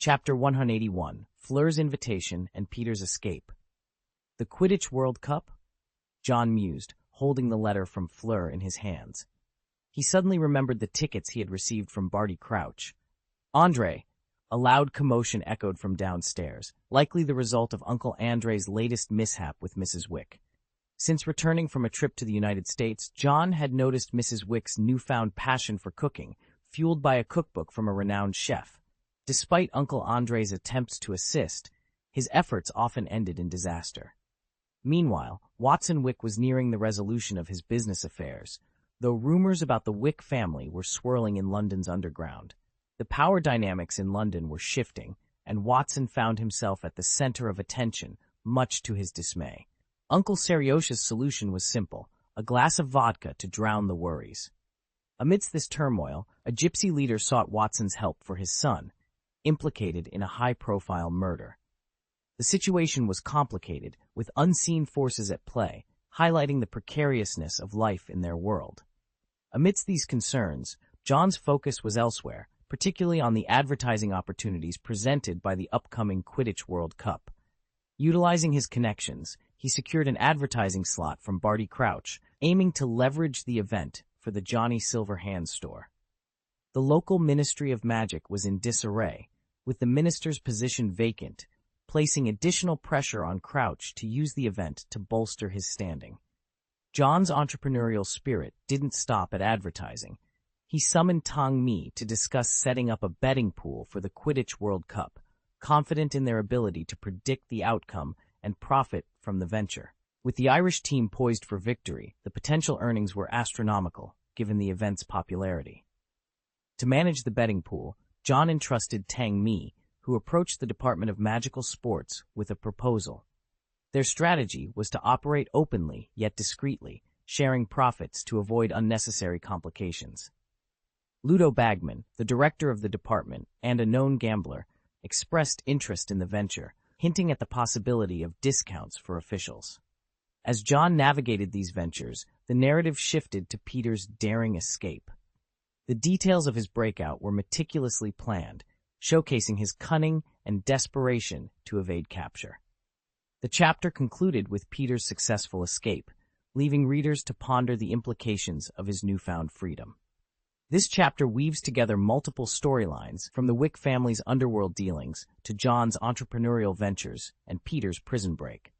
Chapter 181, Fleur's Invitation and Peter's Escape. The Quidditch World Cup? John mused, holding the letter from Fleur in his hands. He suddenly remembered the tickets he had received from Barty Crouch. Andre! A loud commotion echoed from downstairs, likely the result of Uncle Andre's latest mishap with Mrs. Wick. Since returning from a trip to the United States, John had noticed Mrs. Wick's newfound passion for cooking, fueled by a cookbook from a renowned chef. Despite Uncle Andre's attempts to assist, his efforts often ended in disaster. Meanwhile, Watson Wick was nearing the resolution of his business affairs, though rumors about the Wick family were swirling in London's underground. The power dynamics in London were shifting, and Watson found himself at the center of attention, much to his dismay. Uncle Seriosha's solution was simple: a glass of vodka to drown the worries. Amidst this turmoil, a gypsy leader sought Watson's help for his son, implicated in a high-profile murder. The situation was complicated, with unseen forces at play, highlighting the precariousness of life in their world. Amidst these concerns, John's focus was elsewhere, particularly on the advertising opportunities presented by the upcoming Quidditch World Cup. Utilizing his connections, he secured an advertising slot from Barty Crouch, aiming to leverage the event for the Johnny Silverhand store. The local Ministry of Magic was in disarray, with the minister's position vacant, placing additional pressure on Crouch to use the event to bolster his standing. John's entrepreneurial spirit didn't stop at advertising. He summoned Tang Mi to discuss setting up a betting pool for the Quidditch World Cup, confident in their ability to predict the outcome and profit from the venture. With the Irish team poised for victory, the potential earnings were astronomical, given the event's popularity. To manage the betting pool, John entrusted Tang Mi, who approached the Department of Magical Sports with a proposal. Their strategy was to operate openly yet discreetly, sharing profits to avoid unnecessary complications. Ludo Bagman, the director of the department and a known gambler, expressed interest in the venture, hinting at the possibility of discounts for officials. As John navigated these ventures, the narrative shifted to Peter's daring escape. The details of his breakout were meticulously planned, showcasing his cunning and desperation to evade capture. The chapter concluded with Peter's successful escape, leaving readers to ponder the implications of his newfound freedom. This chapter weaves together multiple storylines, from the Wick family's underworld dealings to John's entrepreneurial ventures and Peter's prison break.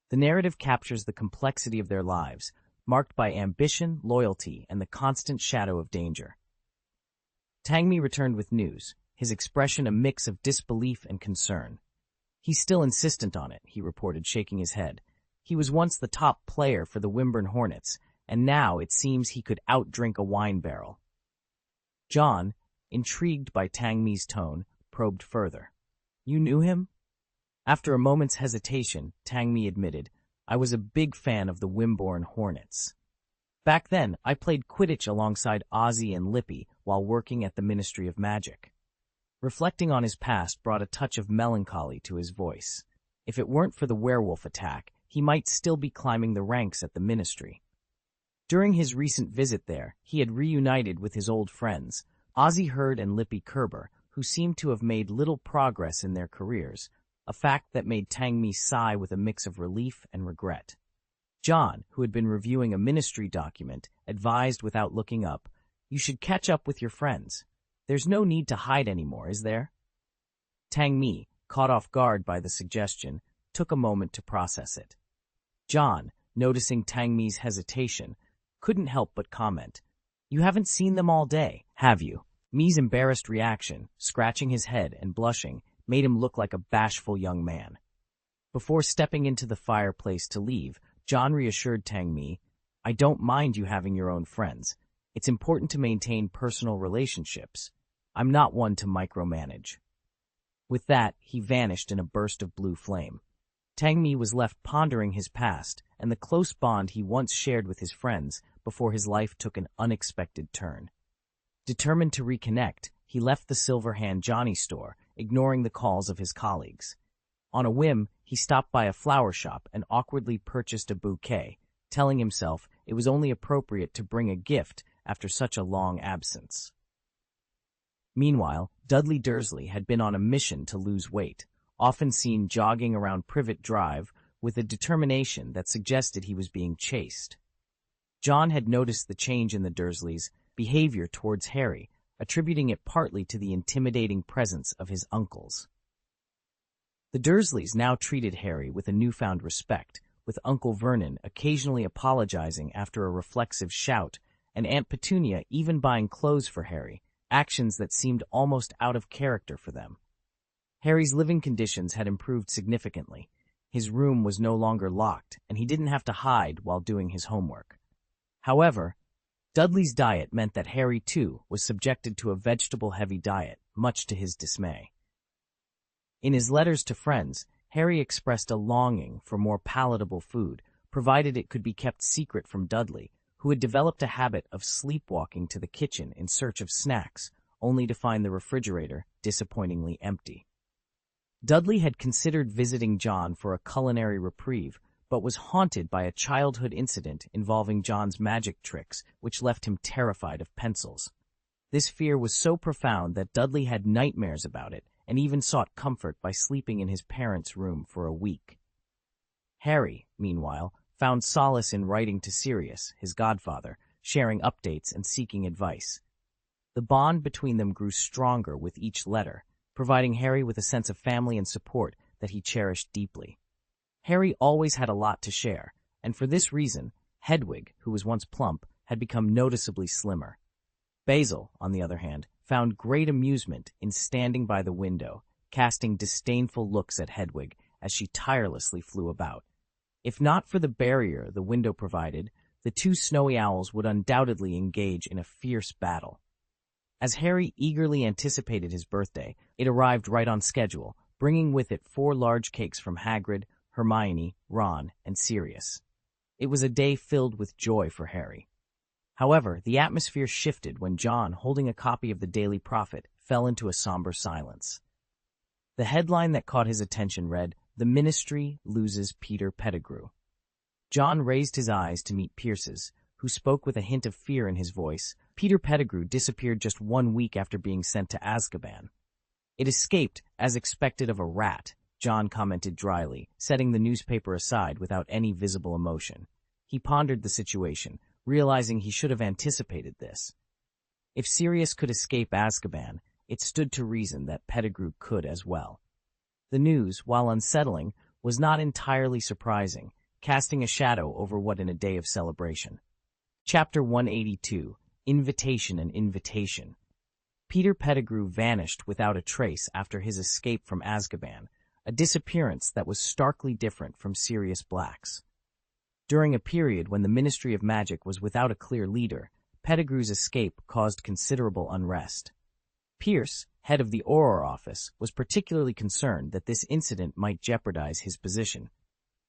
The narrative captures the complexity of their lives, marked by ambition, loyalty, and the constant shadow of danger. Tang Mi returned with news, his expression a mix of disbelief and concern. "He's still insistent on it," he reported, shaking his head. "He was once the top player for the Wimborne Hornets, and now it seems he could outdrink a wine barrel." John, intrigued by Tang Mi's tone, probed further. "You knew him?" After a moment's hesitation, Tang Mi admitted, "I was a big fan of the Wimborne Hornets. Back then, I played Quidditch alongside Ozzy and Lippy while working at the Ministry of Magic." Reflecting on his past brought a touch of melancholy to his voice. If it weren't for the werewolf attack, he might still be climbing the ranks at the ministry. During his recent visit there, he had reunited with his old friends, Ozzy Hurd and Lippy Kerber, who seemed to have made little progress in their careers, a fact that made Tang Mi sigh with a mix of relief and regret. John, who had been reviewing a ministry document, advised without looking up, "You should catch up with your friends. There's no need to hide anymore, is there?" Tang Mi, caught off guard by the suggestion, took a moment to process it. John, noticing Tang Mi's hesitation, couldn't help but comment, "You haven't seen them all day, have you?" Mi's embarrassed reaction, scratching his head and blushing, made him look like a bashful young man. Before stepping into the fireplace to leave, John reassured Tang Mi, "I don't mind you having your own friends. It's important to maintain personal relationships. I'm not one to micromanage." With that, he vanished in a burst of blue flame. Tang Mi was left pondering his past and the close bond he once shared with his friends before his life took an unexpected turn. Determined to reconnect, he left the Silverhand Johnny store, ignoring the calls of his colleagues. On a whim, he stopped by a flower shop and awkwardly purchased a bouquet, telling himself it was only appropriate to bring a gift after such a long absence. Meanwhile, Dudley Dursley had been on a mission to lose weight, often seen jogging around Privet Drive with a determination that suggested he was being chased. John had noticed the change in the Dursleys' behavior towards Harry, attributing it partly to the intimidating presence of his uncles. The Dursleys now treated Harry with a newfound respect, with Uncle Vernon occasionally apologizing after a reflexive shout, and Aunt Petunia even buying clothes for Harry, actions that seemed almost out of character for them. Harry's living conditions had improved significantly. His room was no longer locked, and he didn't have to hide while doing his homework. However, Dudley's diet meant that Harry, too, was subjected to a vegetable-heavy diet, much to his dismay. In his letters to friends, Harry expressed a longing for more palatable food, provided it could be kept secret from Dudley, who had developed a habit of sleepwalking to the kitchen in search of snacks, only to find the refrigerator disappointingly empty. Dudley had considered visiting John for a culinary reprieve, but was haunted by a childhood incident involving John's magic tricks, which left him terrified of pencils. This fear was so profound that Dudley had nightmares about it, and even sought comfort by sleeping in his parents' room for a week. Harry, meanwhile, found solace in writing to Sirius, his godfather, sharing updates and seeking advice. The bond between them grew stronger with each letter, providing Harry with a sense of family and support that he cherished deeply. Harry always had a lot to share, and for this reason, Hedwig, who was once plump, had become noticeably slimmer. Basil, on the other hand, found great amusement in standing by the window, casting disdainful looks at Hedwig as she tirelessly flew about. If not for the barrier the window provided, the two snowy owls would undoubtedly engage in a fierce battle. As Harry eagerly anticipated his birthday, it arrived right on schedule, bringing with it 4 large cakes from Hagrid, Hermione, Ron, and Sirius. It was a day filled with joy for Harry. However, the atmosphere shifted when John, holding a copy of the Daily Prophet, fell into a somber silence. The headline that caught his attention read, "The Ministry Loses Peter Pettigrew." John raised his eyes to meet Pierce's, who spoke with a hint of fear in his voice. Peter Pettigrew disappeared just 1 week after being sent to Azkaban. "It escaped, as expected of a rat," John commented dryly, setting the newspaper aside without any visible emotion. He pondered the situation, realizing he should have anticipated this. If Sirius could escape Azkaban, it stood to reason that Pettigrew could as well. The news, while unsettling, was not entirely surprising, casting a shadow over what in a day of celebration. Chapter 182, Invitation and Invitation. Peter Pettigrew vanished without a trace after his escape from Azkaban, a disappearance that was starkly different from Sirius Black's. During a period when the Ministry of Magic was without a clear leader, Pettigrew's escape caused considerable unrest. Pierce, head of the Auror office, was particularly concerned that this incident might jeopardize his position.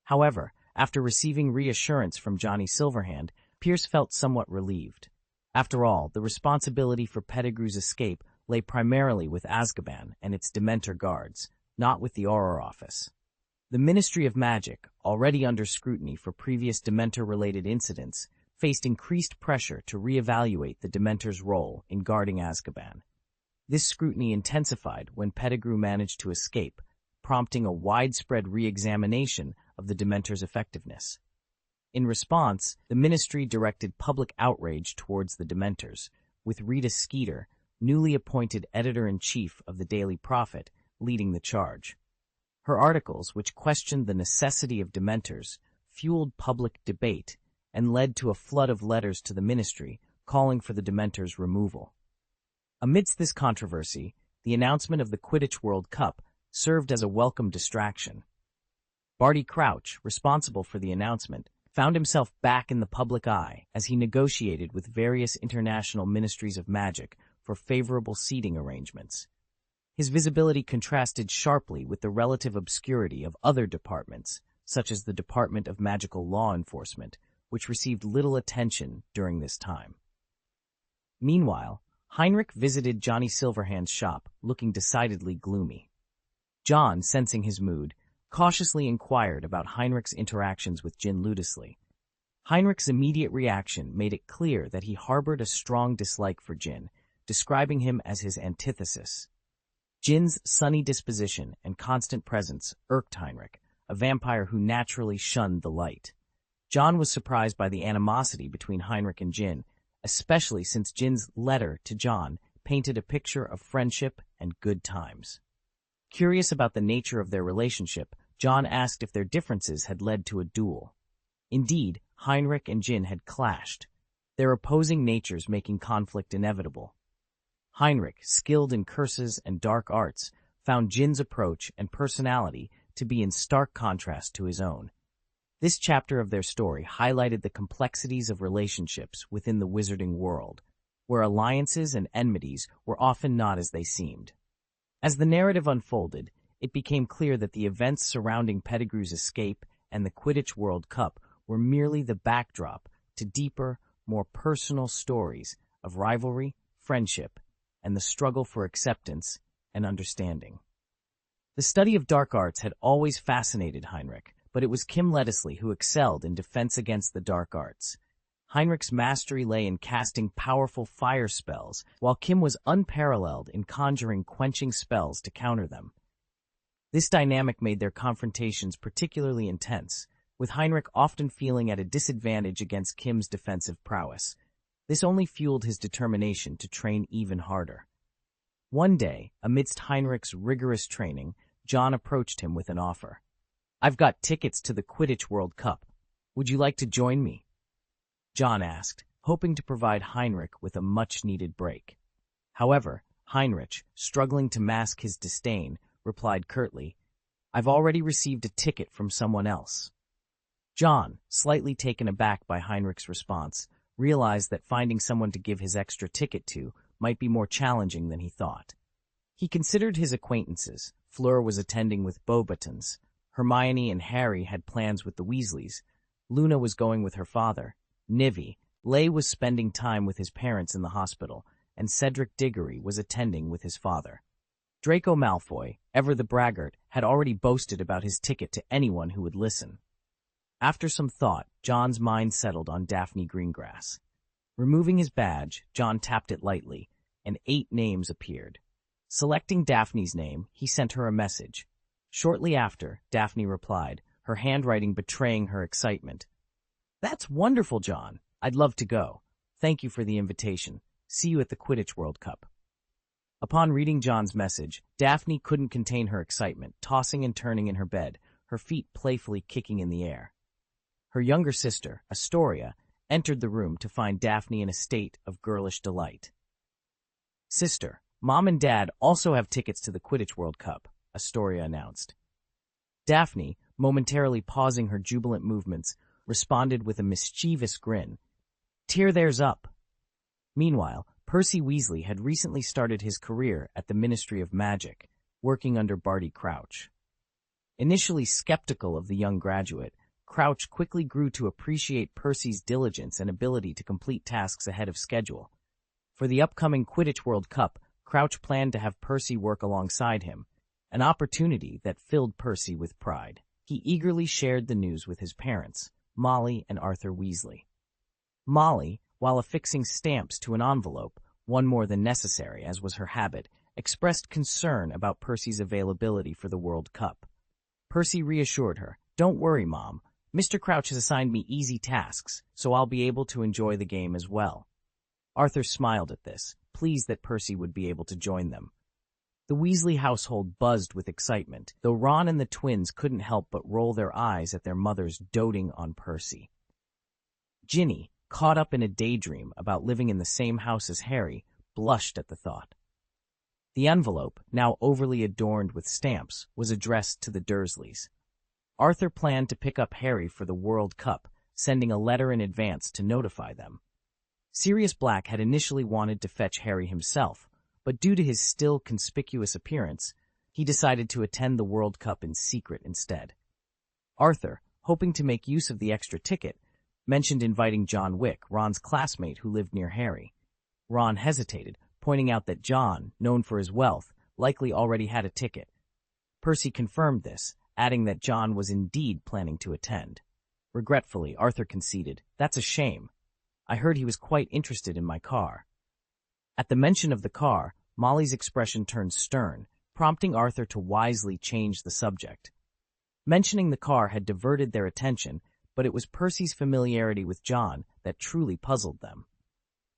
However, after receiving reassurance from Johnny Silverhand, Pierce felt somewhat relieved. After all, the responsibility for Pettigrew's escape lay primarily with Azkaban and its Dementor guards, not with the Auror office. The Ministry of Magic, already under scrutiny for previous Dementor-related incidents, faced increased pressure to reevaluate the Dementor's role in guarding Azkaban. This scrutiny intensified when Pettigrew managed to escape, prompting a widespread re-examination of the Dementor's effectiveness. In response, the Ministry directed public outrage towards the Dementors, with Rita Skeeter, newly appointed editor-in-chief of the Daily Prophet, leading the charge. Her articles, which questioned the necessity of Dementors, fueled public debate and led to a flood of letters to the Ministry calling for the Dementors' removal. Amidst this controversy, the announcement of the Quidditch World Cup served as a welcome distraction. Barty Crouch, responsible for the announcement, found himself back in the public eye as he negotiated with various international ministries of magic for favorable seating arrangements. His visibility contrasted sharply with the relative obscurity of other departments, such as the Department of Magical Law Enforcement, which received little attention during this time. Meanwhile, Heinrich visited Johnny Silverhand's shop, looking decidedly gloomy. John, sensing his mood, cautiously inquired about Heinrich's interactions with Jin Ludesley. Heinrich's immediate reaction made it clear that he harbored a strong dislike for Jin, describing him as his antithesis. Jin's sunny disposition and constant presence irked Heinrich, a vampire who naturally shunned the light. John was surprised by the animosity between Heinrich and Jin, especially since Jin's letter to John painted a picture of friendship and good times. Curious about the nature of their relationship, John asked if their differences had led to a duel. Indeed, Heinrich and Jin had clashed, their opposing natures making conflict inevitable. Heinrich, skilled in curses and dark arts, found Jin's approach and personality to be in stark contrast to his own. This chapter of their story highlighted the complexities of relationships within the wizarding world, where alliances and enmities were often not as they seemed. As the narrative unfolded, it became clear that the events surrounding Pettigrew's escape and the Quidditch World Cup were merely the backdrop to deeper, more personal stories of rivalry, friendship, and the struggle for acceptance and understanding. The study of dark arts had always fascinated Heinrich, but it was Kim Leddesley who excelled in defense against the dark arts. Heinrich's mastery lay in casting powerful fire spells, while Kim was unparalleled in conjuring quenching spells to counter them. This dynamic made their confrontations particularly intense, with Heinrich often feeling at a disadvantage against Kim's defensive prowess. This only fueled his determination to train even harder. One day, amidst Heinrich's rigorous training, John approached him with an offer. "I've got tickets to the Quidditch World Cup. Would you like to join me?" John asked, hoping to provide Heinrich with a much-needed break. However, Heinrich, struggling to mask his disdain, replied curtly, "I've already received a ticket from someone else." John, slightly taken aback by Heinrich's response, realized that finding someone to give his extra ticket to might be more challenging than he thought. He considered his acquaintances. Fleur was attending with Beauxbatons. Hermione and Harry had plans with the Weasleys. Luna was going with her father. Nivy, Lay was spending time with his parents in the hospital, and Cedric Diggory was attending with his father. Draco Malfoy, ever the braggart, had already boasted about his ticket to anyone who would listen. After some thought, John's mind settled on Daphne Greengrass. Removing his badge, John tapped it lightly, and 8 names appeared. Selecting Daphne's name, he sent her a message. Shortly after, Daphne replied, her handwriting betraying her excitement. "That's wonderful, John. I'd love to go. Thank you for the invitation. See you at the Quidditch World Cup." Upon reading John's message, Daphne couldn't contain her excitement, tossing and turning in her bed, her feet playfully kicking in the air. Her younger sister, Astoria, entered the room to find Daphne in a state of girlish delight. "Sister, Mom and Dad also have tickets to the Quidditch World Cup," Astoria announced. Daphne, momentarily pausing her jubilant movements, responded with a mischievous grin. "Tear theirs up." Meanwhile, Percy Weasley had recently started his career at the Ministry of Magic, working under Barty Crouch. Initially skeptical of the young graduate, Crouch quickly grew to appreciate Percy's diligence and ability to complete tasks ahead of schedule. For the upcoming Quidditch World Cup, Crouch planned to have Percy work alongside him, an opportunity that filled Percy with pride. He eagerly shared the news with his parents, Molly and Arthur Weasley. Molly, while affixing stamps to an envelope, one more than necessary as was her habit, expressed concern about Percy's availability for the World Cup. Percy reassured her, "Don't worry, Mom. Mr. Crouch has assigned me easy tasks, so I'll be able to enjoy the game as well." Arthur smiled at this, pleased that Percy would be able to join them. The Weasley household buzzed with excitement, though Ron and the twins couldn't help but roll their eyes at their mothers doting on Percy. Ginny, caught up in a daydream about living in the same house as Harry, blushed at the thought. The envelope, now overly adorned with stamps, was addressed to the Dursleys. Arthur planned to pick up Harry for the World Cup, sending a letter in advance to notify them. Sirius Black had initially wanted to fetch Harry himself, but due to his still conspicuous appearance, he decided to attend the World Cup in secret instead. Arthur, hoping to make use of the extra ticket, mentioned inviting John Wick, Ron's classmate who lived near Harry. Ron hesitated, pointing out that John, known for his wealth, likely already had a ticket. Percy confirmed this, adding that John was indeed planning to attend. Regretfully, Arthur conceded, "That's a shame. I heard he was quite interested in my car." At the mention of the car, Molly's expression turned stern, prompting Arthur to wisely change the subject. Mentioning the car had diverted their attention, but it was Percy's familiarity with John that truly puzzled them.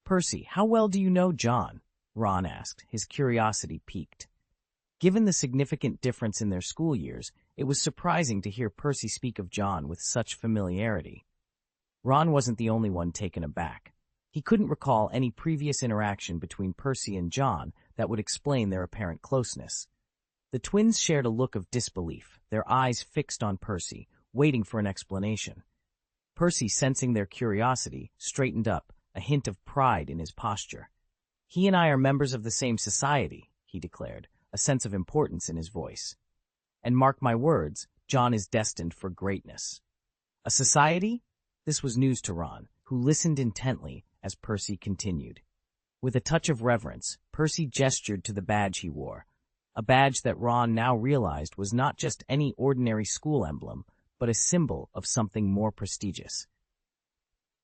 "Percy, how well do you know John?" Ron asked, his curiosity piqued. Given the significant difference in their school years, it was surprising to hear Percy speak of John with such familiarity. Ron wasn't the only one taken aback. He couldn't recall any previous interaction between Percy and John that would explain their apparent closeness. The twins shared a look of disbelief, their eyes fixed on Percy, waiting for an explanation. Percy, sensing their curiosity, straightened up, a hint of pride in his posture. "He and I are members of the same society," he declared, a sense of importance in his voice. "And mark my words, John is destined for greatness." "A society?" This was news to Ron, who listened intently as Percy continued. With a touch of reverence, Percy gestured to the badge he wore, a badge that Ron now realized was not just any ordinary school emblem, but a symbol of something more prestigious.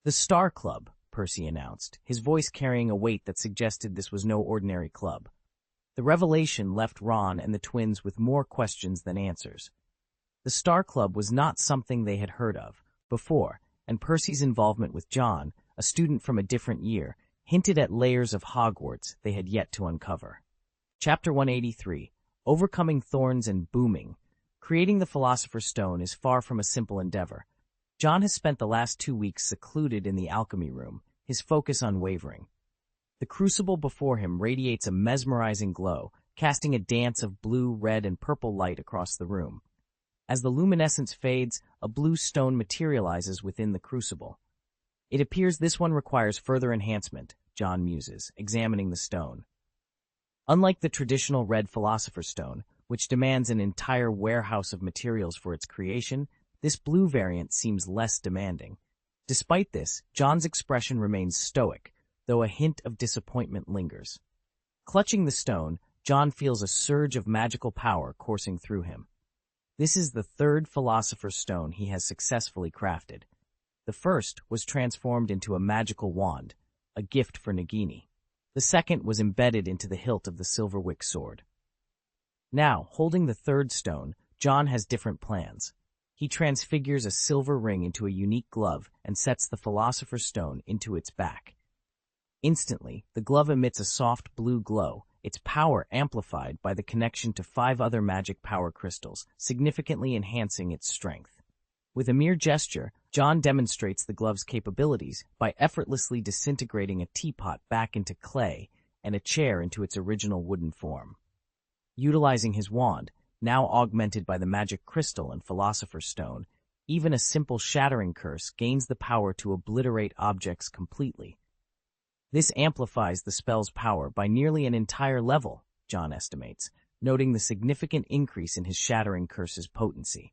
"The Star Club," Percy announced, his voice carrying a weight that suggested this was no ordinary club. The revelation left Ron and the twins with more questions than answers. The Star Club was not something they had heard of before, and Percy's involvement with John, a student from a different year, hinted at layers of Hogwarts they had yet to uncover. Chapter 183, Overcoming Thorns and Booming. Creating the Philosopher's Stone is far from a simple endeavor. John has spent the last 2 weeks secluded in the alchemy room, his focus unwavering. The crucible before him radiates a mesmerizing glow, casting a dance of blue, red, and purple light across the room. As the luminescence fades, a blue stone materializes within the crucible. "It appears this one requires further enhancement," John muses, examining the stone. Unlike the traditional red Philosopher's Stone, which demands an entire warehouse of materials for its creation, this blue variant seems less demanding. Despite this, John's expression remains stoic, though a hint of disappointment lingers. Clutching the stone, John feels a surge of magical power coursing through him. This is the third Philosopher's Stone he has successfully crafted. The first was transformed into a magical wand, a gift for Nagini. The second was embedded into the hilt of the silver Wick sword. Now, holding the third stone, John has different plans. He transfigures a silver ring into a unique glove and sets the Philosopher's Stone into its back. Instantly, the glove emits a soft blue glow, its power amplified by the connection to 5 other magic power crystals, significantly enhancing its strength. With a mere gesture, John demonstrates the glove's capabilities by effortlessly disintegrating a teapot back into clay and a chair into its original wooden form. Utilizing his wand, now augmented by the magic crystal and Philosopher's Stone, even a simple shattering curse gains the power to obliterate objects completely. This amplifies the spell's power by nearly an entire level, John estimates, noting the significant increase in his shattering curse's potency.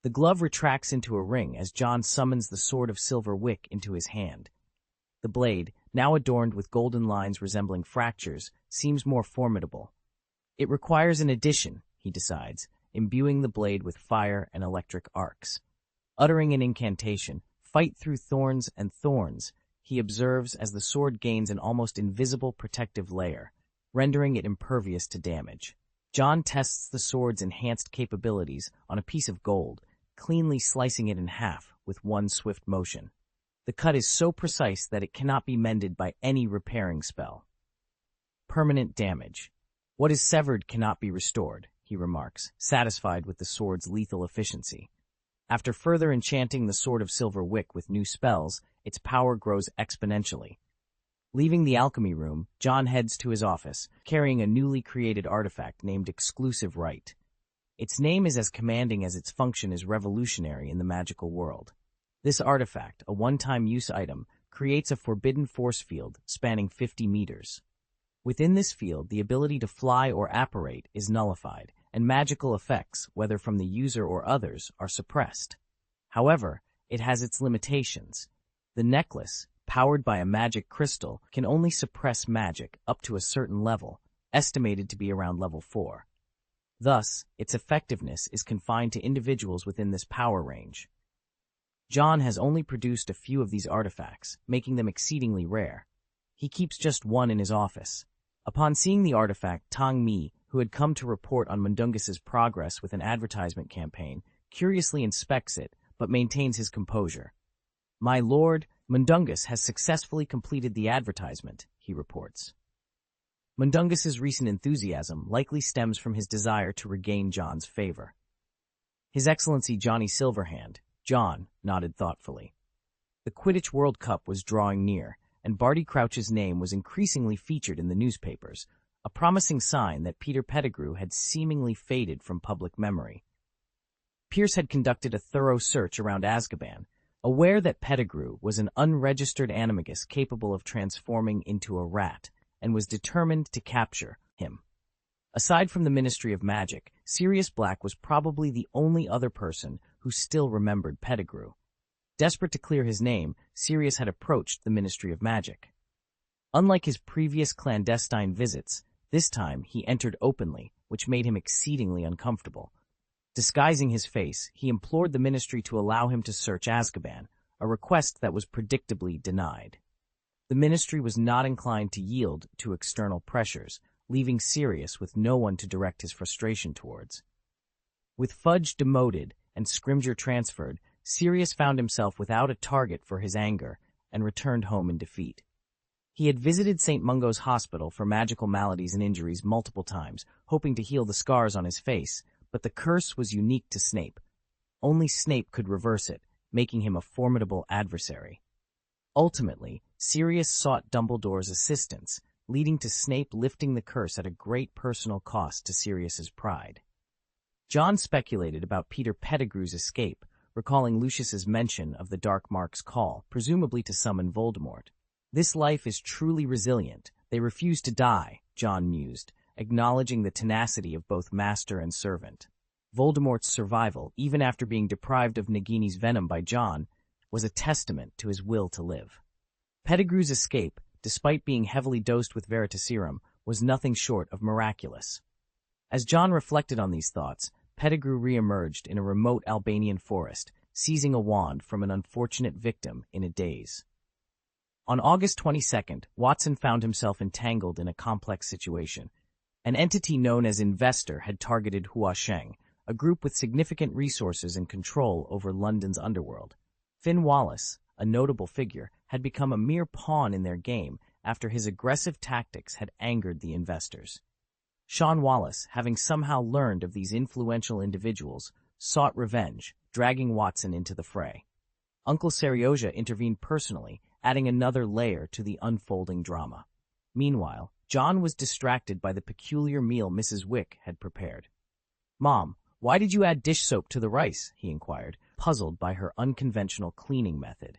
The glove retracts into a ring as John summons the sword of silver Wick into his hand. The blade, now adorned with golden lines resembling fractures, seems more formidable. It requires an addition, he decides, imbuing the blade with fire and electric arcs. Uttering an incantation, "Fight through thorns and thorns," he observes as the sword gains an almost invisible protective layer, rendering it impervious to damage. John tests the sword's enhanced capabilities on a piece of gold, cleanly slicing it in half with one swift motion. The cut is so precise that it cannot be mended by any repairing spell. Permanent damage. "What is severed cannot be restored," he remarks, satisfied with the sword's lethal efficiency. After further enchanting the Sword of Silver Wick with new spells, its power grows exponentially. Leaving the alchemy room, John heads to his office, carrying a newly created artifact named Exclusive Right. Its name is as commanding as its function is revolutionary in the magical world. This artifact, a one-time use item, creates a forbidden force field spanning 50 meters. Within this field, the ability to fly or apparate is nullified, and magical effects, whether from the user or others, are suppressed. However, it has its limitations. The necklace, powered by a magic crystal, can only suppress magic up to a certain level, estimated to be around level 4. Thus, its effectiveness is confined to individuals within this power range. John has only produced a few of these artifacts, making them exceedingly rare. He keeps just one in his office. Upon seeing the artifact, Tang Mi, who had come to report on Mundungus's progress with an advertisement campaign, curiously inspects it, but maintains his composure. "My lord, Mundungus has successfully completed the advertisement," he reports. Mundungus's recent enthusiasm likely stems from his desire to regain John's favor. His Excellency Johnny Silverhand, John nodded thoughtfully. The Quidditch World Cup was drawing near, and Barty Crouch's name was increasingly featured in the newspapers, a promising sign that Peter Pettigrew had seemingly faded from public memory. Pierce had conducted a thorough search around Azkaban, aware that Pettigrew was an unregistered animagus capable of transforming into a rat, and was determined to capture him. Aside from the Ministry of Magic, Sirius Black was probably the only other person who still remembered Pettigrew. Desperate to clear his name, Sirius had approached the Ministry of Magic. Unlike his previous clandestine visits, this time he entered openly, which made him exceedingly uncomfortable. Disguising his face, he implored the ministry to allow him to search Azkaban, a request that was predictably denied. The ministry was not inclined to yield to external pressures, leaving Sirius with no one to direct his frustration towards. With Fudge demoted and Scrimgeour transferred, Sirius found himself without a target for his anger and returned home in defeat. He had visited St. Mungo's Hospital for magical maladies and injuries multiple times, hoping to heal the scars on his face, but the curse was unique to Snape. Only Snape could reverse it, making him a formidable adversary. Ultimately, Sirius sought Dumbledore's assistance, leading to Snape lifting the curse at a great personal cost to Sirius's pride. John speculated about Peter Pettigrew's escape, recalling Lucius's mention of the Dark Mark's call, presumably to summon Voldemort. "This life is truly resilient. They refuse to die," John mused, acknowledging the tenacity of both master and servant. Voldemort's survival, even after being deprived of Nagini's venom by John, was a testament to his will to live. Pettigrew's escape, despite being heavily dosed with Veritaserum, was nothing short of miraculous. As John reflected on these thoughts, Pettigrew re-emerged in a remote Albanian forest, seizing a wand from an unfortunate victim in a daze. On August 22nd, Watson found himself entangled in a complex situation. An entity known as Investor had targeted Hua Sheng, a group with significant resources and control over London's underworld. Finn Wallace, a notable figure, had become a mere pawn in their game after his aggressive tactics had angered the investors. Sean Wallace, having somehow learned of these influential individuals, sought revenge, dragging Watson into the fray. Uncle Serioja intervened personally, adding another layer to the unfolding drama. Meanwhile, John was distracted by the peculiar meal Mrs. Wick had prepared. "Mom, why did you add dish soap to the rice?" he inquired, puzzled by her unconventional cleaning method.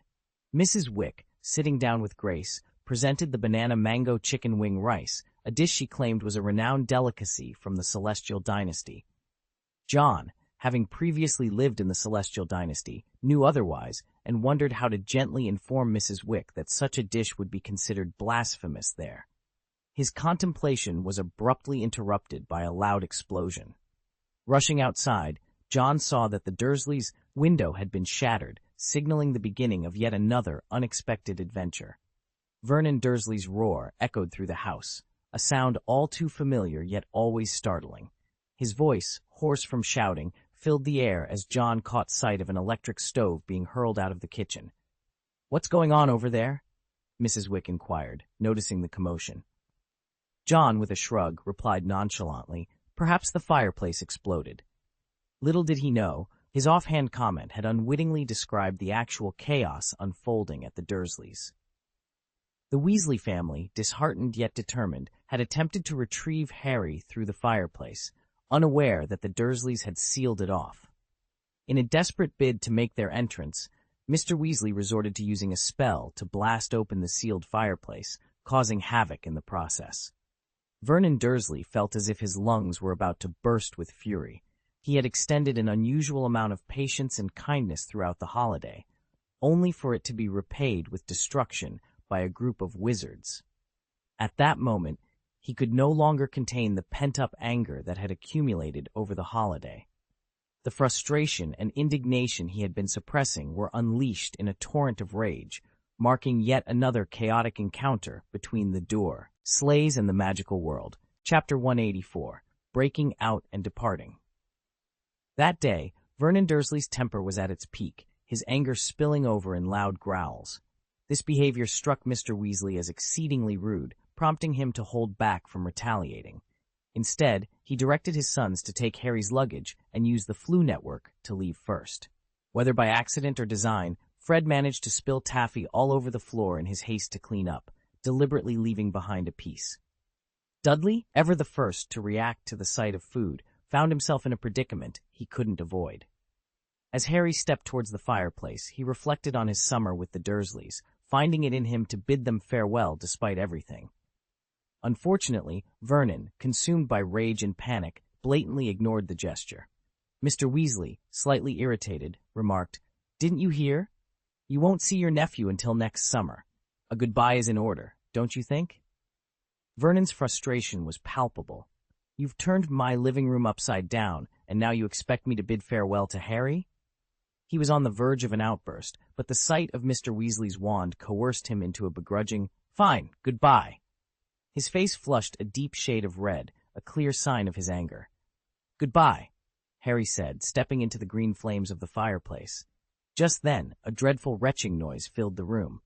Mrs. Wick, sitting down with Grace, presented the banana mango chicken wing rice, a dish she claimed was a renowned delicacy from the Celestial Dynasty. John, having previously lived in the Celestial Dynasty, knew otherwise and wondered how to gently inform Mrs. Wick that such a dish would be considered blasphemous there. His contemplation was abruptly interrupted by a loud explosion. Rushing outside, John saw that the Dursleys' window had been shattered, signaling the beginning of yet another unexpected adventure. Vernon Dursley's roar echoed through the house, a sound all too familiar yet always startling. His voice, hoarse from shouting, filled the air as John caught sight of an electric stove being hurled out of the kitchen. "What's going on over there?" Mrs. Wick inquired, noticing the commotion. John, with a shrug, replied nonchalantly, "Perhaps the fireplace exploded." Little did he know, his offhand comment had unwittingly described the actual chaos unfolding at the Dursleys. The Weasley family, disheartened yet determined, had attempted to retrieve Harry through the fireplace, unaware that the Dursleys had sealed it off. In a desperate bid to make their entrance, Mr. Weasley resorted to using a spell to blast open the sealed fireplace, causing havoc in the process. Vernon Dursley felt as if his lungs were about to burst with fury. He had extended an unusual amount of patience and kindness throughout the holiday, only for it to be repaid with destruction by a group of wizards. At that moment, he could no longer contain the pent-up anger that had accumulated over the holiday. The frustration and indignation he had been suppressing were unleashed in a torrent of rage, marking yet another chaotic encounter between the door, slays, and the magical world. Chapter 184, Breaking Out and Departing. That day, Vernon Dursley's temper was at its peak, his anger spilling over in loud growls. This behavior struck Mr. Weasley as exceedingly rude, prompting him to hold back from retaliating. Instead, he directed his sons to take Harry's luggage and use the Flu Network to leave first. Whether by accident or design, Fred managed to spill taffy all over the floor in his haste to clean up, deliberately leaving behind a piece. Dudley, ever the first to react to the sight of food, found himself in a predicament he couldn't avoid. As Harry stepped towards the fireplace, he reflected on his summer with the Dursleys, finding it in him to bid them farewell despite everything. Unfortunately, Vernon, consumed by rage and panic, blatantly ignored the gesture. Mr. Weasley, slightly irritated, remarked, "Didn't you hear? You won't see your nephew until next summer. A goodbye is in order, don't you think?" Vernon's frustration was palpable. "You've turned my living room upside down, and now you expect me to bid farewell to Harry?" He was on the verge of an outburst, but the sight of Mr. Weasley's wand coerced him into a begrudging, "Fine, goodbye." His face flushed a deep shade of red, a clear sign of his anger. "Goodbye," Harry said, stepping into the green flames of the fireplace. Just then, a dreadful retching noise filled the room.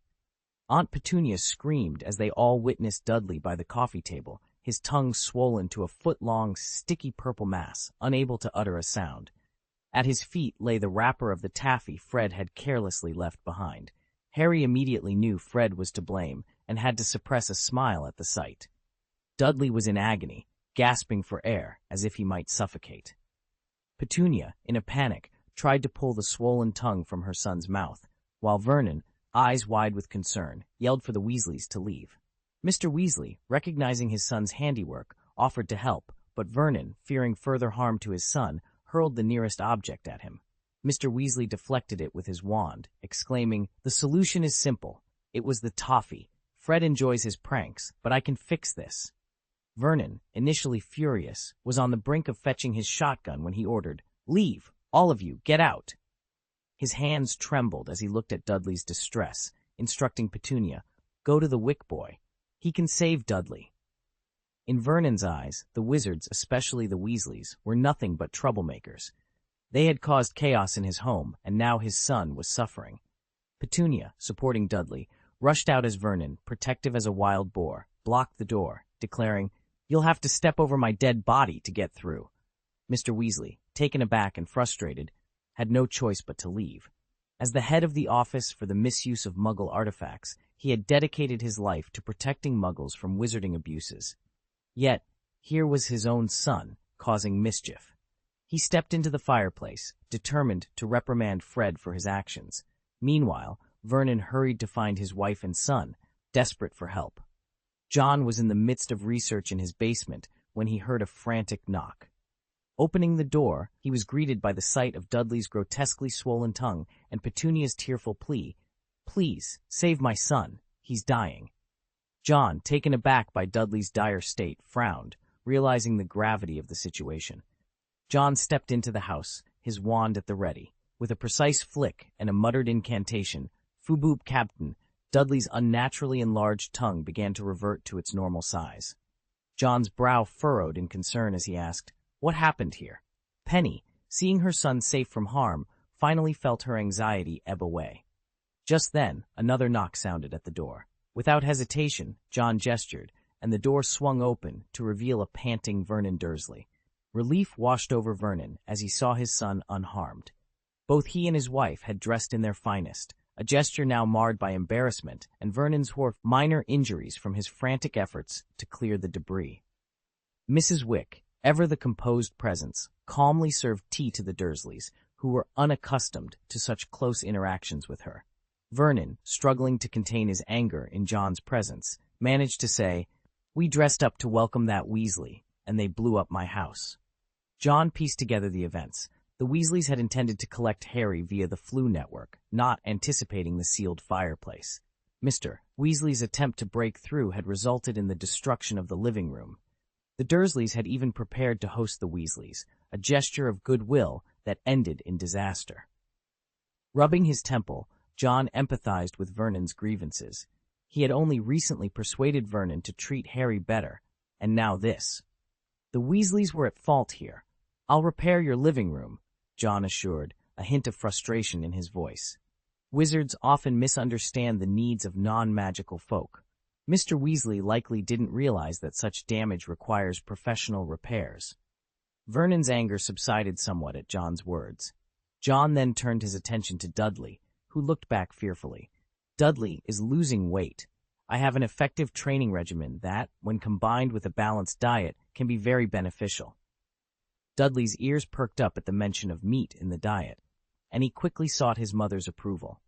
Aunt Petunia screamed as they all witnessed Dudley by the coffee table, his tongue swollen to a foot-long, sticky purple mass, unable to utter a sound. At his feet lay the wrapper of the taffy Fred had carelessly left behind. Harry immediately knew Fred was to blame and had to suppress a smile at the sight. Dudley was in agony, gasping for air as if he might suffocate. Petunia, in a panic, tried to pull the swollen tongue from her son's mouth, while Vernon, eyes wide with concern, yelled for the Weasleys to leave. Mr. Weasley, recognizing his son's handiwork, offered to help, but Vernon, fearing further harm to his son, hurled the nearest object at him. Mr. Weasley deflected it with his wand, exclaiming, "The solution is simple. It was the toffee. Fred enjoys his pranks, but I can fix this." Vernon, initially furious, was on the brink of fetching his shotgun when he ordered, "Leave! All of you, get out!" His hands trembled as he looked at Dudley's distress, instructing Petunia, "Go to the Wick boy. He can save Dudley." In Vernon's eyes, the wizards, especially the Weasleys, were nothing but troublemakers. They had caused chaos in his home, and now his son was suffering. Petunia, supporting Dudley, rushed out as Vernon, protective as a wild boar, blocked the door, declaring, "You'll have to step over my dead body to get through." Mr. Weasley, taken aback and frustrated, had no choice but to leave. As the head of the Office for the Misuse of Muggle Artifacts, he had dedicated his life to protecting Muggles from wizarding abuses. Yet, here was his own son, causing mischief. He stepped into the fireplace, determined to reprimand Fred for his actions. Meanwhile, Vernon hurried to find his wife and son, desperate for help. John was in the midst of research in his basement when he heard a frantic knock. Opening the door, he was greeted by the sight of Dudley's grotesquely swollen tongue and Petunia's tearful plea, "Please, save my son. He's dying." John, taken aback by Dudley's dire state, frowned, realizing the gravity of the situation. John stepped into the house, his wand at the ready. With a precise flick and a muttered incantation, "Fuboop Captain," Dudley's unnaturally enlarged tongue began to revert to its normal size. John's brow furrowed in concern as he asked, "What happened here?" Penny, seeing her son safe from harm, finally felt her anxiety ebb away. Just then, another knock sounded at the door. Without hesitation, John gestured, and the door swung open to reveal a panting Vernon Dursley. Relief washed over Vernon as he saw his son unharmed. Both he and his wife had dressed in their finest, a gesture now marred by embarrassment and Vernon's minor injuries from his frantic efforts to clear the debris. Mrs. Wick, ever the composed presence, calmly served tea to the Dursleys, who were unaccustomed to such close interactions with her. Vernon, struggling to contain his anger in John's presence, managed to say, "We dressed up to welcome that Weasley, and they blew up my house." John pieced together the events. The Weasleys had intended to collect Harry via the Flu Network, not anticipating the sealed fireplace. Mr. Weasley's attempt to break through had resulted in the destruction of the living room. The Dursleys had even prepared to host the Weasleys, a gesture of goodwill that ended in disaster. Rubbing his temple, John empathized with Vernon's grievances. He had only recently persuaded Vernon to treat Harry better, and now this. The Weasleys were at fault here. "I'll repair your living room," John assured, a hint of frustration in his voice. Wizards often misunderstand the needs of non-magical folk. Mr. Weasley likely didn't realize that such damage requires professional repairs. Vernon's anger subsided somewhat at John's words. John then turned his attention to Dudley, who looked back fearfully. "Dudley is losing weight. I have an effective training regimen that, when combined with a balanced diet, can be very beneficial." Dudley's ears perked up at the mention of meat in the diet, and he quickly sought his mother's approval.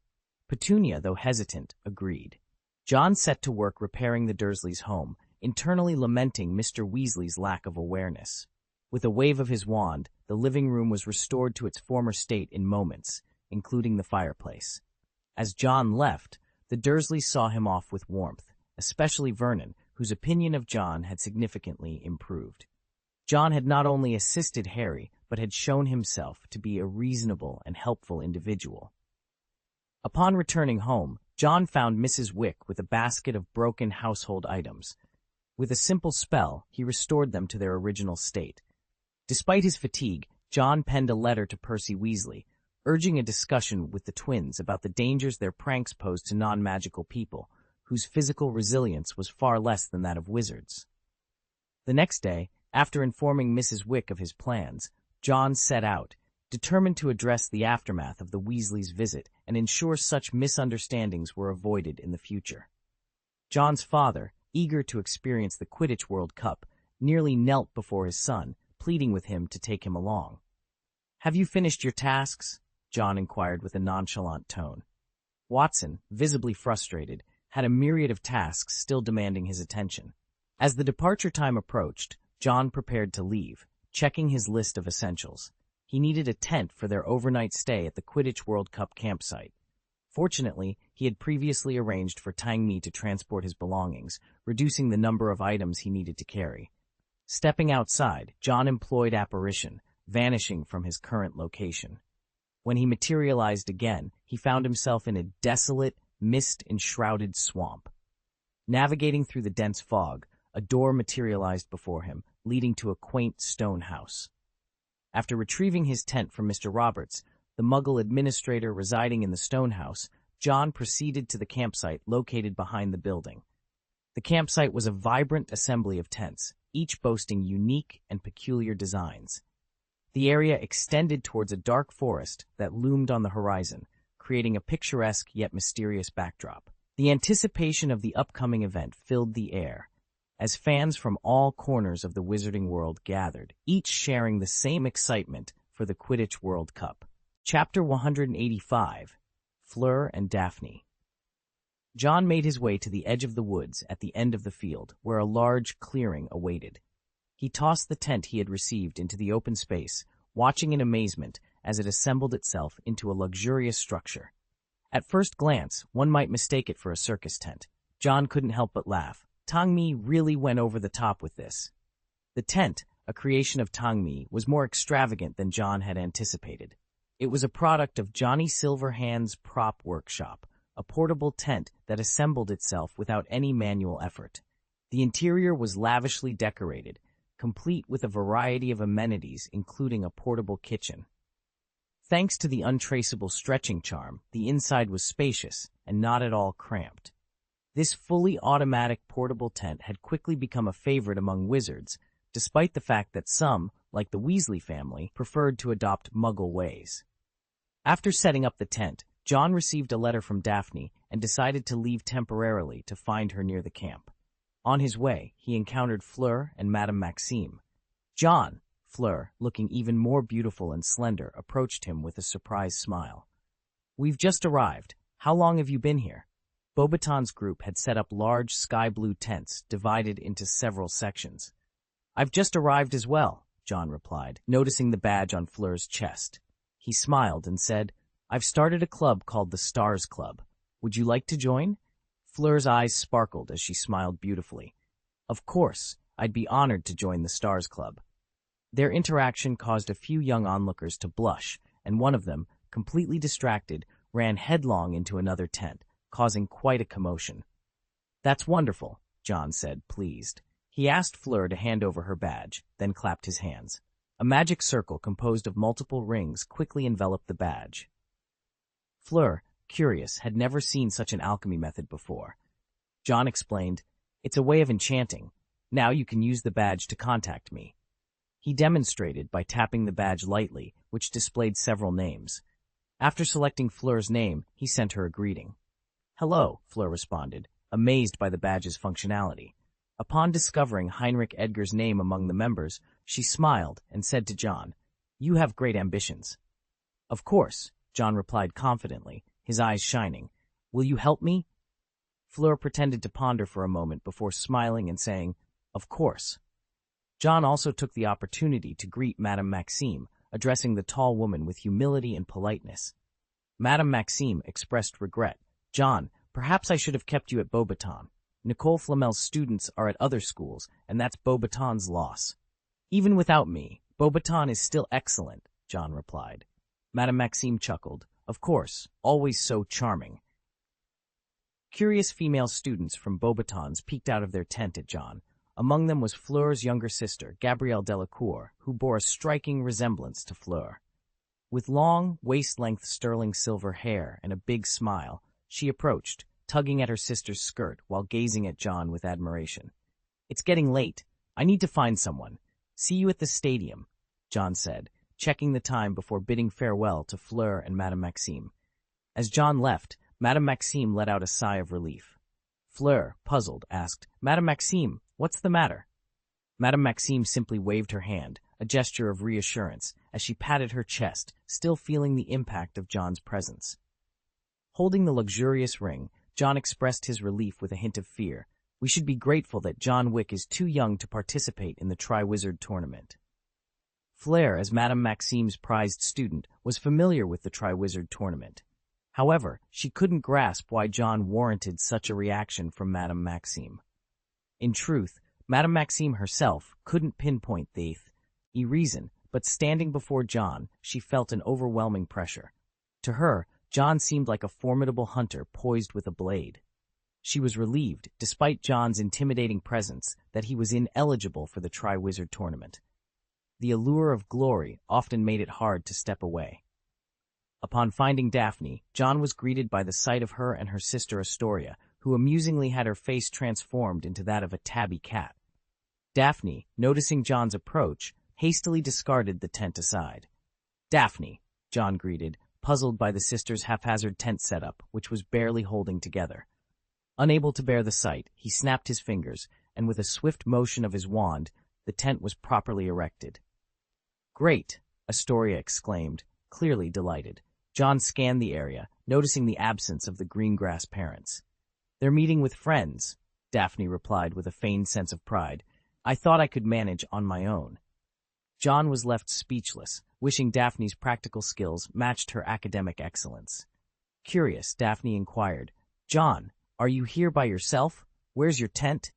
Petunia, though hesitant, agreed. John set to work repairing the Dursleys' home, internally lamenting Mr. Weasley's lack of awareness. With a wave of his wand, the living room was restored to its former state in moments, including the fireplace. As John left, the Dursleys saw him off with warmth, especially Vernon, whose opinion of John had significantly improved. John had not only assisted Harry, but had shown himself to be a reasonable and helpful individual. Upon returning home, John found Mrs. Wick with a basket of broken household items. With a simple spell, he restored them to their original state. Despite his fatigue, John penned a letter to Percy Weasley, urging a discussion with the twins about the dangers their pranks posed to non-magical people, whose physical resilience was far less than that of wizards. The next day, after informing Mrs. Wick of his plans, John set out, determined to address the aftermath of the Weasleys' visit and ensure such misunderstandings were avoided in the future. John's father, eager to experience the Quidditch World Cup, nearly knelt before his son, pleading with him to take him along. "Have you finished your tasks?" John inquired with a nonchalant tone. Watson, visibly frustrated, had a myriad of tasks still demanding his attention. As the departure time approached, John prepared to leave, checking his list of essentials. He needed a tent for their overnight stay at the Quidditch World Cup campsite. Fortunately, he had previously arranged for Tang Mi to transport his belongings, reducing the number of items he needed to carry. Stepping outside, John employed apparition, vanishing from his current location. When he materialized again, he found himself in a desolate, mist-enshrouded swamp. Navigating through the dense fog, a door materialized before him, leading to a quaint stone house. After retrieving his tent from Mr. Roberts, the Muggle administrator residing in the stone house, John proceeded to the campsite located behind the building. The campsite was a vibrant assembly of tents, each boasting unique and peculiar designs. The area extended towards a dark forest that loomed on the horizon, creating a picturesque yet mysterious backdrop. The anticipation of the upcoming event filled the air, as fans from all corners of the wizarding world gathered, each sharing the same excitement for the Quidditch World Cup. Chapter 185, Fleur and Daphne. John made his way to the edge of the woods at the end of the field, where a large clearing awaited. He tossed the tent he had received into the open space, watching in amazement as it assembled itself into a luxurious structure. At first glance, one might mistake it for a circus tent. John couldn't help but laugh. Tang Mi really went over the top with this. The tent, a creation of Tang Mi, was more extravagant than John had anticipated. It was a product of Johnny Silverhand's prop workshop, a portable tent that assembled itself without any manual effort. The interior was lavishly decorated, complete with a variety of amenities including a portable kitchen. Thanks to the untraceable stretching charm, the inside was spacious and not at all cramped. This fully automatic portable tent had quickly become a favorite among wizards, despite the fact that some, like the Weasley family, preferred to adopt Muggle ways. After setting up the tent, John received a letter from Daphne and decided to leave temporarily to find her near the camp. On his way, he encountered Fleur and Madame Maxime. John, Fleur, looking even more beautiful and slender, approached him with a surprised smile. "We've just arrived. How long have you been here?" Beauxbaton's group had set up large sky-blue tents divided into several sections. "I've just arrived as well," John replied, noticing the badge on Fleur's chest. He smiled and said, "I've started a club called the Stars Club. Would you like to join?" Fleur's eyes sparkled as she smiled beautifully. "Of course, I'd be honored to join the Stars Club." Their interaction caused a few young onlookers to blush, and one of them, completely distracted, ran headlong into another tent, causing quite a commotion. "That's wonderful," John said, pleased. He asked Fleur to hand over her badge, then clapped his hands. A magic circle composed of multiple rings quickly enveloped the badge. Fleur, curious, had never seen such an alchemy method before. John explained, "It's a way of enchanting. Now you can use the badge to contact me." He demonstrated by tapping the badge lightly, which displayed several names. After selecting Fleur's name, he sent her a greeting. "Hello," Fleur responded, amazed by the badge's functionality. Upon discovering Heinrich Edgar's name among the members, she smiled and said to John, "You have great ambitions." "Of course," John replied confidently, his eyes shining. "Will you help me?" Fleur pretended to ponder for a moment before smiling and saying, "Of course." John also took the opportunity to greet Madame Maxime, addressing the tall woman with humility and politeness. Madame Maxime expressed regret. "John, perhaps I should have kept you at Beauxbatons. Nicole Flamel's students are at other schools, and that's Beauxbatons' loss." "Even without me, Beauxbatons is still excellent," John replied. Madame Maxime chuckled. "Of course, always so charming." Curious female students from Beauxbatons peeked out of their tent at John. Among them was Fleur's younger sister, Gabrielle Delacour, who bore a striking resemblance to Fleur. With long, waist-length sterling silver hair and a big smile, she approached, tugging at her sister's skirt while gazing at John with admiration. "It's getting late. I need to find someone. See you at the stadium," John said, checking the time before bidding farewell to Fleur and Madame Maxime. As John left, Madame Maxime let out a sigh of relief. Fleur, puzzled, asked, "Madame Maxime, what's the matter?" Madame Maxime simply waved her hand, a gesture of reassurance, as she patted her chest, still feeling the impact of John's presence. Holding the luxurious ring, John expressed his relief with a hint of fear. "We should be grateful that John Wick is too young to participate in the Triwizard Tournament." Fleur, as Madame Maxime's prized student, was familiar with the Triwizard Tournament. However, she couldn't grasp why John warranted such a reaction from Madame Maxime. In truth, Madame Maxime herself couldn't pinpoint the reason, but standing before John, she felt an overwhelming pressure. To her, John seemed like a formidable hunter poised with a blade. She was relieved, despite John's intimidating presence, that he was ineligible for the Triwizard Tournament. The allure of glory often made it hard to step away. Upon finding Daphne, John was greeted by the sight of her and her sister Astoria, who amusingly had her face transformed into that of a tabby cat. Daphne, noticing John's approach, hastily discarded the tent aside. "Daphne," John greeted, puzzled by the sisters' haphazard tent setup, which was barely holding together. Unable to bear the sight, he snapped his fingers, and with a swift motion of his wand, the tent was properly erected. "Great!" Astoria exclaimed, clearly delighted. John scanned the area, noticing the absence of the greengrass parents. "They're meeting with friends," Daphne replied with a feigned sense of pride. "I thought I could manage on my own." John was left speechless, wishing Daphne's practical skills matched her academic excellence. Curious, Daphne inquired, "John, are you here by yourself? Where's your tent?"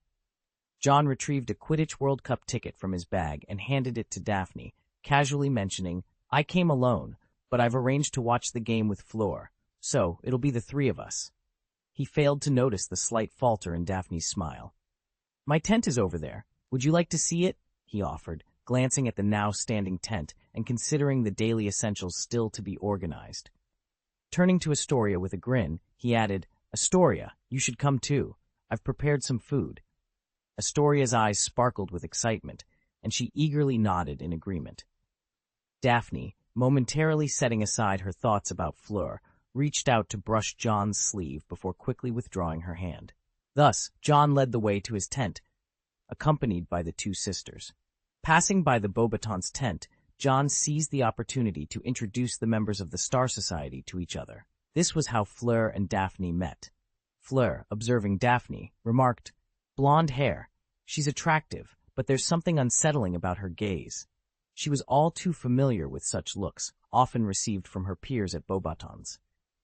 John retrieved a Quidditch World Cup ticket from his bag and handed it to Daphne, casually mentioning, "I came alone, but I've arranged to watch the game with Fleur, so it'll be the three of us." He failed to notice the slight falter in Daphne's smile. "My tent is over there. Would you like to see it?" he offered, glancing at the now standing tent and considering the daily essentials still to be organized. Turning to Astoria with a grin, he added, "Astoria, you should come too. I've prepared some food." Astoria's eyes sparkled with excitement, and she eagerly nodded in agreement. Daphne, momentarily setting aside her thoughts about Fleur, reached out to brush John's sleeve before quickly withdrawing her hand. Thus, John led the way to his tent, accompanied by the two sisters. Passing by the Beauxbatons' tent, John seized the opportunity to introduce the members of the Star Society to each other. This was how Fleur and Daphne met. Fleur, observing Daphne, remarked, "Blonde hair. She's attractive, but there's something unsettling about her gaze." She was all too familiar with such looks, often received from her peers at Beauxbatons.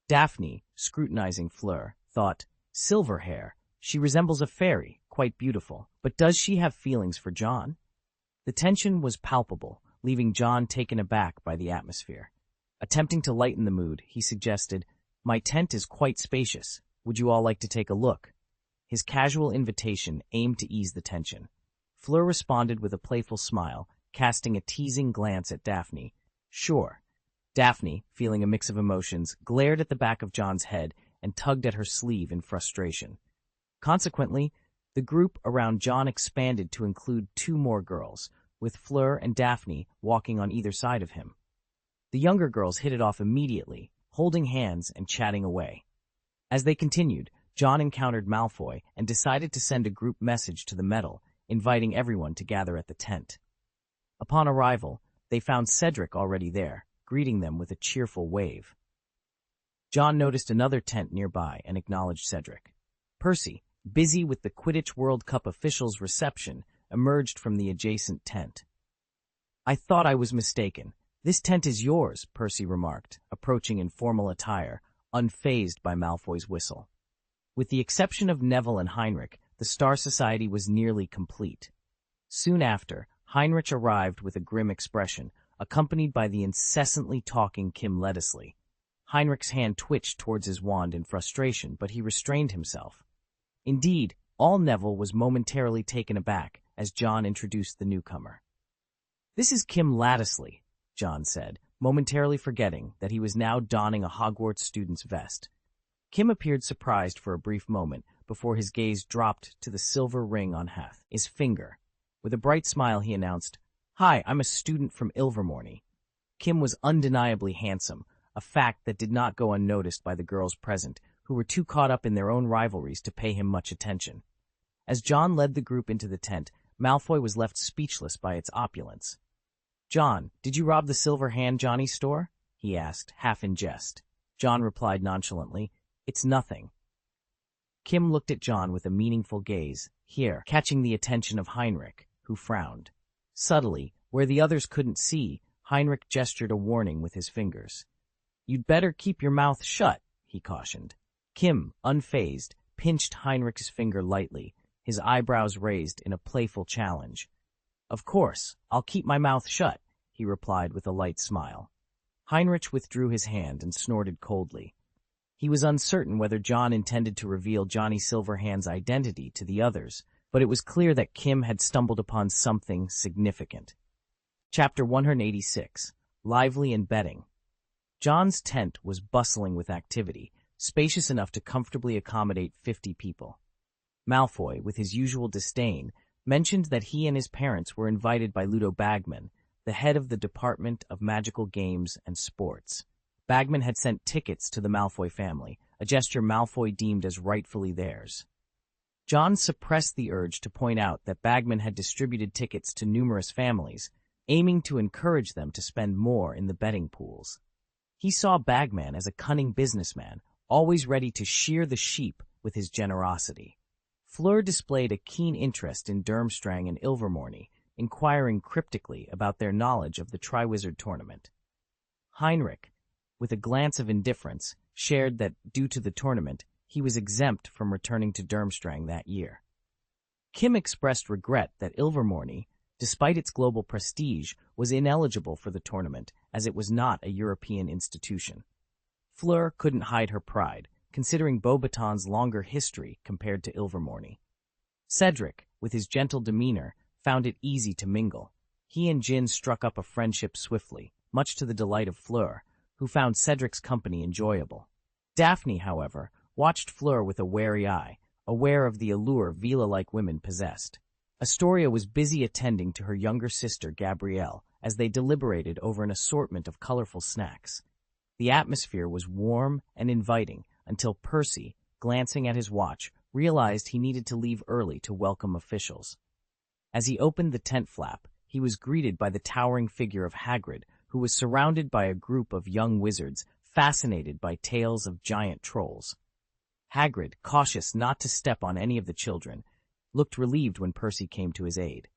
Daphne, scrutinizing Fleur, thought, "Silver hair. She resembles a fairy, quite beautiful. But does she have feelings for John?" The tension was palpable, leaving John taken aback by the atmosphere. Attempting to lighten the mood, he suggested, My tent is quite spacious. Would you all like to take a look? His casual invitation aimed to ease the tension. Fleur responded with a playful smile, casting a teasing glance at Daphne. Sure. Daphne, feeling a mix of emotions, glared at the back of John's head and tugged at her sleeve in frustration. Consequently, the group around John expanded to include 2 more girls, with Fleur and Daphne walking on either side of him. The younger girls hit it off immediately, holding hands and chatting away. As they continued, John encountered Malfoy and decided to send a group message to the Metal, inviting everyone to gather at the tent. Upon arrival, they found Cedric already there, greeting them with a cheerful wave. John noticed another tent nearby and acknowledged Cedric. Percy, busy with the Quidditch World Cup officials' reception, emerged from the adjacent tent. I thought I was mistaken. This tent is yours, Percy remarked, approaching in formal attire, unfazed by Malfoy's whistle. With the exception of Neville and Heinrich, the Star Society was nearly complete. Soon after, Heinrich arrived with a grim expression, accompanied by the incessantly talking Kim Leddesley. Heinrich's hand twitched towards his wand in frustration, but he restrained himself. Indeed, all Neville was momentarily taken aback as John introduced the newcomer. This is Kim Leddesley, John said, momentarily forgetting that he was now donning a Hogwarts student's vest. Kim appeared surprised for a brief moment before his gaze dropped to the silver ring on his finger. With a bright smile, he announced, Hi, I'm a student from Ilvermorny. Kim was undeniably handsome, a fact that did not go unnoticed by the girls present, who were too caught up in their own rivalries to pay him much attention. As John led the group into the tent, Malfoy was left speechless by its opulence. John, did you rob the Silver Hand Johnny's store? He asked, half in jest. John replied nonchalantly, It's nothing. Kim looked at John with a meaningful gaze, here, catching the attention of Heinrich, who frowned. Subtly, where the others couldn't see, Heinrich gestured a warning with his fingers. You'd better keep your mouth shut, he cautioned. Kim, unfazed, pinched Heinrich's finger lightly, his eyebrows raised in a playful challenge. Of course, I'll keep my mouth shut, he replied with a light smile. Heinrich withdrew his hand and snorted coldly. He was uncertain whether John intended to reveal Johnny Silverhand's identity to the others, but it was clear that Kim had stumbled upon something significant. Chapter 186, Lively and Betting. John's tent was bustling with activity, spacious enough to comfortably accommodate 50 people. Malfoy, with his usual disdain, mentioned that he and his parents were invited by Ludo Bagman, the head of the Department of Magical Games and Sports. Bagman had sent tickets to the Malfoy family, a gesture Malfoy deemed as rightfully theirs. John suppressed the urge to point out that Bagman had distributed tickets to numerous families, aiming to encourage them to spend more in the betting pools. He saw Bagman as a cunning businessman, always ready to shear the sheep with his generosity. Fleur displayed a keen interest in Durmstrang and Ilvermorny, inquiring cryptically about their knowledge of the Triwizard Tournament. Heinrich, with a glance of indifference, shared that, due to the tournament, he was exempt from returning to Durmstrang that year. Kim expressed regret that Ilvermorny, despite its global prestige, was ineligible for the tournament as it was not a European institution. Fleur couldn't hide her pride, considering Beauxbaton's longer history compared to Ilvermorny. Cedric, with his gentle demeanor, found it easy to mingle. He and Jin struck up a friendship swiftly, much to the delight of Fleur, who found Cedric's company enjoyable. Daphne, however, watched Fleur with a wary eye, aware of the allure Vila-like women possessed. Astoria was busy attending to her younger sister Gabrielle as they deliberated over an assortment of colorful snacks. The atmosphere was warm and inviting until Percy, glancing at his watch, realized he needed to leave early to welcome officials. As he opened the tent flap, he was greeted by the towering figure of Hagrid, who was surrounded by a group of young wizards fascinated by tales of giant trolls. Hagrid, cautious not to step on any of the children, looked relieved when Percy came to his aid.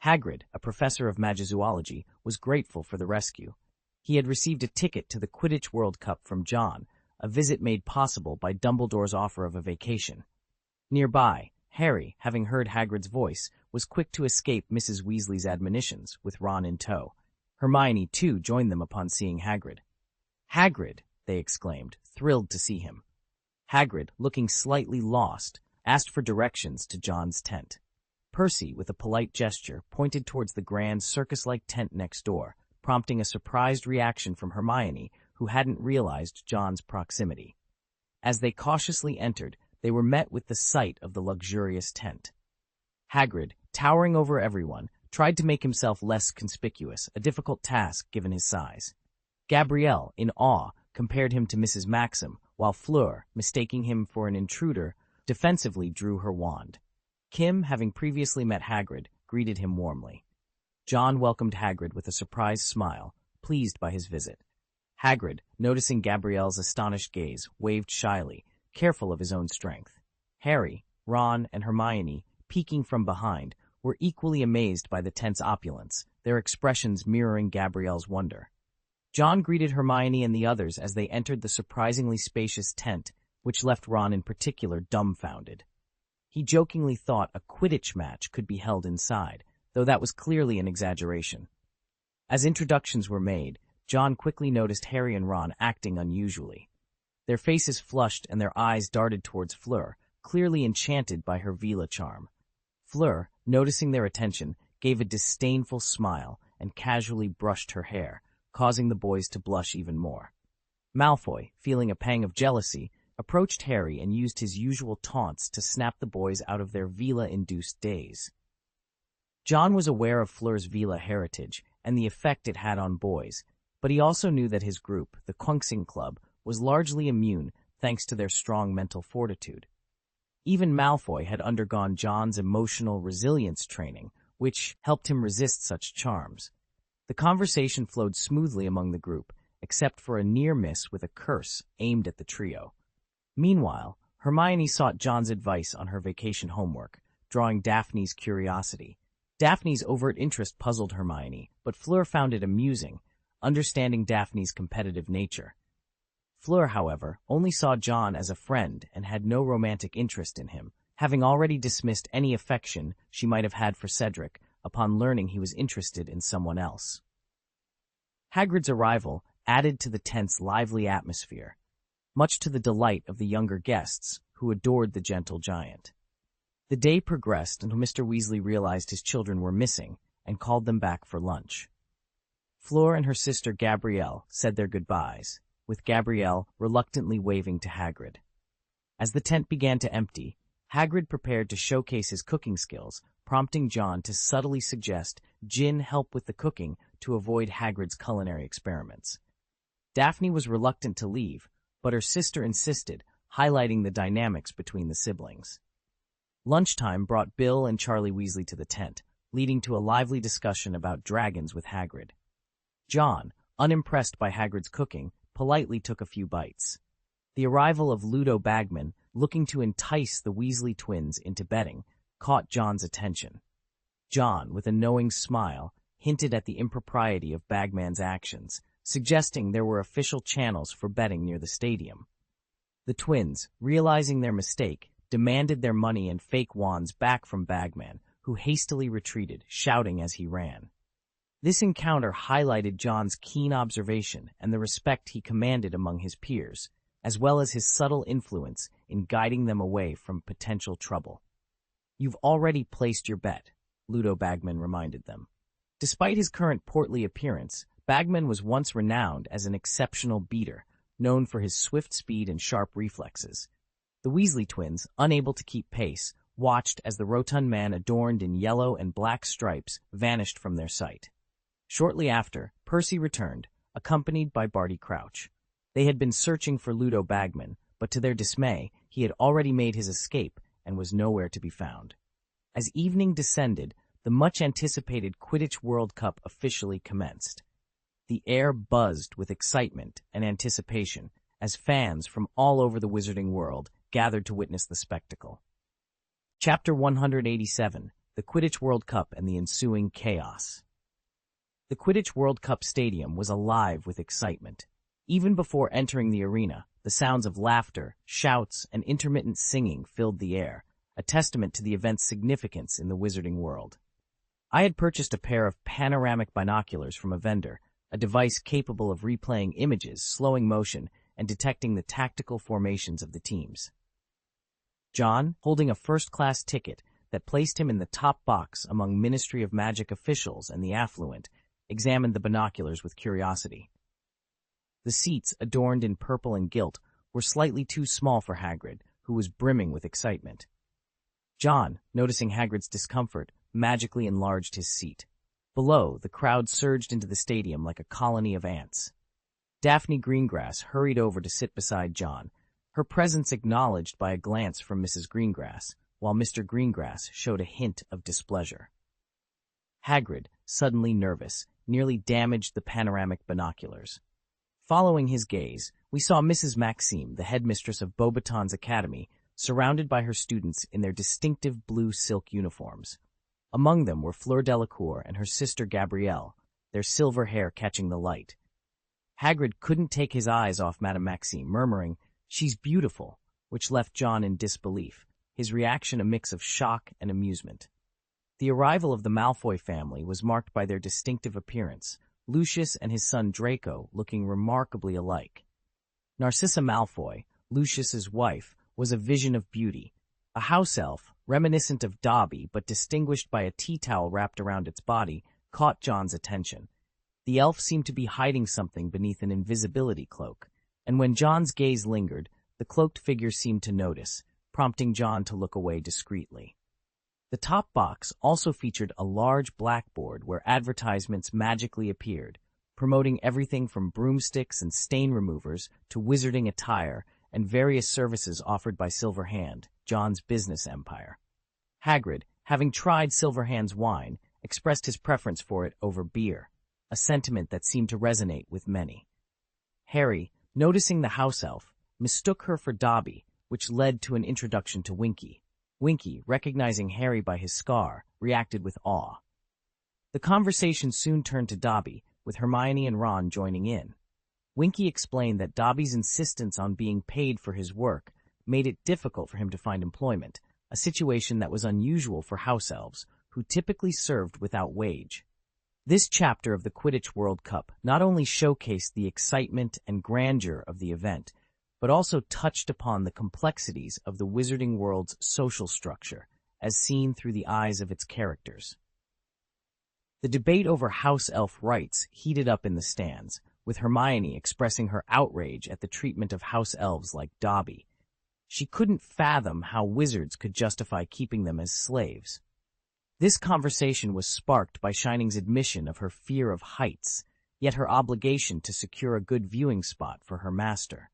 Hagrid, a professor of magizoology, was grateful for the rescue. He had received a ticket to the Quidditch World Cup from John, a visit made possible by Dumbledore's offer of a vacation. Nearby, Harry, having heard Hagrid's voice, was quick to escape Mrs. Weasley's admonitions, with Ron in tow. Hermione, too, joined them upon seeing Hagrid. Hagrid, they exclaimed, thrilled to see him. Hagrid, looking slightly lost, asked for directions to John's tent. Percy, with a polite gesture, pointed towards the grand circus-like tent next door, prompting a surprised reaction from Hermione, who hadn't realized John's proximity. As they cautiously entered, they were met with the sight of the luxurious tent. Hagrid, towering over everyone, tried to make himself less conspicuous, a difficult task given his size. Gabrielle, in awe, compared him to Mrs. Maxim, while Fleur, mistaking him for an intruder, defensively drew her wand. Kim, having previously met Hagrid, greeted him warmly. John welcomed Hagrid with a surprised smile, pleased by his visit. Hagrid, noticing Gabrielle's astonished gaze, waved shyly, careful of his own strength. Harry, Ron, and Hermione, peeking from behind, were equally amazed by the tent's opulence, their expressions mirroring Gabrielle's wonder. John greeted Hermione and the others as they entered the surprisingly spacious tent, which left Ron in particular dumbfounded. He jokingly thought a Quidditch match could be held inside, though that was clearly an exaggeration. As introductions were made, John quickly noticed Harry and Ron acting unusually. Their faces flushed and their eyes darted towards Fleur, clearly enchanted by her Veela charm. Fleur, noticing their attention, gave a disdainful smile and casually brushed her hair, causing the boys to blush even more. Malfoy, feeling a pang of jealousy, approached Harry and used his usual taunts to snap the boys out of their Veela-induced daze. John was aware of Fleur's Veela heritage and the effect it had on boys, but he also knew that his group, the Quunxing Club, was largely immune thanks to their strong mental fortitude. Even Malfoy had undergone John's emotional resilience training, which helped him resist such charms. The conversation flowed smoothly among the group, except for a near miss with a curse aimed at the trio. Meanwhile, Hermione sought John's advice on her vacation homework, drawing Daphne's curiosity. Daphne's overt interest puzzled Hermione, but Fleur found it amusing, understanding Daphne's competitive nature. Fleur, however, only saw John as a friend and had no romantic interest in him, having already dismissed any affection she might have had for Cedric upon learning he was interested in someone else. Hagrid's arrival added to the tent's lively atmosphere, much to the delight of the younger guests, who adored the gentle giant. The day progressed until Mr. Weasley realized his children were missing and called them back for lunch. Fleur and her sister Gabrielle said their goodbyes, with Gabrielle reluctantly waving to Hagrid. As the tent began to empty, Hagrid prepared to showcase his cooking skills, prompting John to subtly suggest Jin help with the cooking to avoid Hagrid's culinary experiments. Daphne was reluctant to leave, but her sister insisted, highlighting the dynamics between the siblings. Lunchtime brought Bill and Charlie Weasley to the tent, leading to a lively discussion about dragons with Hagrid. John, unimpressed by Hagrid's cooking, politely took a few bites. The arrival of Ludo Bagman, looking to entice the Weasley twins into betting, caught John's attention. John, with a knowing smile, hinted at the impropriety of Bagman's actions, suggesting there were official channels for betting near the stadium. The twins, realizing their mistake, demanded their money and fake wands back from Bagman, who hastily retreated, shouting as he ran. This encounter highlighted John's keen observation and the respect he commanded among his peers, as well as his subtle influence in guiding them away from potential trouble. "You've already placed your bet," Ludo Bagman reminded them. Despite his current portly appearance, Bagman was once renowned as an exceptional beater, known for his swift speed and sharp reflexes. The Weasley twins, unable to keep pace, watched as the rotund man adorned in yellow and black stripes vanished from their sight. Shortly after, Percy returned, accompanied by Barty Crouch. They had been searching for Ludo Bagman, but to their dismay, he had already made his escape and was nowhere to be found. As evening descended, the much-anticipated Quidditch World Cup officially commenced. The air buzzed with excitement and anticipation as fans from all over the wizarding world gathered to witness the spectacle. Chapter 187, The Quidditch World Cup and the Ensuing Chaos. The Quidditch World Cup stadium was alive with excitement. Even before entering the arena, the sounds of laughter, shouts, and intermittent singing filled the air, a testament to the event's significance in the wizarding world. I had purchased a pair of panoramic binoculars from a vendor, a device capable of replaying images, slowing motion, and detecting the tactical formations of the teams. John, holding a first-class ticket that placed him in the top box among Ministry of Magic officials and the affluent, examined the binoculars with curiosity. The seats, adorned in purple and gilt, were slightly too small for Hagrid, who was brimming with excitement. John, noticing Hagrid's discomfort, magically enlarged his seat. Below, the crowd surged into the stadium like a colony of ants. Daphne Greengrass hurried over to sit beside John, her presence acknowledged by a glance from Mrs. Greengrass, while Mr. Greengrass showed a hint of displeasure. Hagrid, suddenly nervous, nearly damaged the panoramic binoculars. Following his gaze, we saw Mrs. Maxime, the headmistress of Beauxbaton's Academy, surrounded by her students in their distinctive blue silk uniforms. Among them were Fleur Delacour and her sister Gabrielle, their silver hair catching the light. Hagrid couldn't take his eyes off Madame Maxime, murmuring, "She's beautiful," which left John in disbelief, his reaction a mix of shock and amusement. The arrival of the Malfoy family was marked by their distinctive appearance, Lucius and his son Draco looking remarkably alike. Narcissa Malfoy, Lucius's wife, was a vision of beauty. A house elf, reminiscent of Dobby but distinguished by a tea towel wrapped around its body, caught John's attention. The elf seemed to be hiding something beneath an invisibility cloak, and when John's gaze lingered, the cloaked figure seemed to notice, prompting John to look away discreetly. The top box also featured a large blackboard where advertisements magically appeared, promoting everything from broomsticks and stain removers to wizarding attire and various services offered by Silverhand, John's business empire. Hagrid, having tried Silverhand's wine, expressed his preference for it over beer, a sentiment that seemed to resonate with many. Harry, noticing the house elf, mistook her for Dobby, which led to an introduction to Winky. Winky, recognizing Harry by his scar, reacted with awe. The conversation soon turned to Dobby, with Hermione and Ron joining in. Winky explained that Dobby's insistence on being paid for his work made it difficult for him to find employment, a situation that was unusual for house elves, who typically served without wage. This chapter of the Quidditch World Cup not only showcased the excitement and grandeur of the event, but also touched upon the complexities of the wizarding world's social structure, as seen through the eyes of its characters. The debate over house elf rights heated up in the stands, with Hermione expressing her outrage at the treatment of house elves like Dobby. She couldn't fathom how wizards could justify keeping them as slaves. This conversation was sparked by Shining's admission of her fear of heights, yet her obligation to secure a good viewing spot for her master.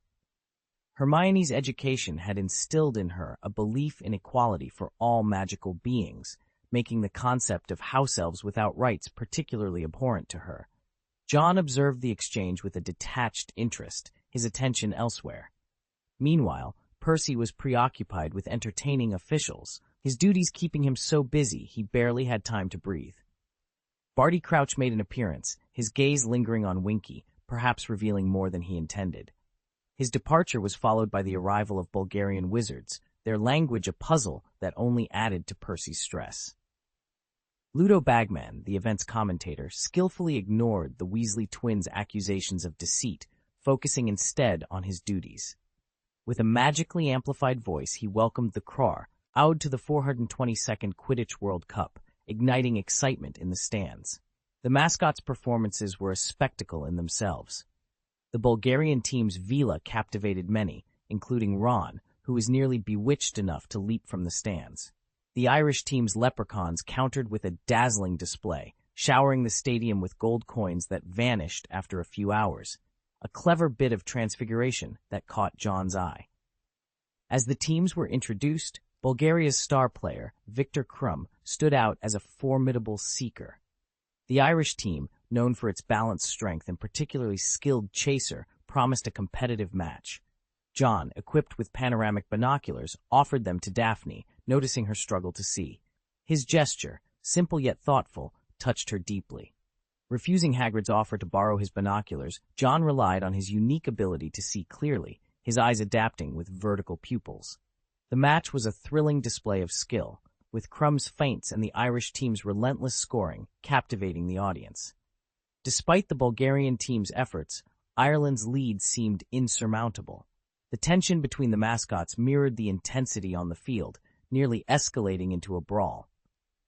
Hermione's education had instilled in her a belief in equality for all magical beings, making the concept of house elves without rights particularly abhorrent to her. John observed the exchange with a detached interest, his attention elsewhere. Meanwhile, Percy was preoccupied with entertaining officials, his duties keeping him so busy he barely had time to breathe. Barty Crouch made an appearance, his gaze lingering on Winky, perhaps revealing more than he intended. His departure was followed by the arrival of Bulgarian wizards, their language a puzzle that only added to Percy's stress. Ludo Bagman, the event's commentator, skillfully ignored the Weasley twins' accusations of deceit, focusing instead on his duties. With a magically amplified voice, he welcomed the Kror, ode to the 422nd Quidditch World Cup, igniting excitement in the stands. The mascots' performances were a spectacle in themselves. The Bulgarian team's Vila captivated many, including Ron, who was nearly bewitched enough to leap from the stands. The Irish team's Leprechauns countered with a dazzling display, showering the stadium with gold coins that vanished after a few hours, a clever bit of transfiguration that caught John's eye. As the teams were introduced, Bulgaria's star player, Victor Krum, stood out as a formidable seeker. The Irish team, known for its balanced strength and particularly skilled chaser, promised a competitive match. John, equipped with panoramic binoculars, offered them to Daphne, noticing her struggle to see. His gesture, simple yet thoughtful, touched her deeply. Refusing Hagrid's offer to borrow his binoculars, John relied on his unique ability to see clearly, his eyes adapting with vertical pupils. The match was a thrilling display of skill, with Crum's feints and the Irish team's relentless scoring captivating the audience. Despite the Bulgarian team's efforts, Ireland's lead seemed insurmountable. The tension between the mascots mirrored the intensity on the field, nearly escalating into a brawl.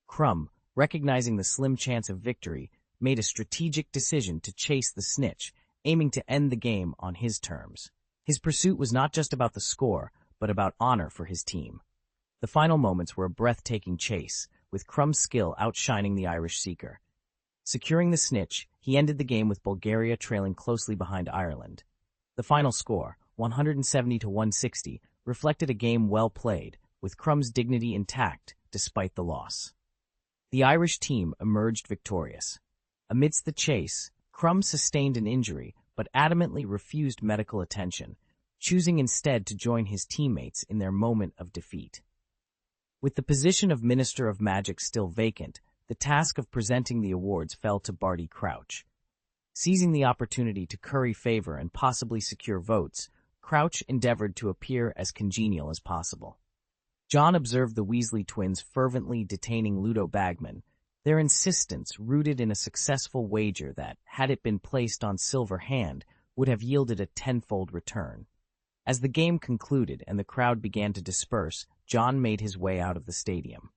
Crumb, recognizing the slim chance of victory, made a strategic decision to chase the snitch, aiming to end the game on his terms. His pursuit was not just about the score, but about honor for his team. The final moments were a breathtaking chase, with Crumb's skill outshining the Irish seeker. Securing the snitch, he ended the game with Bulgaria trailing closely behind Ireland. The final score, 170-160, reflected a game well played, with Crumb's dignity intact despite the loss. The Irish team emerged victorious. Amidst the chase, Crumb sustained an injury but adamantly refused medical attention, choosing instead to join his teammates in their moment of defeat. With the position of Minister of Magic still vacant, the task of presenting the awards fell to Barty Crouch. Seizing the opportunity to curry favor and possibly secure votes, Crouch endeavored to appear as congenial as possible. John observed the Weasley twins fervently detaining Ludo Bagman, their insistence rooted in a successful wager that, had it been placed on silver hand, would have yielded a tenfold return. As the game concluded and the crowd began to disperse, John made his way out of the stadium.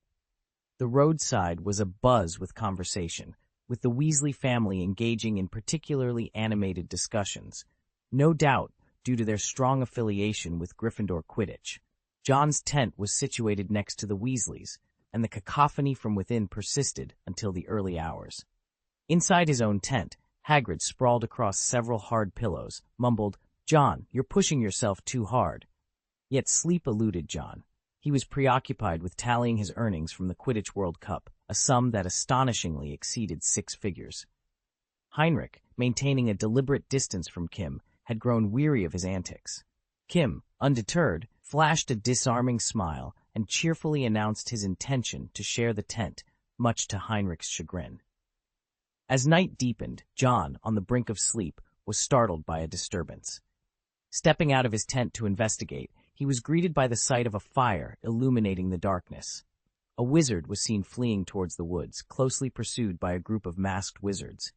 The roadside was abuzz with conversation, with the Weasley family engaging in particularly animated discussions, no doubt due to their strong affiliation with Gryffindor Quidditch. John's tent was situated next to the Weasleys', and the cacophony from within persisted until the early hours. Inside his own tent, Hagrid sprawled across several hard pillows, mumbled, "John, you're pushing yourself too hard." Yet sleep eluded John. He was preoccupied with tallying his earnings from the Quidditch World Cup, a sum that astonishingly exceeded 6 figures. Heinrich, maintaining a deliberate distance from Kim, had grown weary of his antics. Kim, undeterred, flashed a disarming smile and cheerfully announced his intention to share the tent, much to Heinrich's chagrin. As night deepened, John, on the brink of sleep, was startled by a disturbance. Stepping out of his tent to investigate, he was greeted by the sight of a fire illuminating the darkness. A wizard was seen fleeing towards the woods, closely pursued by a group of masked wizards.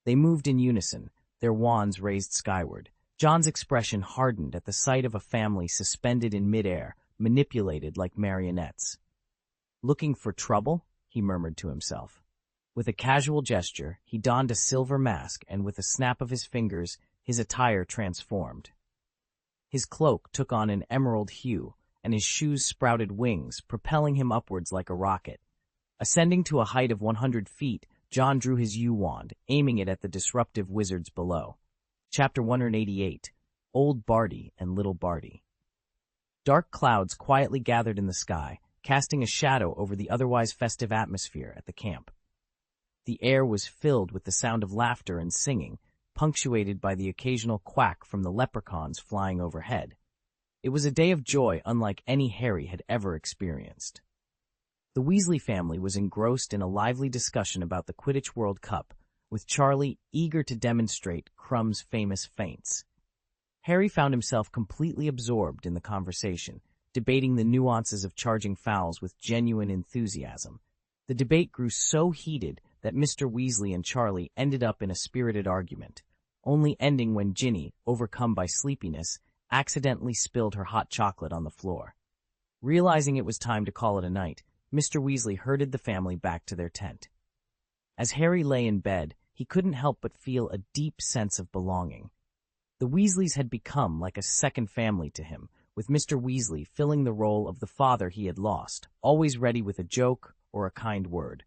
They moved in unison, their wands raised skyward. John's expression hardened at the sight of a family suspended in midair, manipulated like marionettes. "Looking for trouble?" he murmured to himself. With a casual gesture, he donned a silver mask, and with a snap of his fingers, his attire transformed. His cloak took on an emerald hue, and his shoes sprouted wings, propelling him upwards like a rocket. Ascending to a height of 100 feet, John drew his yew-wand, aiming it at the disruptive wizards below. Chapter 188, Old Barty and Little Barty. Dark clouds quietly gathered in the sky, casting a shadow over the otherwise festive atmosphere at the camp. The air was filled with the sound of laughter and singing, punctuated by the occasional quack from the leprechauns flying overhead. It was a day of joy unlike any Harry had ever experienced. The Weasley family was engrossed in a lively discussion about the Quidditch World Cup, with Charlie eager to demonstrate Crumb's famous feints. Harry found himself completely absorbed in the conversation, debating the nuances of charging fouls with genuine enthusiasm. The debate grew so heated that Mr. Weasley and Charlie ended up in a spirited argument, only ending when Ginny, overcome by sleepiness, accidentally spilled her hot chocolate on the floor. Realizing it was time to call it a night, Mr. Weasley herded the family back to their tent. As Harry lay in bed, he couldn't help but feel a deep sense of belonging. The Weasleys had become like a second family to him, with Mr. Weasley filling the role of the father he had lost, always ready with a joke or a kind word.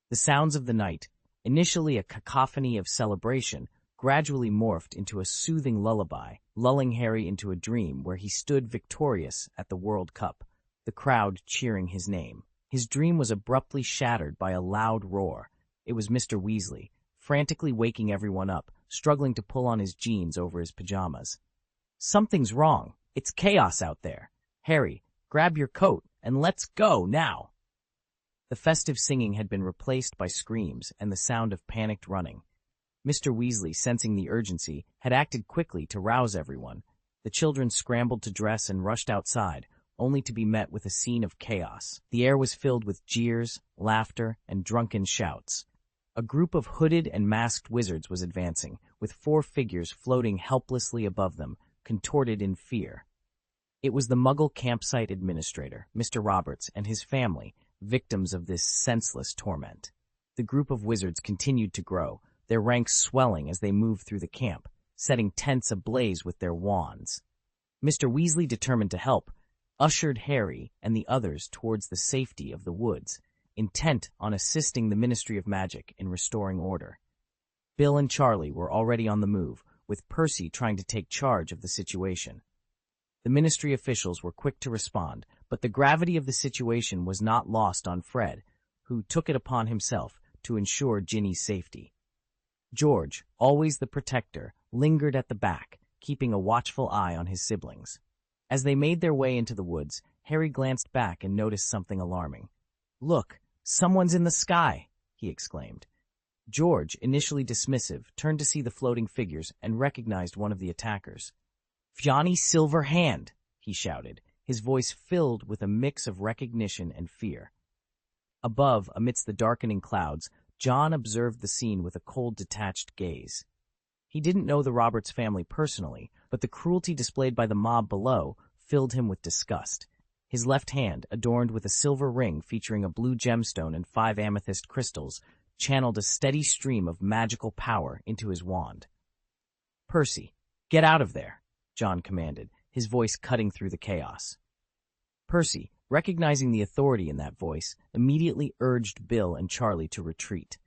The sounds of the night, initially a cacophony of celebration, gradually morphed into a soothing lullaby, lulling Harry into a dream where he stood victorious at the World Cup, the crowd cheering his name. His dream was abruptly shattered by a loud roar. It was Mr. Weasley, frantically waking everyone up, struggling to pull on his jeans over his pajamas. "Something's wrong. It's chaos out there. Harry, grab your coat and let's go now." The festive singing had been replaced by screams and the sound of panicked running. Mr. Weasley, sensing the urgency, had acted quickly to rouse everyone. The children scrambled to dress and rushed outside, only to be met with a scene of chaos. The air was filled with jeers, laughter, and drunken shouts. A group of hooded and masked wizards was advancing, with 4 figures floating helplessly above them, contorted in fear. It was the Muggle campsite administrator, Mr. Roberts, and his family, victims of this senseless torment. The group of wizards continued to grow, their ranks swelling as they moved through the camp, setting tents ablaze with their wands. Mr. Weasley, determined to help, ushered Harry and the others towards the safety of the woods, intent on assisting the Ministry of Magic in restoring order. Bill and Charlie were already on the move, with Percy trying to take charge of the situation. The Ministry officials were quick to respond, but the gravity of the situation was not lost on Fred, who took it upon himself to ensure Ginny's safety. George, always the protector, lingered at the back, keeping a watchful eye on his siblings. As they made their way into the woods, Harry glanced back and noticed something alarming. "Look, someone's in the sky!" he exclaimed. George, initially dismissive, turned to see the floating figures and recognized one of the attackers. "Fionnie's silver hand!" he shouted, his voice filled with a mix of recognition and fear. Above, amidst the darkening clouds, John observed the scene with a cold, detached gaze. He didn't know the Roberts family personally, but the cruelty displayed by the mob below filled him with disgust. His left hand, adorned with a silver ring featuring a blue gemstone and 5 amethyst crystals, channeled a steady stream of magical power into his wand. "Percy, get out of there," John commanded, his voice cutting through the chaos. Percy, recognizing the authority in that voice, immediately urged Bill and Charlie to retreat.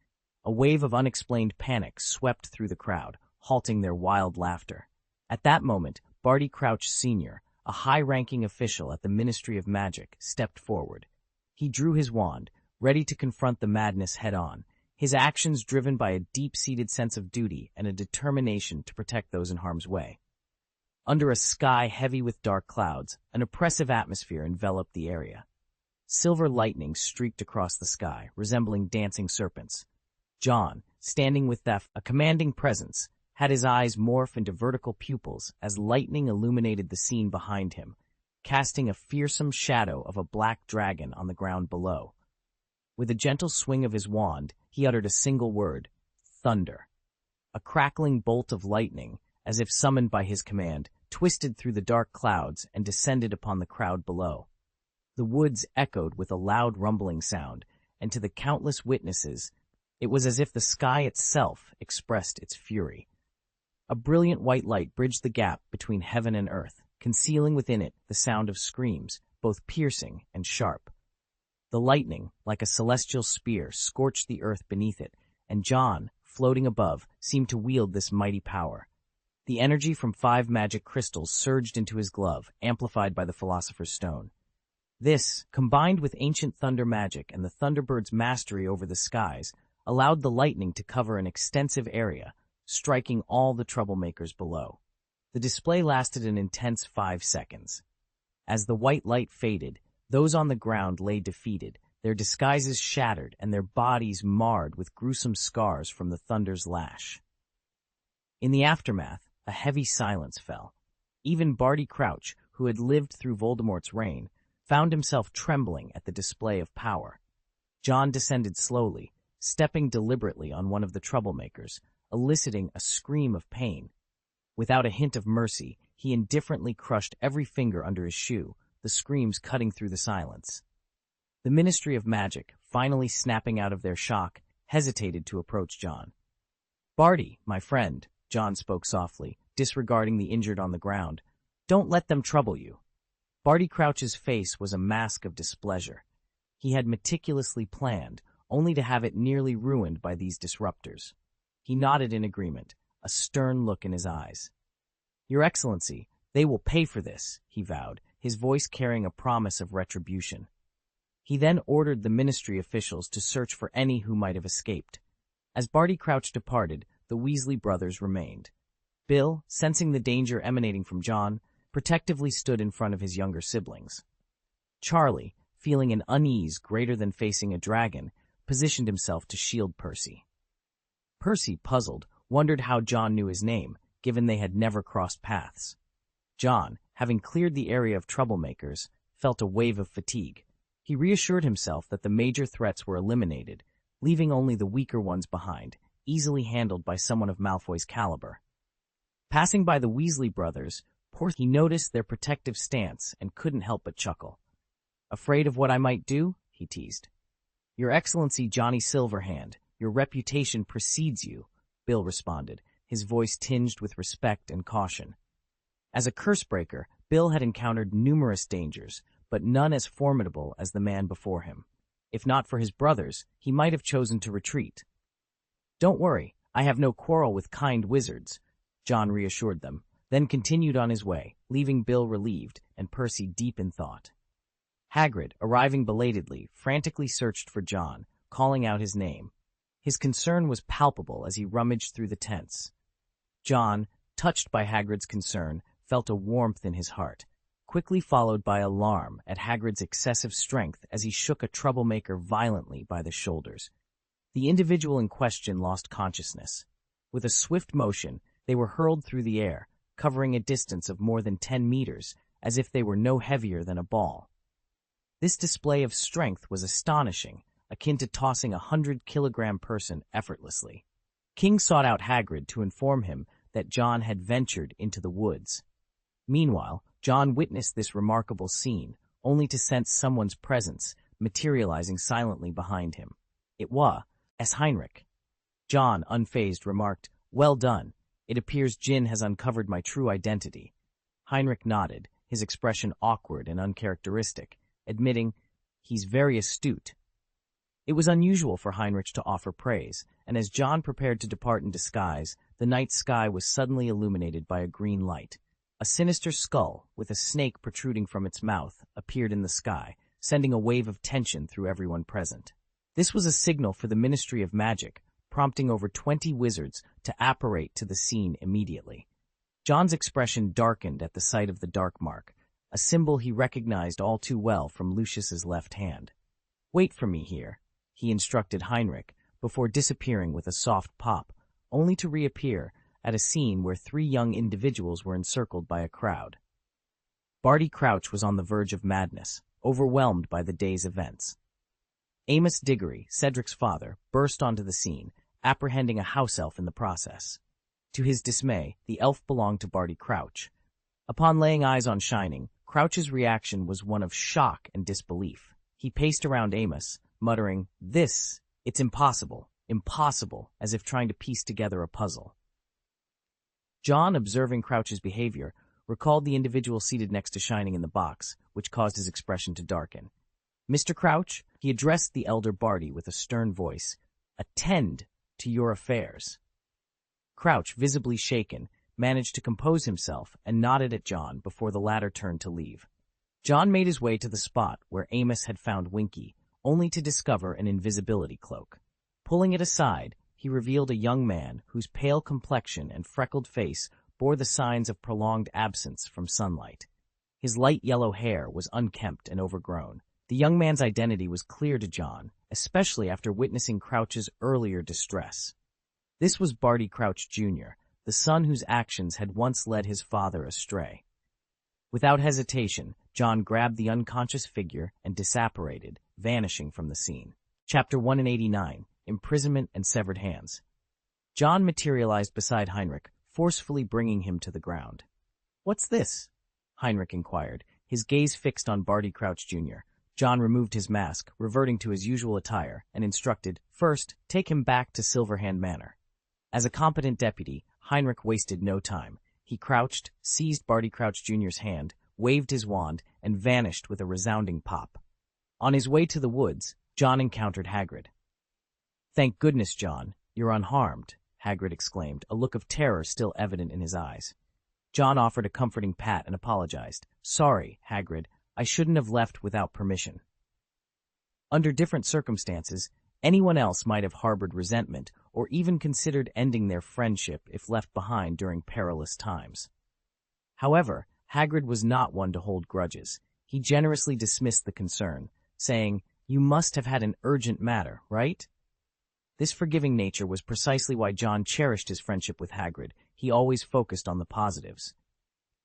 A wave of unexplained panic swept through the crowd, halting their wild laughter. At that moment, Barty Crouch Sr., a high-ranking official at the Ministry of Magic, stepped forward. He drew his wand, ready to confront the madness head-on, his actions driven by a deep-seated sense of duty and a determination to protect those in harm's way. Under a sky heavy with dark clouds, an oppressive atmosphere enveloped the area. Silver lightning streaked across the sky, resembling dancing serpents. John, standing with a commanding presence, had his eyes morph into vertical pupils as lightning illuminated the scene behind him, casting a fearsome shadow of a black dragon on the ground below. With a gentle swing of his wand, he uttered a single word: thunder. A crackling bolt of lightning, as if summoned by his command, twisted through the dark clouds and descended upon the crowd below. The woods echoed with a loud rumbling sound, and to the countless witnesses, it was as if the sky itself expressed its fury. A brilliant white light bridged the gap between heaven and earth, concealing within it the sound of screams, both piercing and sharp. The lightning, like a celestial spear, scorched the earth beneath it, and John, floating above, seemed to wield this mighty power. The energy from 5 magic crystals surged into his glove, amplified by the Philosopher's Stone. This, combined with ancient thunder magic and the Thunderbird's mastery over the skies, allowed the lightning to cover an extensive area, striking all the troublemakers below. The display lasted an intense 5 seconds. As the white light faded, those on the ground lay defeated, their disguises shattered and their bodies marred with gruesome scars from the thunder's lash. In the aftermath, a heavy silence fell. Even Barty Crouch, who had lived through Voldemort's reign, found himself trembling at the display of power. John descended slowly, stepping deliberately on one of the troublemakers, eliciting a scream of pain. Without a hint of mercy, he indifferently crushed every finger under his shoe, the screams cutting through the silence. The Ministry of Magic, finally snapping out of their shock, hesitated to approach John. "Barty, my friend," John spoke softly, disregarding the injured on the ground, "don't let them trouble you." Barty Crouch's face was a mask of displeasure. He had meticulously planned, only to have it nearly ruined by these disruptors. He nodded in agreement, a stern look in his eyes. "Your Excellency, they will pay for this," he vowed, his voice carrying a promise of retribution. He then ordered the ministry officials to search for any who might have escaped. As Barty Crouch departed, the Weasley brothers remained. Bill, sensing the danger emanating from John, protectively stood in front of his younger siblings. Charlie, feeling an unease greater than facing a dragon, positioned himself to shield Percy. Percy, puzzled, wondered how John knew his name, given they had never crossed paths. John, having cleared the area of troublemakers, felt a wave of fatigue. He reassured himself that the major threats were eliminated, leaving only the weaker ones behind, easily handled by someone of Malfoy's caliber. Passing by the Weasley brothers, he noticed their protective stance and couldn't help but chuckle. "Afraid of what I might do?" he teased. "Your Excellency Johnny Silverhand, your reputation precedes you," Bill responded, his voice tinged with respect and caution. As a cursebreaker, Bill had encountered numerous dangers, but none as formidable as the man before him. If not for his brothers, he might have chosen to retreat. "Don't worry, I have no quarrel with kind wizards," John reassured them, then continued on his way, leaving Bill relieved and Percy deep in thought. Hagrid, arriving belatedly, frantically searched for John, calling out his name. His concern was palpable as he rummaged through the tents. John, touched by Hagrid's concern, felt a warmth in his heart, quickly followed by alarm at Hagrid's excessive strength as he shook a troublemaker violently by the shoulders. The individual in question lost consciousness. With a swift motion, they were hurled through the air, covering a distance of more than 10 meters, as if they were no heavier than a ball. This display of strength was astonishing, akin to tossing a 100-kilogram person effortlessly. King sought out Hagrid to inform him that John had ventured into the woods. Meanwhile, John witnessed this remarkable scene, only to sense someone's presence, materializing silently behind him. It was Heinrich. John, unfazed, remarked, "Well done. It appears Jin has uncovered my true identity." Heinrich nodded, his expression awkward and uncharacteristic, admitting, "He's very astute." It was unusual for Heinrich to offer praise, and as John prepared to depart in disguise, the night sky was suddenly illuminated by a green light. A sinister skull, with a snake protruding from its mouth, appeared in the sky, sending a wave of tension through everyone present. This was a signal for the Ministry of Magic, prompting over 20 wizards to apparate to the scene immediately. John's expression darkened at the sight of the dark mark, a symbol he recognized all too well from Lucius's left hand. "Wait for me here," he instructed Heinrich, before disappearing with a soft pop, only to reappear at a scene where 3 young individuals were encircled by a crowd. Barty Crouch was on the verge of madness, overwhelmed by the day's events. Amos Diggory, Cedric's father, burst onto the scene, apprehending a house elf in the process. To his dismay, the elf belonged to Barty Crouch. Upon laying eyes on Shining, Crouch's reaction was one of shock and disbelief. He paced around Amos, muttering, "It's impossible, impossible," as if trying to piece together a puzzle. John, observing Crouch's behavior, recalled the individual seated next to Shining in the box, which caused his expression to darken. "Mr. Crouch," he addressed the elder Barty with a stern voice, "attend to your affairs." Crouch, visibly shaken, managed to compose himself and nodded at John before the latter turned to leave. John made his way to the spot where Amos had found Winky, only to discover an invisibility cloak. Pulling it aside, he revealed a young man whose pale complexion and freckled face bore the signs of prolonged absence from sunlight. His light yellow hair was unkempt and overgrown. The young man's identity was clear to John, especially after witnessing Crouch's earlier distress. This was Barty Crouch Jr., the son whose actions had once led his father astray. Without hesitation, John grabbed the unconscious figure and disapparated, vanishing from the scene. Chapter 189, Imprisonment and Severed Hands. John materialized beside Heinrich, forcefully bringing him to the ground. "What's this?" Heinrich inquired, his gaze fixed on Barty Crouch Jr. John removed his mask, reverting to his usual attire, and instructed, "First, take him back to Silverhand Manor." As a competent deputy, Heinrich wasted no time. He crouched, seized Barty Crouch Jr.'s hand, waved his wand, and vanished with a resounding pop. On his way to the woods, John encountered Hagrid. "Thank goodness, John, you're unharmed," Hagrid exclaimed, a look of terror still evident in his eyes. John offered a comforting pat and apologized. "Sorry, Hagrid, I shouldn't have left without permission." Under different circumstances, anyone else might have harbored resentment or even considered ending their friendship if left behind during perilous times. However, Hagrid was not one to hold grudges. He generously dismissed the concern, saying, "You must have had an urgent matter, right?" This forgiving nature was precisely why John cherished his friendship with Hagrid. He always focused on the positives.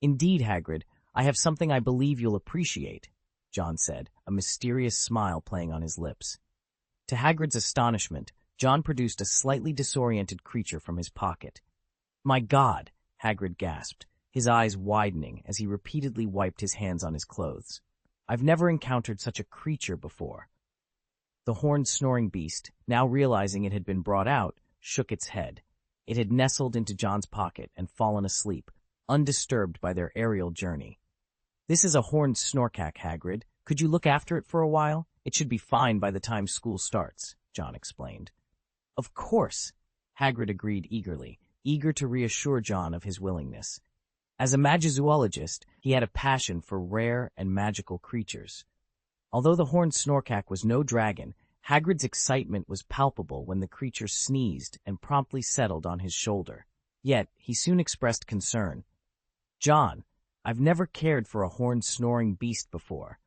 "Indeed, Hagrid, I have something I believe you'll appreciate," John said, a mysterious smile playing on his lips. To Hagrid's astonishment, John produced a slightly disoriented creature from his pocket. "My God," Hagrid gasped, his eyes widening as he repeatedly wiped his hands on his clothes. "I've never encountered such a creature before." The horned snoring beast, now realizing it had been brought out, shook its head. It had nestled into John's pocket and fallen asleep, undisturbed by their aerial journey. "This is a horned snorkack, Hagrid. Could you look after it for a while? It should be fine by the time school starts," John explained. "Of course," Hagrid agreed eagerly, eager to reassure John of his willingness. As a magizoologist, he had a passion for rare and magical creatures. Although the horned snorkack was no dragon, Hagrid's excitement was palpable when the creature sneezed and promptly settled on his shoulder. Yet, he soon expressed concern. "John, I've never cared for a horned snoring beast before."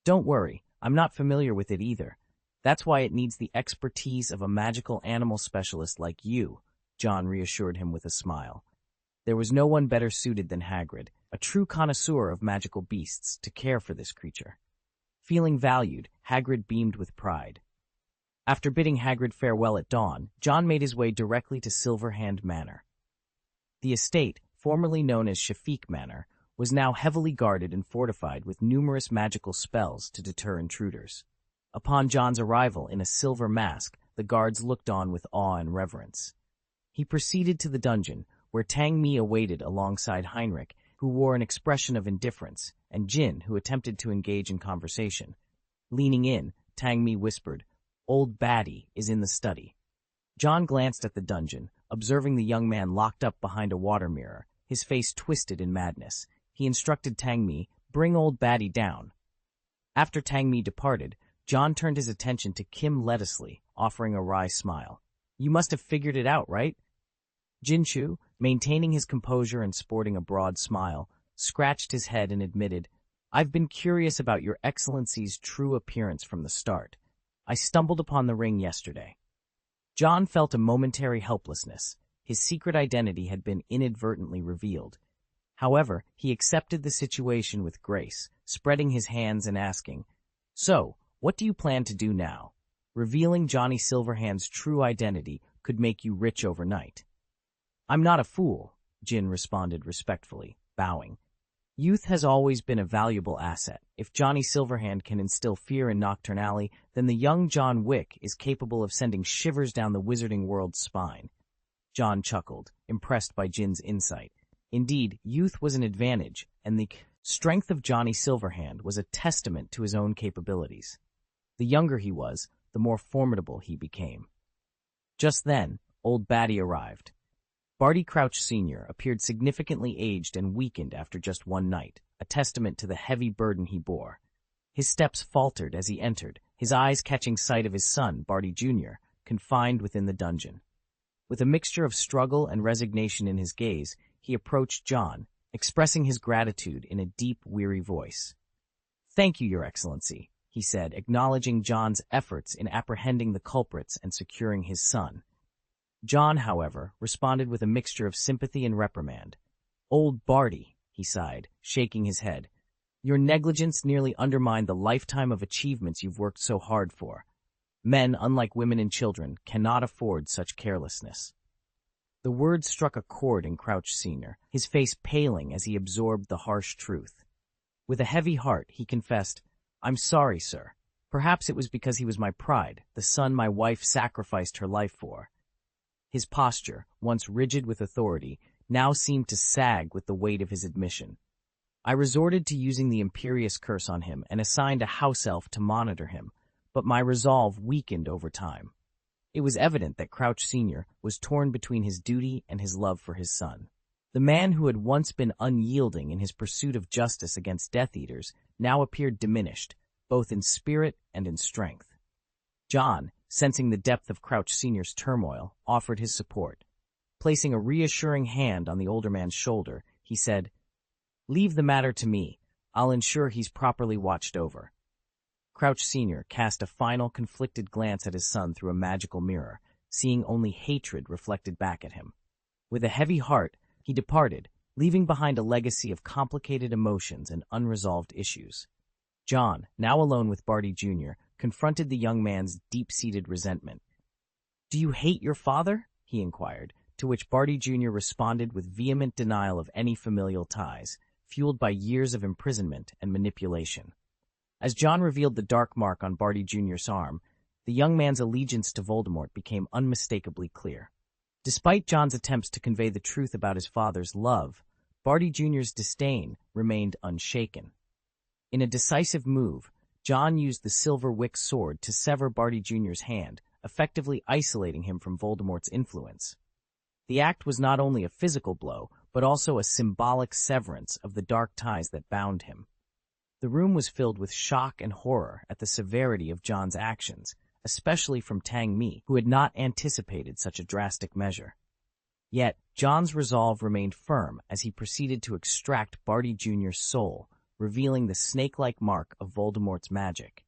"Don't worry, I'm not familiar with it either. That's why it needs the expertise of a magical animal specialist like you," John reassured him with a smile. There was no one better suited than Hagrid, a true connoisseur of magical beasts, to care for this creature. Feeling valued, Hagrid beamed with pride. After bidding Hagrid farewell at dawn, John made his way directly to Silverhand Manor. The estate, formerly known as Shafiq Manor, was now heavily guarded and fortified with numerous magical spells to deter intruders. Upon John's arrival in a silver mask, the guards looked on with awe and reverence. He proceeded to the dungeon, where Tang Mi awaited alongside Heinrich, who wore an expression of indifference, and Jin, who attempted to engage in conversation. Leaning in, Tang Mi whispered, "Old Baddie is in the study." John glanced at the dungeon, observing the young man locked up behind a water mirror, his face twisted in madness. He instructed Tang Mi, "Bring Old Baddie down." After Tang Mi departed, John turned his attention to Kim Lettisley, offering a wry smile. "You must have figured it out, right?" Jinchu, maintaining his composure and sporting a broad smile, scratched his head and admitted, "I've been curious about your Excellency's true appearance from the start. I stumbled upon the ring yesterday." John felt a momentary helplessness. His secret identity had been inadvertently revealed. However, he accepted the situation with grace, spreading his hands and asking, "So, what do you plan to do now? Revealing Johnny Silverhand's true identity could make you rich overnight." "I'm not a fool," Jin responded respectfully, bowing. "Youth has always been a valuable asset. If Johnny Silverhand can instill fear in Nocturne Alley, then the young John Wick is capable of sending shivers down the wizarding world's spine." John chuckled, impressed by Jin's insight. Indeed, youth was an advantage, and the strength of Johnny Silverhand was a testament to his own capabilities. The younger he was, the more formidable he became. Just then, Old Baddie arrived. Barty Crouch Sr. appeared significantly aged and weakened after just one night, a testament to the heavy burden he bore. His steps faltered as he entered, his eyes catching sight of his son, Barty Jr., confined within the dungeon. With a mixture of struggle and resignation in his gaze, he approached John, expressing his gratitude in a deep, weary voice. "Thank you, Your Excellency," he said, acknowledging John's efforts in apprehending the culprits and securing his son. John, however, responded with a mixture of sympathy and reprimand. "Old Barty," he sighed, shaking his head. "Your negligence nearly undermined the lifetime of achievements you've worked so hard for. Men, unlike women and children, cannot afford such carelessness." The words struck a chord in Crouch Sr., his face paling as he absorbed the harsh truth. With a heavy heart, he confessed, "I'm sorry, sir. Perhaps it was because he was my pride, the son my wife sacrificed her life for." His posture, once rigid with authority, now seemed to sag with the weight of his admission. "I resorted to using the imperious curse on him and assigned a house elf to monitor him, but my resolve weakened over time." It was evident that Crouch Sr. was torn between his duty and his love for his son. The man who had once been unyielding in his pursuit of justice against Death Eaters now appeared diminished, both in spirit and in strength. John, sensing the depth of Crouch Sr.'s turmoil, offered his support. Placing a reassuring hand on the older man's shoulder, he said, "Leave the matter to me. I'll ensure he's properly watched over." Crouch Sr. cast a final conflicted glance at his son through a magical mirror, seeing only hatred reflected back at him. With a heavy heart, he departed, leaving behind a legacy of complicated emotions and unresolved issues. John, now alone with Barty Jr., confronted the young man's deep-seated resentment. "Do you hate your father?" he inquired, to which Barty Jr. responded with vehement denial of any familial ties, fueled by years of imprisonment and manipulation. As John revealed the dark mark on Barty Jr.'s arm, the young man's allegiance to Voldemort became unmistakably clear. Despite John's attempts to convey the truth about his father's love, Barty Jr.'s disdain remained unshaken. In a decisive move, John used the silver Wick sword to sever Barty Jr.'s hand, effectively isolating him from Voldemort's influence. The act was not only a physical blow, but also a symbolic severance of the dark ties that bound him. The room was filled with shock and horror at the severity of John's actions, especially from Tang Mi, who had not anticipated such a drastic measure. Yet, John's resolve remained firm as he proceeded to extract Barty Jr.'s soul, revealing the snake-like mark of Voldemort's magic.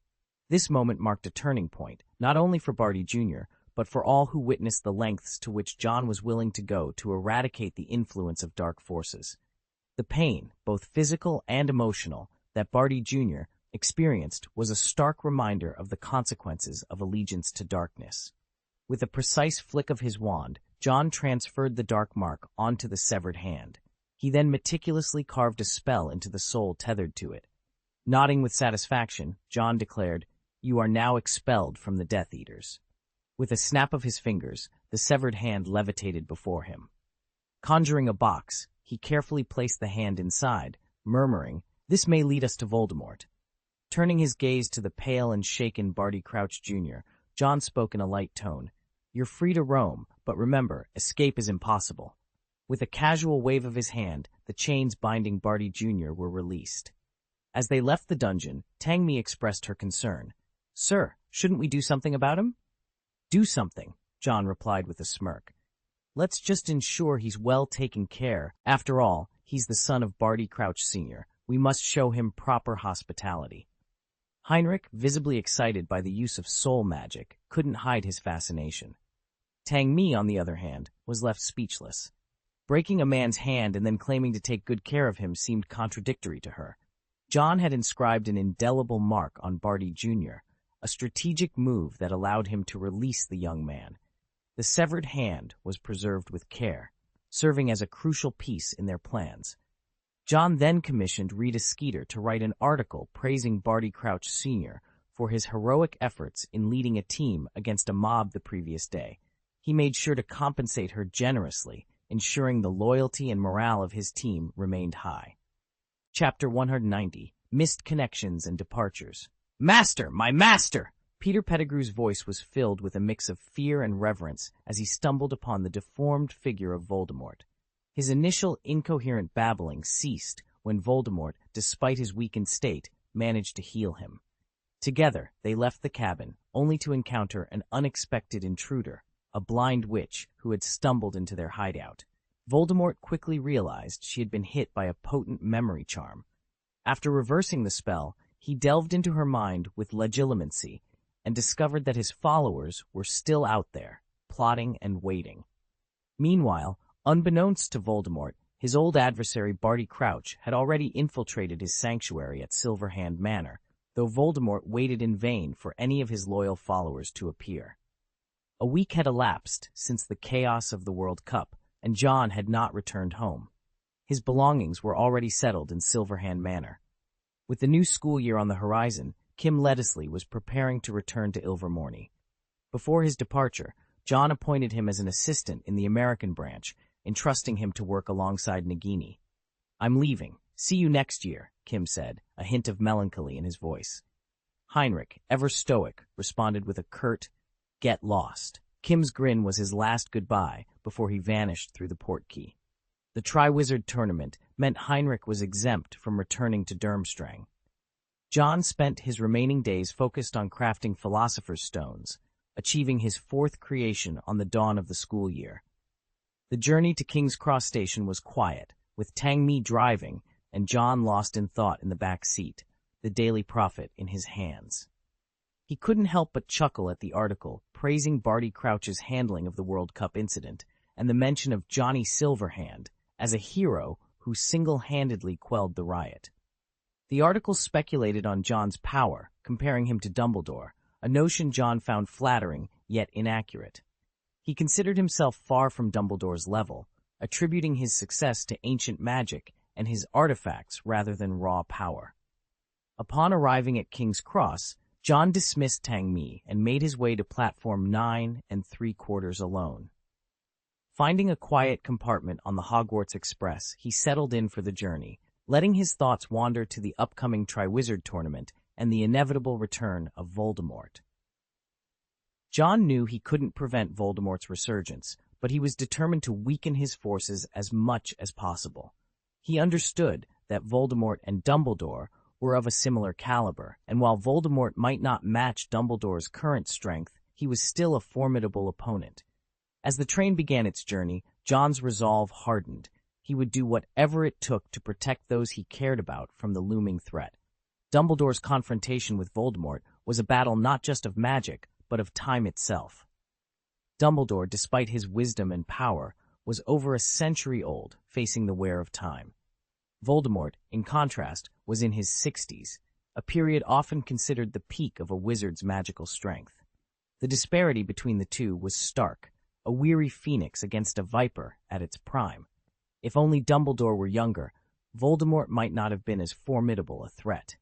This moment marked a turning point, not only for Barty Jr., but for all who witnessed the lengths to which John was willing to go to eradicate the influence of dark forces. The pain, both physical and emotional, that Barty Jr. experienced was a stark reminder of the consequences of allegiance to darkness. With a precise flick of his wand, John transferred the dark mark onto the severed hand. He then meticulously carved a spell into the soul tethered to it. Nodding with satisfaction, John declared, "You are now expelled from the Death Eaters." With a snap of his fingers, the severed hand levitated before him. Conjuring a box, he carefully placed the hand inside, murmuring, "This may lead us to Voldemort." Turning his gaze to the pale and shaken Barty Crouch Jr., John spoke in a light tone. "You're free to roam, but remember, escape is impossible." With a casual wave of his hand, the chains binding Barty Jr. were released. As they left the dungeon, Tang Mi expressed her concern. "Sir, shouldn't we do something about him?" "Do something," John replied with a smirk. "Let's just ensure he's well taken care. After all, he's the son of Barty Crouch Sr. We must show him proper hospitality." Heinrich, visibly excited by the use of soul magic, couldn't hide his fascination. Tang Mi, on the other hand, was left speechless. Breaking a man's hand and then claiming to take good care of him seemed contradictory to her. John had inscribed an indelible mark on Barty Jr., a strategic move that allowed him to release the young man. The severed hand was preserved with care, serving as a crucial piece in their plans. John then commissioned Rita Skeeter to write an article praising Barty Crouch Sr. for his heroic efforts in leading a team against a mob the previous day. He made sure to compensate her generously, ensuring the loyalty and morale of his team remained high. Chapter 190, Missed Connections and Departures. "Master! My master!" Peter Pettigrew's voice was filled with a mix of fear and reverence as he stumbled upon the deformed figure of Voldemort. His initial incoherent babbling ceased when Voldemort, despite his weakened state, managed to heal him. Together, they left the cabin, only to encounter an unexpected intruder, a blind witch who had stumbled into their hideout. Voldemort quickly realized she had been hit by a potent memory charm. After reversing the spell, he delved into her mind with legilimency and discovered that his followers were still out there, plotting and waiting. Meanwhile, unbeknownst to Voldemort, his old adversary Barty Crouch had already infiltrated his sanctuary at Silverhand Manor, though Voldemort waited in vain for any of his loyal followers to appear. A week had elapsed since the chaos of the World Cup, and John had not returned home. His belongings were already settled in Silverhand Manor. With the new school year on the horizon, Kim Leddesley was preparing to return to Ilvermorny. Before his departure, John appointed him as an assistant in the American branch, entrusting him to work alongside Nagini. "I'm leaving. See you next year," Kim said, a hint of melancholy in his voice. Heinrich, ever stoic, responded with a curt, "Get lost." Kim's grin was his last goodbye before he vanished through the portkey. The Triwizard Tournament meant Heinrich was exempt from returning to Durmstrang. John spent his remaining days focused on crafting Philosopher's Stones, achieving his fourth creation on the dawn of the school year. The journey to King's Cross Station was quiet, with Tang Mi driving and John lost in thought in the back seat, the Daily Prophet in his hands. He couldn't help but chuckle at the article praising Barty Crouch's handling of the World Cup incident and the mention of Johnny Silverhand as a hero who single-handedly quelled the riot. The article speculated on John's power, comparing him to Dumbledore, a notion John found flattering yet inaccurate. He considered himself far from Dumbledore's level, attributing his success to ancient magic and his artifacts rather than raw power. Upon arriving at King's Cross, John dismissed Tang Mi and made his way to platform 9 3/4 alone. Finding a quiet compartment on the Hogwarts Express, he settled in for the journey, letting his thoughts wander to the upcoming Triwizard Tournament and the inevitable return of Voldemort. John knew he couldn't prevent Voldemort's resurgence, but he was determined to weaken his forces as much as possible. He understood that Voldemort and Dumbledore were of a similar caliber, and while Voldemort might not match Dumbledore's current strength, he was still a formidable opponent. As the train began its journey, John's resolve hardened. He would do whatever it took to protect those he cared about from the looming threat. Dumbledore's confrontation with Voldemort was a battle not just of magic, but of time itself. Dumbledore, despite his wisdom and power, was over a century old, facing the wear of time. Voldemort, in contrast, was in his 60s, a period often considered the peak of a wizard's magical strength. The disparity between the two was stark, a weary phoenix against a viper at its prime. If only Dumbledore were younger, Voldemort might not have been as formidable a threat.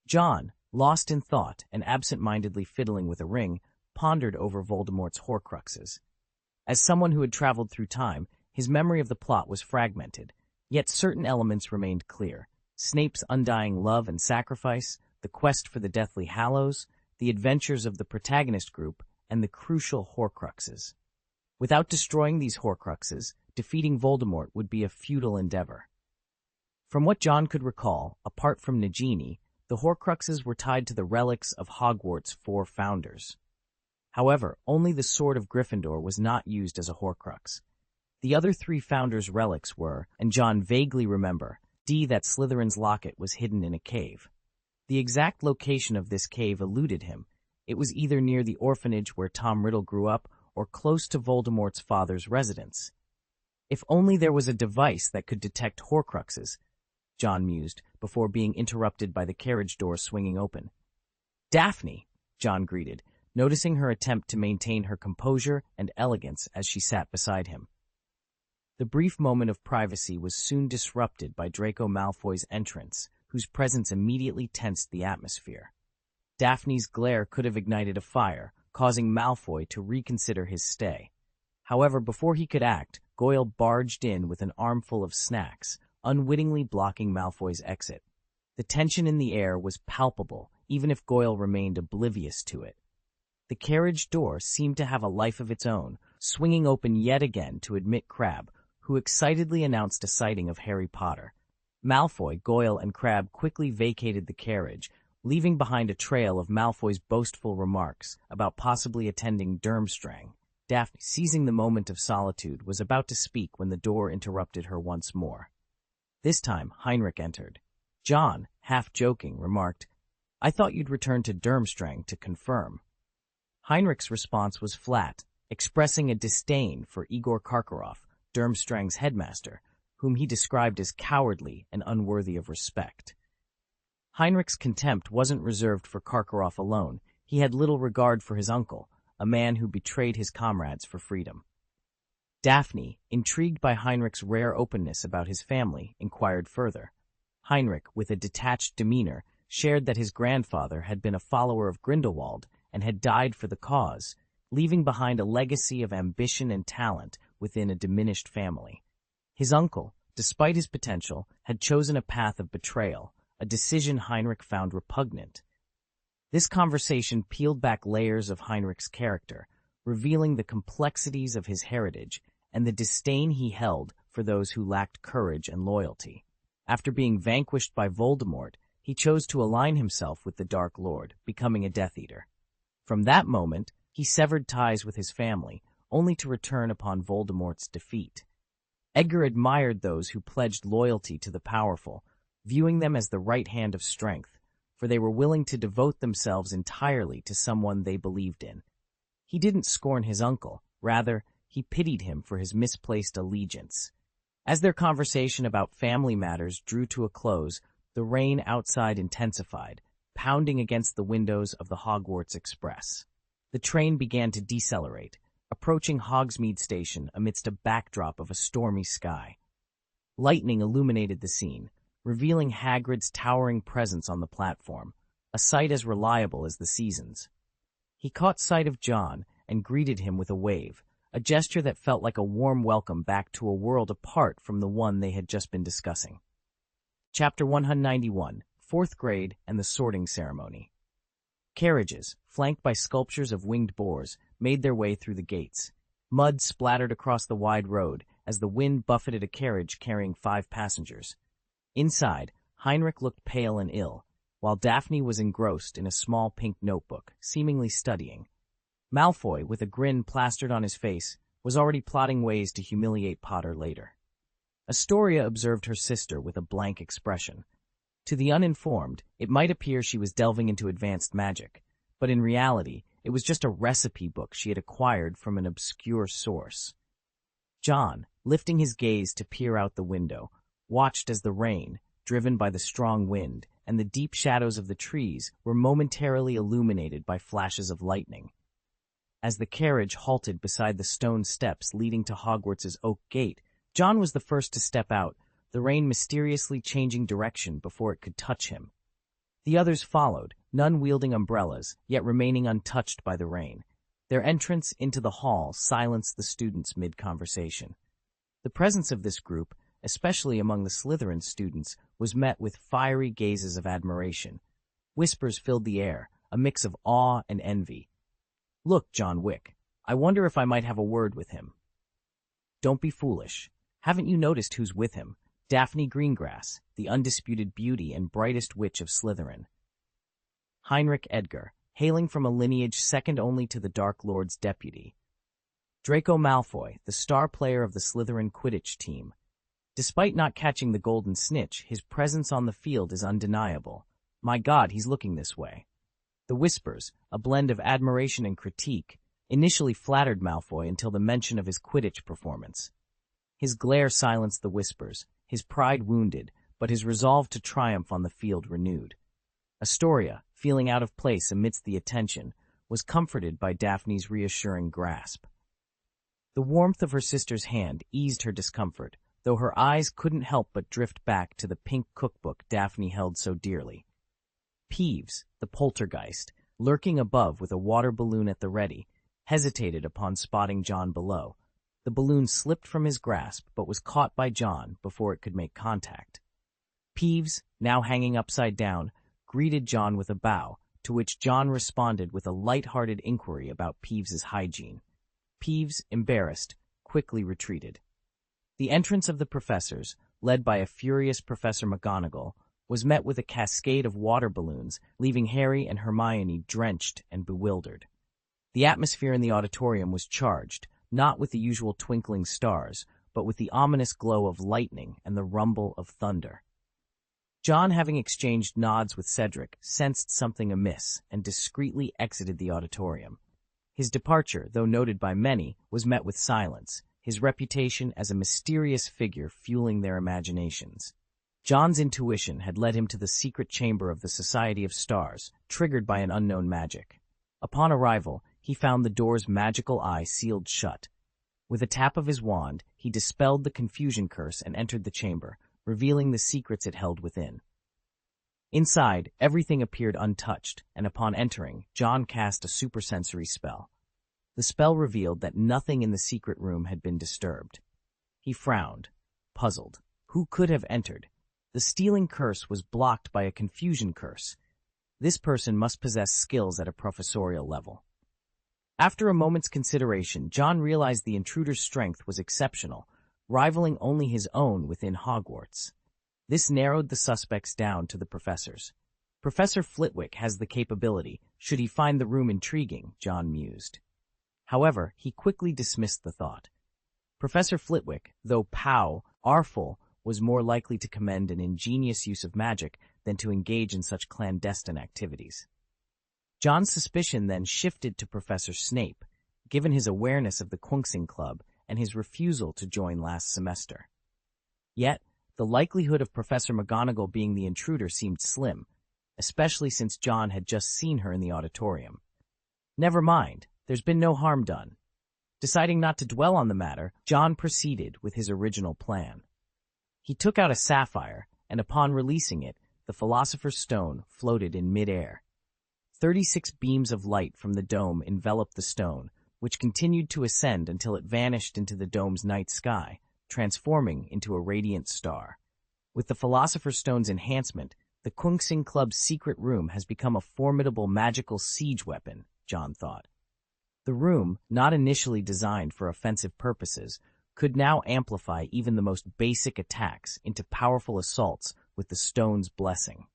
John, lost in thought and absent-mindedly fiddling with a ring, pondered over Voldemort's Horcruxes. As someone who had traveled through time, his memory of the plot was fragmented, yet certain elements remained clear. Snape's undying love and sacrifice, the quest for the Deathly Hallows, the adventures of the Protagonist group, and the crucial Horcruxes. Without destroying these Horcruxes, defeating Voldemort would be a futile endeavor. From what John could recall, apart from Nagini, the Horcruxes were tied to the relics of Hogwarts' 4 founders. However, only the Sword of Gryffindor was not used as a Horcrux. The other 3 founders' relics were, and John vaguely remember, that Slytherin's locket was hidden in a cave. The exact location of this cave eluded him. It was either near the orphanage where Tom Riddle grew up or close to Voldemort's father's residence. If only there was a device that could detect Horcruxes, John mused, before being interrupted by the carriage door swinging open. "Daphne," John greeted, noticing her attempt to maintain her composure and elegance as she sat beside him. The brief moment of privacy was soon disrupted by Draco Malfoy's entrance, whose presence immediately tensed the atmosphere. Daphne's glare could have ignited a fire, causing Malfoy to reconsider his stay. However, before he could act, Goyle barged in with an armful of snacks, unwittingly blocking Malfoy's exit. The tension in the air was palpable, even if Goyle remained oblivious to it. The carriage door seemed to have a life of its own, swinging open yet again to admit Crabbe, who excitedly announced a sighting of Harry Potter. Malfoy, Goyle, and Crabbe quickly vacated the carriage, leaving behind a trail of Malfoy's boastful remarks about possibly attending Durmstrang. Daphne, seizing the moment of solitude, was about to speak when the door interrupted her once more. This time, Heinrich entered. John, half joking, remarked, "I thought you'd return to Durmstrang to confirm." Heinrich's response was flat, expressing a disdain for Igor Karkaroff, Durmstrang's headmaster, whom he described as cowardly and unworthy of respect. Heinrich's contempt wasn't reserved for Karkaroff alone. He had little regard for his uncle, a man who betrayed his comrades for freedom. Daphne, intrigued by Heinrich's rare openness about his family, inquired further. Heinrich, with a detached demeanor, shared that his grandfather had been a follower of Grindelwald and had died for the cause, leaving behind a legacy of ambition and talent within a diminished family. His uncle, despite his potential, had chosen a path of betrayal, a decision Heinrich found repugnant. This conversation peeled back layers of Heinrich's character, revealing the complexities of his heritage and the disdain he held for those who lacked courage and loyalty. After being vanquished by Voldemort, he chose to align himself with the Dark Lord, becoming a Death Eater. From that moment, he severed ties with his family, only to return upon Voldemort's defeat. Edgar admired those who pledged loyalty to the powerful, viewing them as the right hand of strength, for they were willing to devote themselves entirely to someone they believed in. He didn't scorn his uncle, rather, he pitied him for his misplaced allegiance. As their conversation about family matters drew to a close, the rain outside intensified, pounding against the windows of the Hogwarts Express. The train began to decelerate, approaching Hogsmeade Station amidst a backdrop of a stormy sky. Lightning illuminated the scene, revealing Hagrid's towering presence on the platform, a sight as reliable as the seasons. He caught sight of John and greeted him with a wave, a gesture that felt like a warm welcome back to a world apart from the one they had just been discussing. Chapter 191, 4th Grade and the Sorting Ceremony. Carriages, flanked by sculptures of winged boars, made their way through the gates. Mud splattered across the wide road as the wind buffeted a carriage carrying 5 passengers. Inside, Heinrich looked pale and ill, while Daphne was engrossed in a small pink notebook, seemingly studying. Malfoy, with a grin plastered on his face, was already plotting ways to humiliate Potter later. Astoria observed her sister with a blank expression. To the uninformed, it might appear she was delving into advanced magic, but in reality, it was just a recipe book she had acquired from an obscure source. John, lifting his gaze to peer out the window, watched as the rain, driven by the strong wind, and the deep shadows of the trees were momentarily illuminated by flashes of lightning. As the carriage halted beside the stone steps leading to Hogwarts's oak gate, John was the first to step out, the rain mysteriously changing direction before it could touch him. The others followed, none wielding umbrellas, yet remaining untouched by the rain. Their entrance into the hall silenced the students mid-conversation. The presence of this group, especially among the Slytherin students, was met with fiery gazes of admiration. Whispers filled the air, a mix of awe and envy. "Look, John Wick, I wonder if I might have a word with him." "Don't be foolish. Haven't you noticed who's with him? Daphne Greengrass, the undisputed beauty and brightest witch of Slytherin." Heinrich Edgar, hailing from a lineage second only to the Dark Lord's deputy. Draco Malfoy, the star player of the Slytherin Quidditch team. Despite not catching the golden snitch, his presence on the field is undeniable. My God, he's looking this way. The whispers, a blend of admiration and critique, initially flattered Malfoy until the mention of his Quidditch performance. His glare silenced the whispers, his pride wounded, but his resolve to triumph on the field renewed. Astoria, feeling out of place amidst the attention, was comforted by Daphne's reassuring grasp. The warmth of her sister's hand eased her discomfort, though her eyes couldn't help but drift back to the pink cookbook Daphne held so dearly. Peeves, the poltergeist, lurking above with a water balloon at the ready, hesitated upon spotting John below. The balloon slipped from his grasp but was caught by John before it could make contact. Peeves, now hanging upside down, greeted John with a bow, to which John responded with a light-hearted inquiry about Peeves's hygiene. Peeves, embarrassed, quickly retreated. The entrance of the professors, led by a furious Professor McGonagall, was met with a cascade of water balloons, leaving Harry and Hermione drenched and bewildered. The atmosphere in the auditorium was charged, not with the usual twinkling stars, but with the ominous glow of lightning and the rumble of thunder. John, having exchanged nods with Cedric, sensed something amiss and discreetly exited the auditorium. His departure, though noted by many, was met with silence, his reputation as a mysterious figure fueling their imaginations. John's intuition had led him to the secret chamber of the Society of Stars, triggered by an unknown magic. Upon arrival, he found the door's magical eye sealed shut. With a tap of his wand, he dispelled the confusion curse and entered the chamber, revealing the secrets it held within. Inside, everything appeared untouched, and upon entering, John cast a supersensory spell. The spell revealed that nothing in the secret room had been disturbed. He frowned, puzzled. Who could have entered? The stealing curse was blocked by a confusion curse. This person must possess skills at a professorial level. After a moment's consideration, John realized the intruder's strength was exceptional, rivaling only his own within Hogwarts. This narrowed the suspects down to the professors. Professor Flitwick has the capability, should he find the room intriguing, John mused. However, he quickly dismissed the thought. Professor Flitwick, though powerful, was more likely to commend an ingenious use of magic than to engage in such clandestine activities. John's suspicion then shifted to Professor Snape, given his awareness of the Quunxing Club and his refusal to join last semester. Yet, the likelihood of Professor McGonagall being the intruder seemed slim, especially since John had just seen her in the auditorium. Never mind, there's been no harm done. Deciding not to dwell on the matter, John proceeded with his original plan. He took out a sapphire, and upon releasing it, the Philosopher's Stone floated in mid-air. 36 beams of light from the dome enveloped the stone, which continued to ascend until it vanished into the dome's night sky, transforming into a radiant star. With the Philosopher's Stone's enhancement, the Kungsing Club's secret room has become a formidable magical siege weapon, John thought. The room, not initially designed for offensive purposes, could now amplify even the most basic attacks into powerful assaults with the stone's blessing.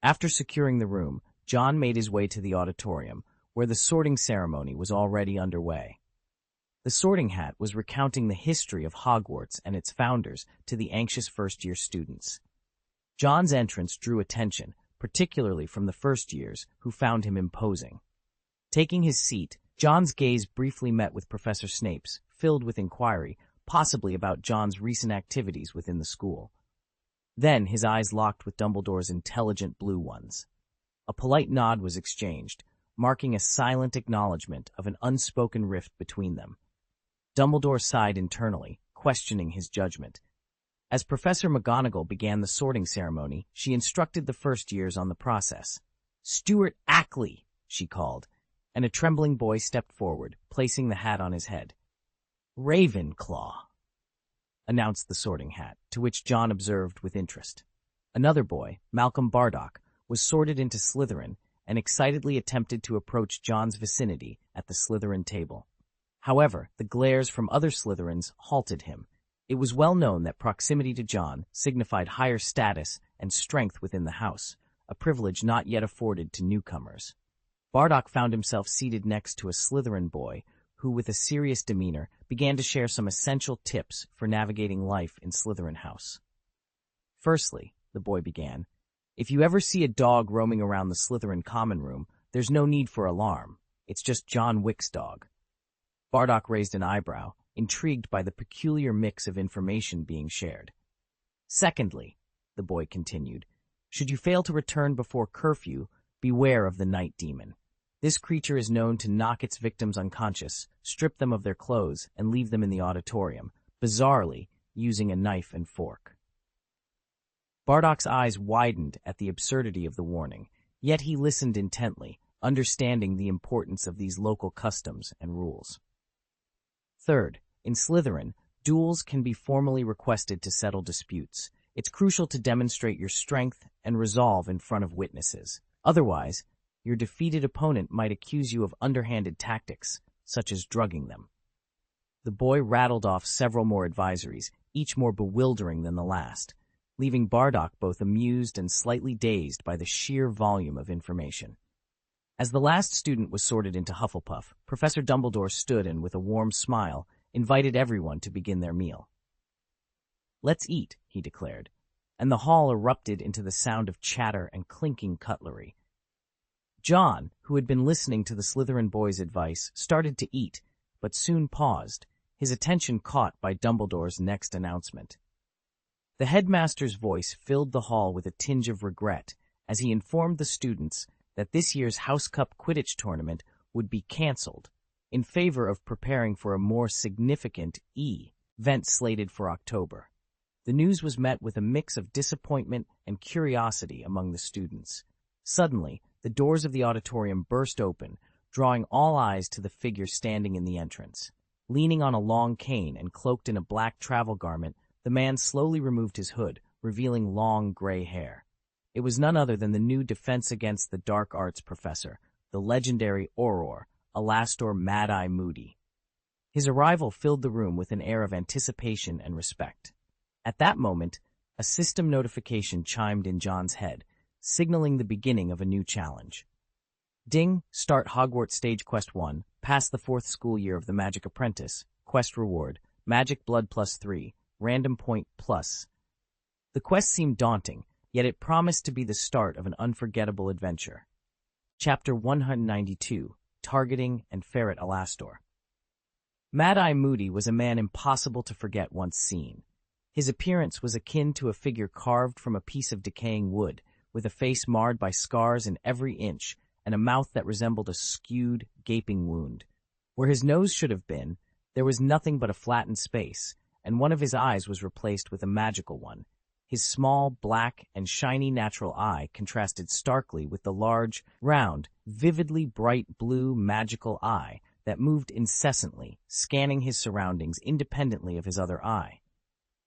After securing the room, John made his way to the auditorium, where the sorting ceremony was already underway. The Sorting Hat was recounting the history of Hogwarts and its founders to the anxious first-year students. John's entrance drew attention, particularly from the first years, who found him imposing. Taking his seat, John's gaze briefly met with Professor Snape's, filled with inquiry, possibly about John's recent activities within the school. Then his eyes locked with Dumbledore's intelligent blue ones. A polite nod was exchanged, marking a silent acknowledgement of an unspoken rift between them. Dumbledore sighed internally, questioning his judgment. As Professor McGonagall began the sorting ceremony, she instructed the first years on the process. "Stuart Ackley," she called, and a trembling boy stepped forward, placing the hat on his head. "Ravenclaw," announced the Sorting Hat, to which John observed with interest. Another boy, Malcolm Bardock, was sorted into Slytherin and excitedly attempted to approach John's vicinity at the Slytherin table. However, the glares from other Slytherins halted him. It was well known that proximity to John signified higher status and strength within the house, a privilege not yet afforded to newcomers. Bardock found himself seated next to a Slytherin boy who, with a serious demeanor, began to share some essential tips for navigating life in Slytherin House. "Firstly," the boy began, "if you ever see a dog roaming around the Slytherin common room, there's no need for alarm. It's just John Wick's dog." Bardock raised an eyebrow, intrigued by the peculiar mix of information being shared. "Secondly," the boy continued, "should you fail to return before curfew, beware of the night demon. This creature is known to knock its victims unconscious, strip them of their clothes, and leave them in the auditorium, bizarrely using a knife and fork." Bardock's eyes widened at the absurdity of the warning, yet he listened intently, understanding the importance of these local customs and rules. Third, in Slytherin, duels can be formally requested to settle disputes. It's crucial to demonstrate your strength and resolve in front of witnesses. Otherwise, your defeated opponent might accuse you of underhanded tactics, such as drugging them. The boy rattled off several more advisories, each more bewildering than the last, leaving Bardock both amused and slightly dazed by the sheer volume of information. As the last student was sorted into Hufflepuff, Professor Dumbledore stood and, with a warm smile, invited everyone to begin their meal. "Let's eat," he declared, and the hall erupted into the sound of chatter and clinking cutlery. John, who had been listening to the Slytherin boy's advice, started to eat, but soon paused, his attention caught by Dumbledore's next announcement. The headmaster's voice filled the hall with a tinge of regret as he informed the students that this year's House Cup Quidditch tournament would be cancelled in favor of preparing for a more significant event slated for October. The news was met with a mix of disappointment and curiosity among the students. Suddenly, the doors of the auditorium burst open, drawing all eyes to the figure standing in the entrance. Leaning on a long cane and cloaked in a black travel garment, the man slowly removed his hood, revealing long gray hair. It was none other than the new Defense Against the Dark Arts professor, the legendary Auror, Alastor Mad-Eye Moody. His arrival filled the room with an air of anticipation and respect. At that moment, a system notification chimed in John's head, signaling the beginning of a new challenge. Ding, start Hogwarts Stage Quest 1, pass the 4th school year of the Magic Apprentice, quest reward, Magic Blood +3, random point plus. The quest seemed daunting, yet it promised to be the start of an unforgettable adventure. Chapter 192, Targeting and Ferret Alastor. Mad-Eye Moody was a man impossible to forget once seen. His appearance was akin to a figure carved from a piece of decaying wood, with a face marred by scars in every inch and a mouth that resembled a skewed, gaping wound. Where his nose should have been, there was nothing but a flattened space, and one of his eyes was replaced with a magical one. His small, black, and shiny natural eye contrasted starkly with the large, round, vividly bright blue magical eye that moved incessantly, scanning his surroundings independently of his other eye.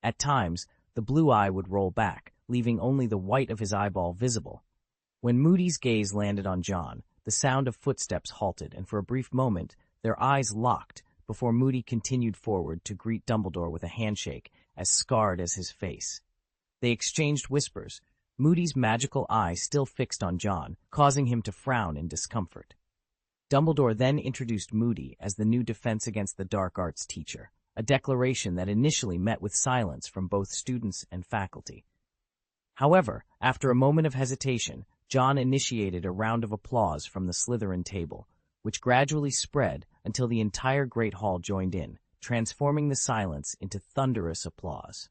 At times, the blue eye would roll back, leaving only the white of his eyeball visible. When Moody's gaze landed on John, the sound of footsteps halted, and for a brief moment, their eyes locked before Moody continued forward to greet Dumbledore with a handshake as scarred as his face. They exchanged whispers, Moody's magical eye still fixed on John, causing him to frown in discomfort. Dumbledore then introduced Moody as the new Defense Against the Dark Arts teacher, a declaration that initially met with silence from both students and faculty. However, after a moment of hesitation, John initiated a round of applause from the Slytherin table, which gradually spread until the entire Great Hall joined in, transforming the silence into thunderous applause.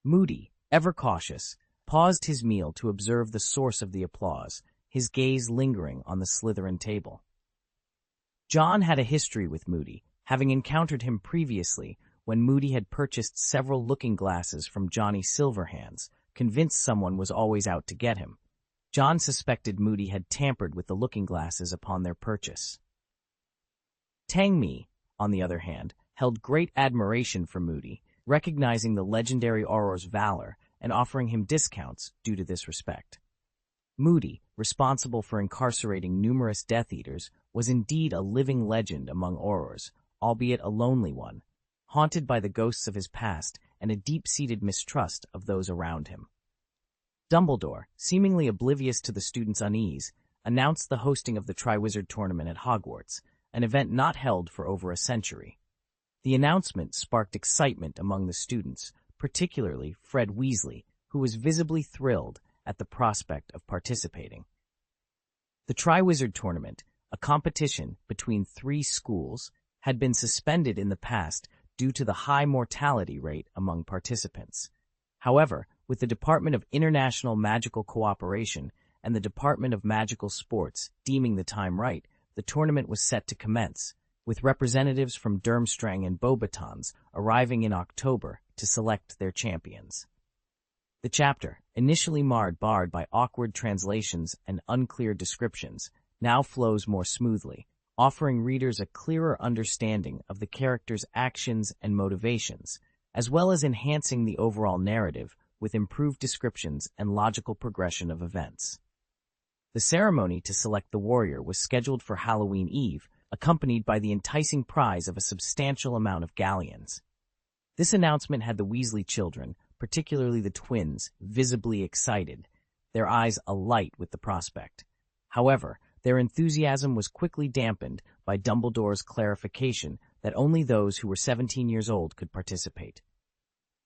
Moody, ever cautious, paused his meal to observe the source of the applause, his gaze lingering on the Slytherin table. John had a history with Moody, having encountered him previously when Moody had purchased several looking glasses from Johnny Silverhands, convinced someone was always out to get him. John suspected Moody had tampered with the looking glasses upon their purchase. Tangmi, on the other hand, held great admiration for Moody, recognizing the legendary Auror's valor and offering him discounts due to this respect. Moody, responsible for incarcerating numerous Death Eaters, was indeed a living legend among Aurors, albeit a lonely one, haunted by the ghosts of his past and a deep-seated mistrust of those around him. Dumbledore, seemingly oblivious to the students' unease, announced the hosting of the Triwizard Tournament at Hogwarts, an event not held for over a century. The announcement sparked excitement among the students, particularly Fred Weasley, who was visibly thrilled at the prospect of participating. The Triwizard Tournament, a competition between 3 schools, had been suspended in the past due to the high mortality rate among participants. However, with the Department of International Magical Cooperation and the Department of Magical Sports deeming the time right, the tournament was set to commence, with representatives from Durmstrang and Beauxbatons arriving in October to select their champions. The chapter, initially marred by awkward translations and unclear descriptions, now flows more smoothly, offering readers a clearer understanding of the characters' actions and motivations, as well as enhancing the overall narrative with improved descriptions and logical progression of events. The ceremony to select the warrior was scheduled for Halloween Eve, accompanied by the enticing prize of a substantial amount of galleons. This announcement had the Weasley children, particularly the twins, visibly excited, their eyes alight with the prospect. However, their enthusiasm was quickly dampened by Dumbledore's clarification that only those who were 17 years old could participate.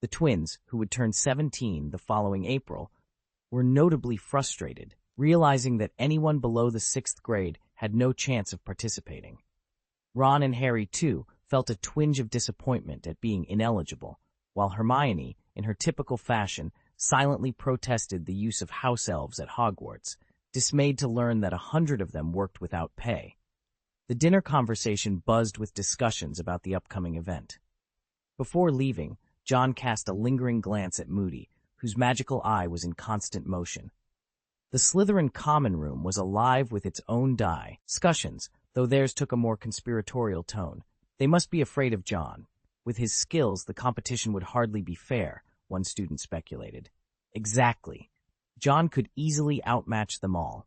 The twins, who would turn 17 the following April, were notably frustrated, realizing that anyone below the 6th grade had no chance of participating. Ron and Harry, too, felt a twinge of disappointment at being ineligible, while Hermione, in her typical fashion, silently protested the use of house elves at Hogwarts, dismayed to learn that 100 of them worked without pay. The dinner conversation buzzed with discussions about the upcoming event. Before leaving, John cast a lingering glance at Moody, whose magical eye was in constant motion. The Slytherin common room was alive with its own discussions, though theirs took a more conspiratorial tone. They must be afraid of John. With his skills, the competition would hardly be fair, one student speculated. Exactly. John could easily outmatch them all.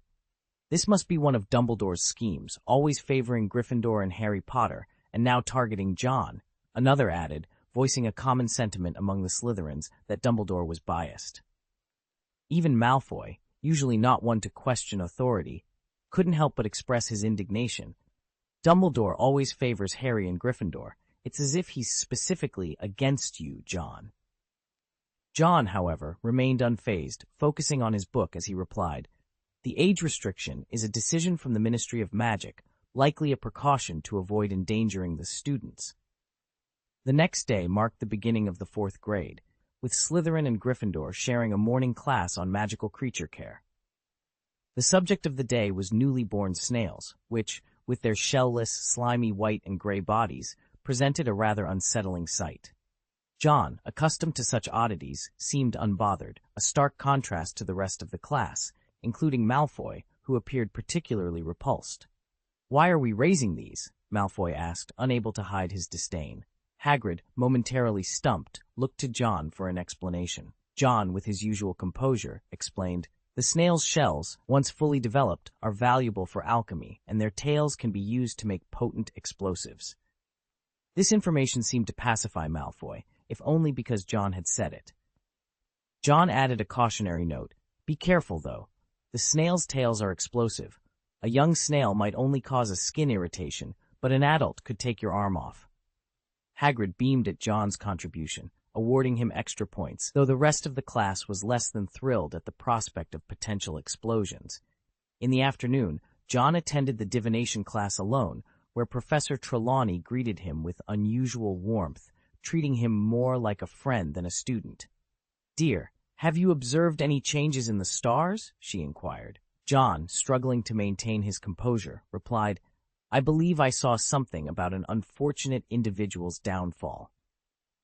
This must be one of Dumbledore's schemes, always favoring Gryffindor and Harry Potter, and now targeting John, another added, voicing a common sentiment among the Slytherins that Dumbledore was biased. Even Malfoy, usually not one to question authority, couldn't help but express his indignation. Dumbledore always favors Harry and Gryffindor. It's as if he's specifically against you, John. John, however, remained unfazed, focusing on his book as he replied, "The age restriction is a decision from the Ministry of Magic, likely a precaution to avoid endangering the students." The next day marked the beginning of the 4th grade, with Slytherin and Gryffindor sharing a morning class on magical creature care. The subject of the day was newly born snails, which, with their shell-less, slimy white and gray bodies, presented a rather unsettling sight. John, accustomed to such oddities, seemed unbothered, a stark contrast to the rest of the class, including Malfoy, who appeared particularly repulsed. "Why are we raising these?" Malfoy asked, unable to hide his disdain. Hagrid, momentarily stumped, looked to John for an explanation. John, with his usual composure, explained, "The snail's shells, once fully developed, are valuable for alchemy, and their tails can be used to make potent explosives." This information seemed to pacify Malfoy, if only because John had said it. John added a cautionary note. "Be careful, though. The snail's tails are explosive. A young snail might only cause a skin irritation, but an adult could take your arm off." Hagrid beamed at John's contribution, awarding him extra points, though the rest of the class was less than thrilled at the prospect of potential explosions. In the afternoon, John attended the divination class alone, where Professor Trelawney greeted him with unusual warmth, treating him more like a friend than a student. "Dear, have you observed any changes in the stars?" she inquired. John, struggling to maintain his composure, replied, "I believe I saw something about an unfortunate individual's downfall."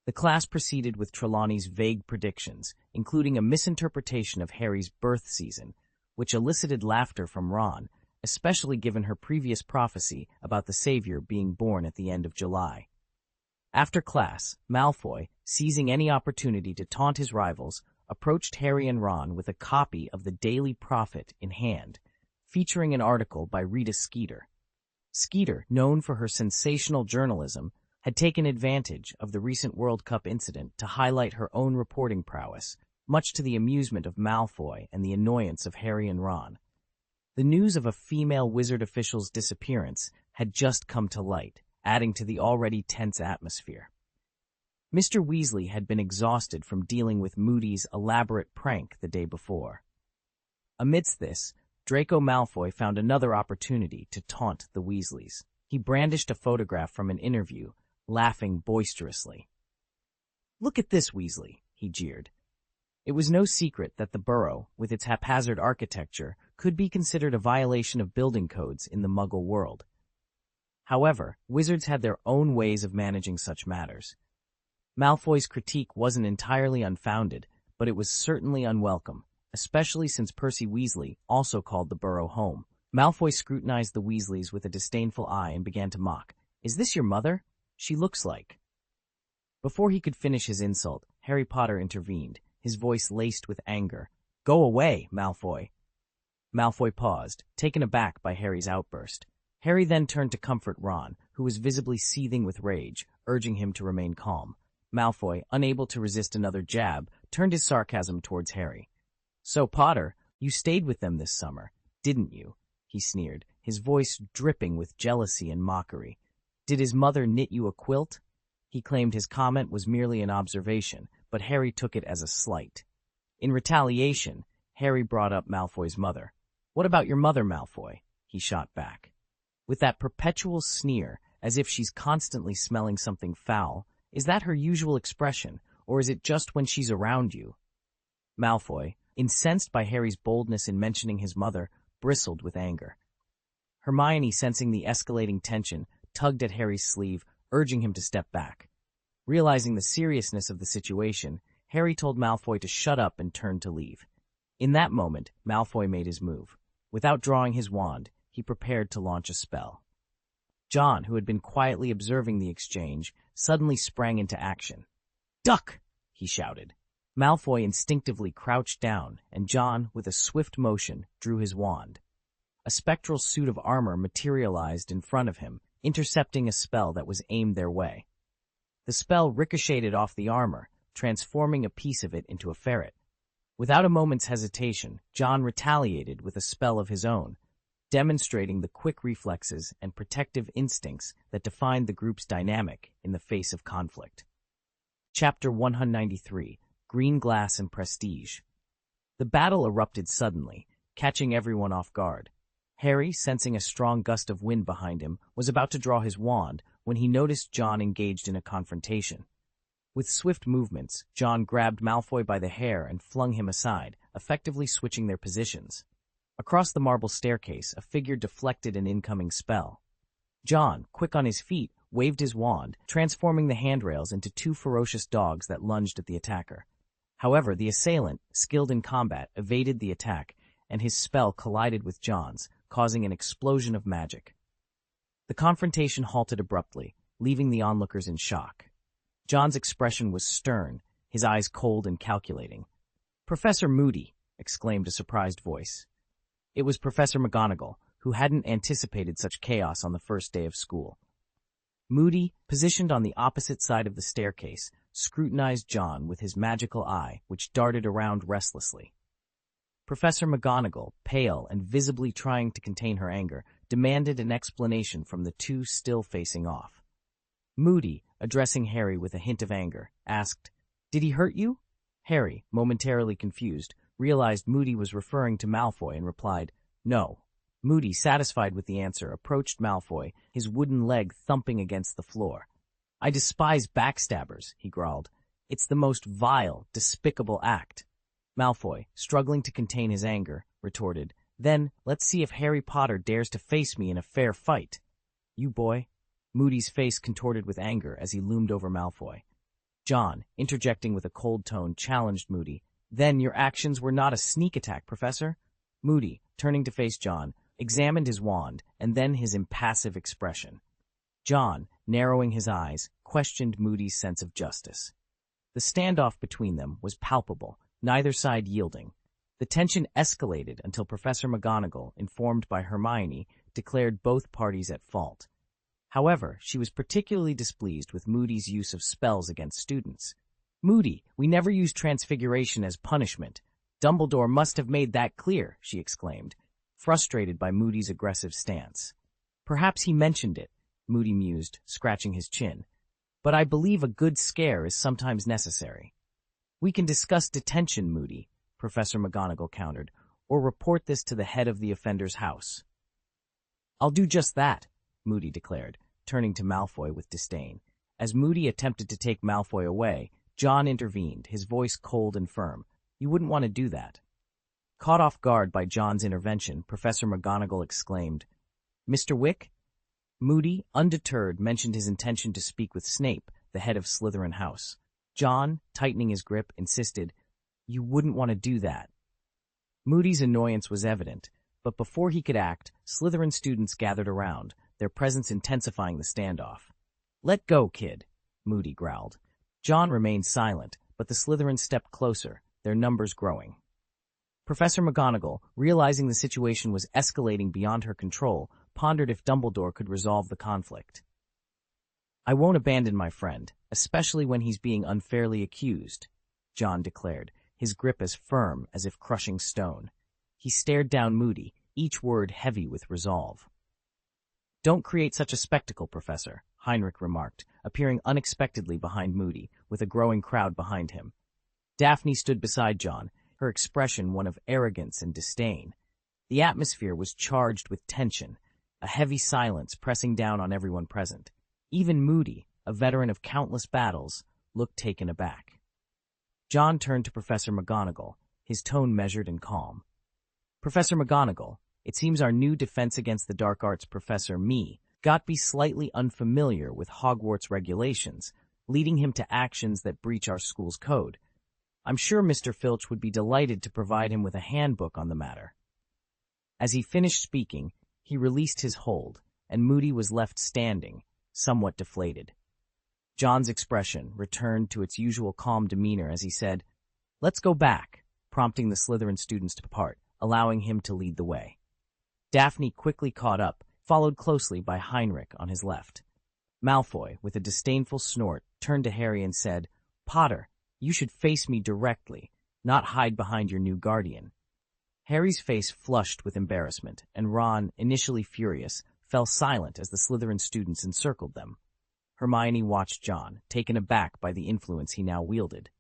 The class proceeded with Trelawney's vague predictions, including a misinterpretation of Harry's birth season, which elicited laughter from Ron, especially given her previous prophecy about the Savior being born at the end of July. After class, Malfoy, seizing any opportunity to taunt his rivals, approached Harry and Ron with a copy of the Daily Prophet in hand, featuring an article by Rita Skeeter. Skeeter, known for her sensational journalism, had taken advantage of the recent World Cup incident to highlight her own reporting prowess, much to the amusement of Malfoy and the annoyance of Harry and Ron. The news of a female wizard official's disappearance had just come to light, adding to the already tense atmosphere. Mr. Weasley had been exhausted from dealing with Moody's elaborate prank the day before. Amidst this, Draco Malfoy found another opportunity to taunt the Weasleys. He brandished a photograph from an interview, laughing boisterously. "Look at this, Weasley," he jeered. It was no secret that the Burrow, with its haphazard architecture, could be considered a violation of building codes in the Muggle world. However, wizards had their own ways of managing such matters. Malfoy's critique wasn't entirely unfounded, but it was certainly unwelcome, especially since Percy Weasley also called the Burrow home. Malfoy scrutinized the Weasleys with a disdainful eye and began to mock. "Is this your mother? She looks like—" Before he could finish his insult, Harry Potter intervened, his voice laced with anger. "Go away, Malfoy." Malfoy paused, taken aback by Harry's outburst. Harry then turned to comfort Ron, who was visibly seething with rage, urging him to remain calm. Malfoy, unable to resist another jab, turned his sarcasm towards Harry. "So, Potter, you stayed with them this summer, didn't you?" he sneered, his voice dripping with jealousy and mockery. "Did his mother knit you a quilt?" He claimed his comment was merely an observation, but Harry took it as a slight. In retaliation, Harry brought up Malfoy's mother. "What about your mother, Malfoy?" he shot back. With that perpetual sneer, as if she's constantly smelling something foul, is that her usual expression, or is it just when she's around you? Malfoy, incensed by Harry's boldness in mentioning his mother, bristled with anger. Hermione, sensing the escalating tension, tugged at Harry's sleeve, urging him to step back. Realizing the seriousness of the situation, Harry told Malfoy to shut up and turned to leave. In that moment, Malfoy made his move. Without drawing his wand, he prepared to launch a spell. John, who had been quietly observing the exchange, suddenly sprang into action. "Duck!" he shouted. Malfoy instinctively crouched down, and John, with a swift motion, drew his wand. A spectral suit of armor materialized in front of him, intercepting a spell that was aimed their way. The spell ricocheted off the armor, transforming a piece of it into a ferret. Without a moment's hesitation, John retaliated with a spell of his own, demonstrating the quick reflexes and protective instincts that defined the group's dynamic in the face of conflict. Chapter 193, Green Glass and Prestige. The battle erupted suddenly, catching everyone off guard. Harry, sensing a strong gust of wind behind him, was about to draw his wand when he noticed John engaged in a confrontation. With swift movements, John grabbed Malfoy by the hair and flung him aside, effectively switching their positions. Across the marble staircase, a figure deflected an incoming spell. John, quick on his feet, waved his wand, transforming the handrails into two ferocious dogs that lunged at the attacker. However, the assailant, skilled in combat, evaded the attack, and his spell collided with John's, causing an explosion of magic. The confrontation halted abruptly, leaving the onlookers in shock. John's expression was stern, his eyes cold and calculating. "Professor Moody!" exclaimed a surprised voice. It was Professor McGonagall, who hadn't anticipated such chaos on the first day of school. Moody, positioned on the opposite side of the staircase, scrutinized John with his magical eye, which darted around restlessly. Professor McGonagall, pale and visibly trying to contain her anger, demanded an explanation from the two still facing off. Moody, addressing Harry with a hint of anger, asked, "Did he hurt you?" Harry, momentarily confused, realized Moody was referring to Malfoy and replied, "No." Moody, satisfied with the answer, approached Malfoy, his wooden leg thumping against the floor. "I despise backstabbers," he growled. "It's the most vile, despicable act." Malfoy, struggling to contain his anger, retorted, "Then, let's see if Harry Potter dares to face me in a fair fight." "You boy." Moody's face contorted with anger as he loomed over Malfoy. John, interjecting with a cold tone, challenged Moody, "Then your actions were not a sneak attack, Professor?" Moody, turning to face John, examined his wand and then his impassive expression. John, narrowing his eyes, questioned Moody's sense of justice. The standoff between them was palpable, neither side yielding. The tension escalated until Professor McGonagall, informed by Hermione, declared both parties at fault. However, she was particularly displeased with Moody's use of spells against students. "Moody, we never use transfiguration as punishment. Dumbledore must have made that clear," she exclaimed, frustrated by Moody's aggressive stance. "Perhaps he mentioned it," Moody mused, scratching his chin. "But I believe a good scare is sometimes necessary." "We can discuss detention, Moody," Professor McGonagall countered, "or report this to the head of the offender's house." "I'll do just that," Moody declared, turning to Malfoy with disdain. As Moody attempted to take Malfoy away, John intervened, his voice cold and firm. "You wouldn't want to do that." Caught off guard by John's intervention, Professor McGonagall exclaimed, "Mr. Wick?" Moody, undeterred, mentioned his intention to speak with Snape, the head of Slytherin House. John, tightening his grip, insisted, "You wouldn't want to do that." Moody's annoyance was evident, but before he could act, Slytherin students gathered around, their presence intensifying the standoff. "Let go, kid," Moody growled. John remained silent, but the Slytherins stepped closer, their numbers growing. Professor McGonagall, realizing the situation was escalating beyond her control, pondered if Dumbledore could resolve the conflict. "I won't abandon my friend, especially when he's being unfairly accused," John declared, his grip as firm as if crushing stone. He stared down Moody, each word heavy with resolve. "Don't create such a spectacle, Professor," Heinrich remarked, appearing unexpectedly behind Moody, with a growing crowd behind him. Daphne stood beside John, her expression one of arrogance and disdain. The atmosphere was charged with tension, a heavy silence pressing down on everyone present. Even Moody, a veteran of countless battles, looked taken aback. John turned to Professor McGonagall, his tone measured and calm. "Professor McGonagall, it seems our new Defense Against the Dark Arts professor, got be slightly unfamiliar with Hogwarts regulations, leading him to actions that breach our school's code. I'm sure Mr. Filch would be delighted to provide him with a handbook on the matter." As he finished speaking, he released his hold, and Moody was left standing, somewhat deflated. John's expression returned to its usual calm demeanor as he said, "Let's go back," prompting the Slytherin students to depart, allowing him to lead the way. Daphne quickly caught up, followed closely by Heinrich on his left. Malfoy, with a disdainful snort, turned to Harry and said, "Potter, you should face me directly, not hide behind your new guardian." Harry's face flushed with embarrassment, and Ron, initially furious, fell silent as the Slytherin students encircled them. Hermione watched John, taken aback by the influence he now wielded.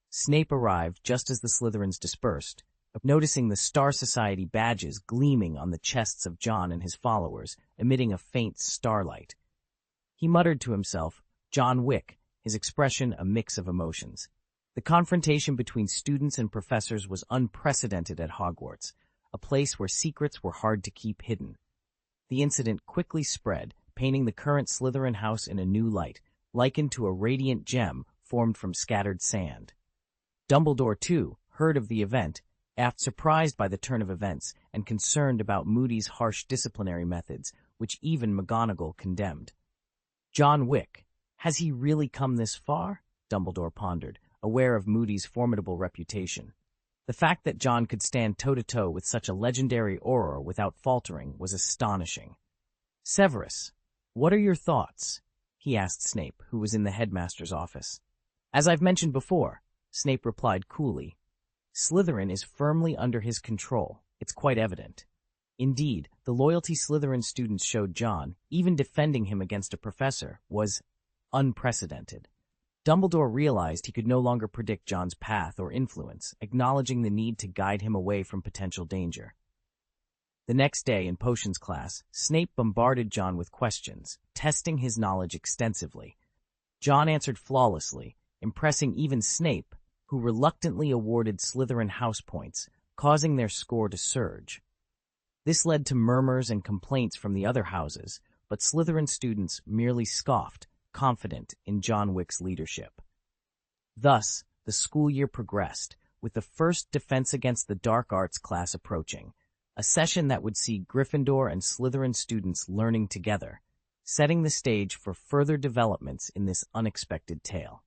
Snape arrived just as the Slytherins dispersed, noticing the Star Society badges gleaming on the chests of John and his followers, emitting a faint starlight. He muttered to himself, "John Wick," his expression a mix of emotions. The confrontation between students and professors was unprecedented at Hogwarts, a place where secrets were hard to keep hidden. The incident quickly spread, painting the current Slytherin house in a new light, likened to a radiant gem formed from scattered sand. Dumbledore, too, heard of the event, surprised by the turn of events and concerned about Moody's harsh disciplinary methods, which even McGonagall condemned. John Wick, has he really come this far? Dumbledore pondered, aware of Moody's formidable reputation. The fact that John could stand toe-to-toe with such a legendary auror without faltering was astonishing. Severus, what are your thoughts? He asked Snape, who was in the headmaster's office. As I've mentioned before, Snape replied coolly, Slytherin is firmly under his control. It's quite evident. Indeed, the loyalty Slytherin students showed John, even defending him against a professor, was unprecedented. Dumbledore realized he could no longer predict John's path or influence, acknowledging the need to guide him away from potential danger. The next day in potions class, Snape bombarded John with questions, testing his knowledge extensively. John answered flawlessly, impressing even Snape, who reluctantly awarded Slytherin house points, causing their score to surge. This led to murmurs and complaints from the other houses, but Slytherin students merely scoffed, confident in John Wick's leadership. Thus, the school year progressed, with the first Defense Against the Dark Arts class approaching, a session that would see Gryffindor and Slytherin students learning together, setting the stage for further developments in this unexpected tale.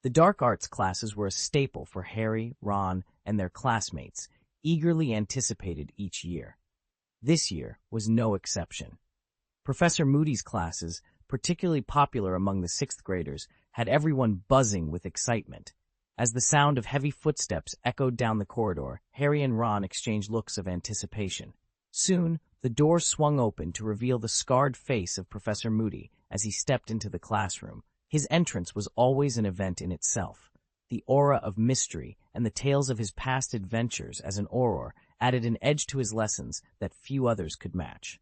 The Dark Arts classes were a staple for Harry, Ron, and their classmates, eagerly anticipated each year. This year was no exception. Professor Moody's classes, particularly popular among the 6th graders, had everyone buzzing with excitement. As the sound of heavy footsteps echoed down the corridor, Harry and Ron exchanged looks of anticipation. Soon, the door swung open to reveal the scarred face of Professor Moody as he stepped into the classroom. His entrance was always an event in itself. The aura of mystery and the tales of his past adventures as an auror added an edge to his lessons that few others could match.